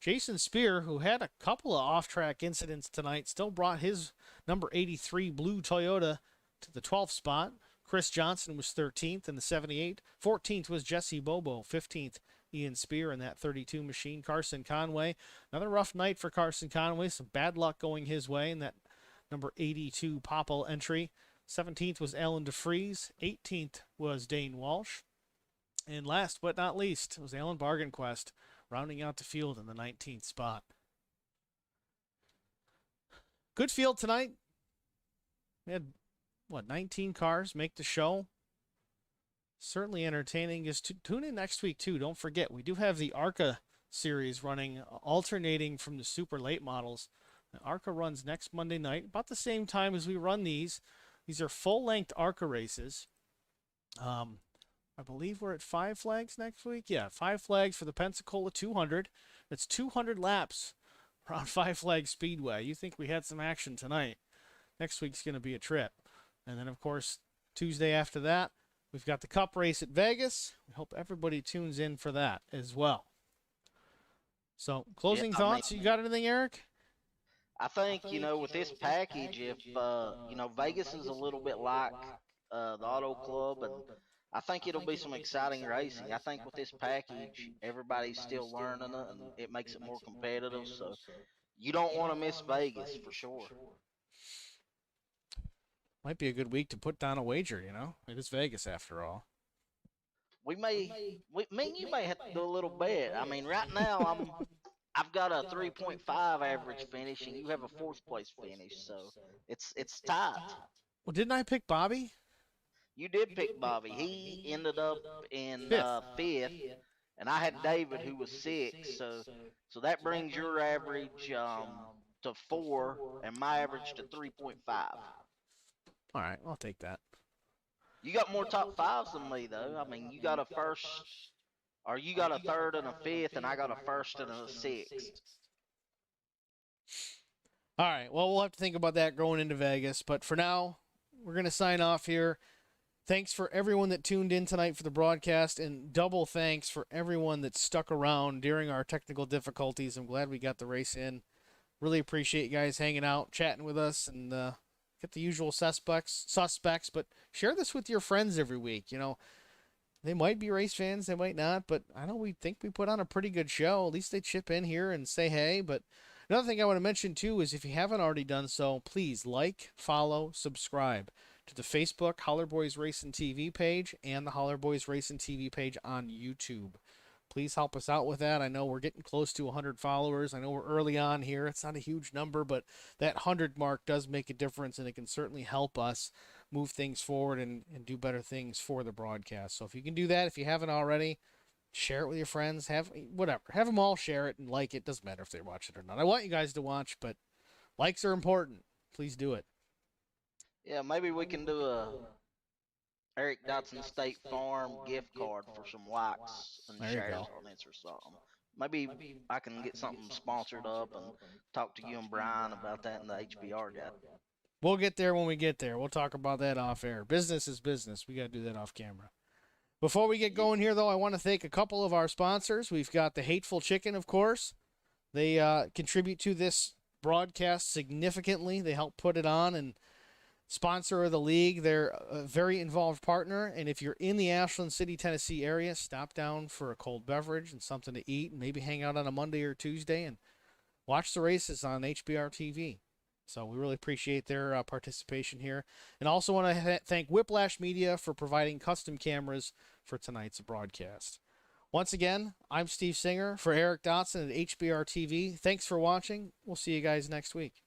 Jason Spear, who had a couple of off-track incidents tonight, still brought his number 83 blue Toyota to the 12th spot. Chris Johnson was 13th in the 78. 14th was Jesse Bobo. 15th, Ian Spear in that 32 machine. Carson Conway, another rough night for Carson Conway. Some bad luck going his way in that number 82 Popple entry. 17th was Alan DeFries. 18th was Dane Walsh. And last but not least was Alan Bargainquest, rounding out the field in the 19th spot. Good field tonight. We had, 19 cars make the show. Certainly entertaining. Just tune in next week, too. Don't forget, we do have the ARCA series running, alternating from the super late models. The ARCA runs next Monday night, about the same time as we run these. These are full-length ARCA races. I believe we're at 5 flags next week. Yeah, 5 flags for the Pensacola 200. That's 200 laps around 5 Flag Speedway. You think we had some action tonight. Next week's going to be a trip. And then, of course, Tuesday after that, we've got the Cup race at Vegas. We hope everybody tunes in for that as well. So, closing thoughts. You got anything, Eric? I think, with this package, if, Vegas is a little bit like the Auto Club, and I think it'll be some exciting racing. I think with this package, everybody's still learning it, and it makes it more competitive. So you don't want to miss Vegas for sure. Might be a good week to put down a wager, It is Vegas after all. You may have to do a little bet. I mean, right now I've got a 3.5 average finish, and you have a 4th place finish, so it's tight. Well, didn't I pick Bobby? You did pick Bobby. He ended up in 5th, and I had David who was 6. So that brings your average to 4, and my average to 3.5. All right, I'll take that. You got more top fives than me though. I mean, you got a first, or you got a third and a fifth, and I got a first and a sixth. All right, well, we'll have to think about that going into Vegas. But for now, we're going to sign off here. Thanks for everyone that tuned in tonight for the broadcast, and double thanks for everyone that stuck around during our technical difficulties. I'm glad we got the race in. Really appreciate you guys hanging out, chatting with us, and get the usual suspects. But share this with your friends every week. You know, they might be race fans, they might not, but I know we think we put on a pretty good show. At least they chip in here and say hey. But another thing I want to mention too is if you haven't already done so, please like, follow, subscribe to the Facebook Holler Boys Racing TV page and the Holler Boys Racing TV page on YouTube. Please help us out with that. I know we're getting close to 100 followers. I know we're early on here. It's not a huge number, but that 100 mark does make a difference, and it can certainly help us move things forward and do better things for the broadcast. So if you can do that, if you haven't already, share it with your friends. Have them all share it and like it. Doesn't matter if they watch it or not. I want you guys to watch, but likes are important. Please do it. Yeah, maybe we can do a Eric Dotson State Farm gift card for some likes and There you shares go. on this or something. Maybe I can get something sponsored up and talk to you and Brian about that and the HBR guy. We'll get there when we get there. We'll talk about that off air. Business is business. We got to do that off camera. Before we get going here, though, I want to thank a couple of our sponsors. We've got the Hateful Chicken, of course. They contribute to this broadcast significantly. They help put it on and sponsor of the league. They're a very involved partner. And if you're in the Ashland City, Tennessee area, stop down for a cold beverage and something to eat, and maybe hang out on a Monday or Tuesday and watch the races on HBR TV. So we really appreciate their participation here. And also want to thank Whiplash Media for providing custom cameras for tonight's broadcast. Once again, I'm Steve Singer for Eric Dotson at HBR TV. Thanks for watching. We'll see you guys next week.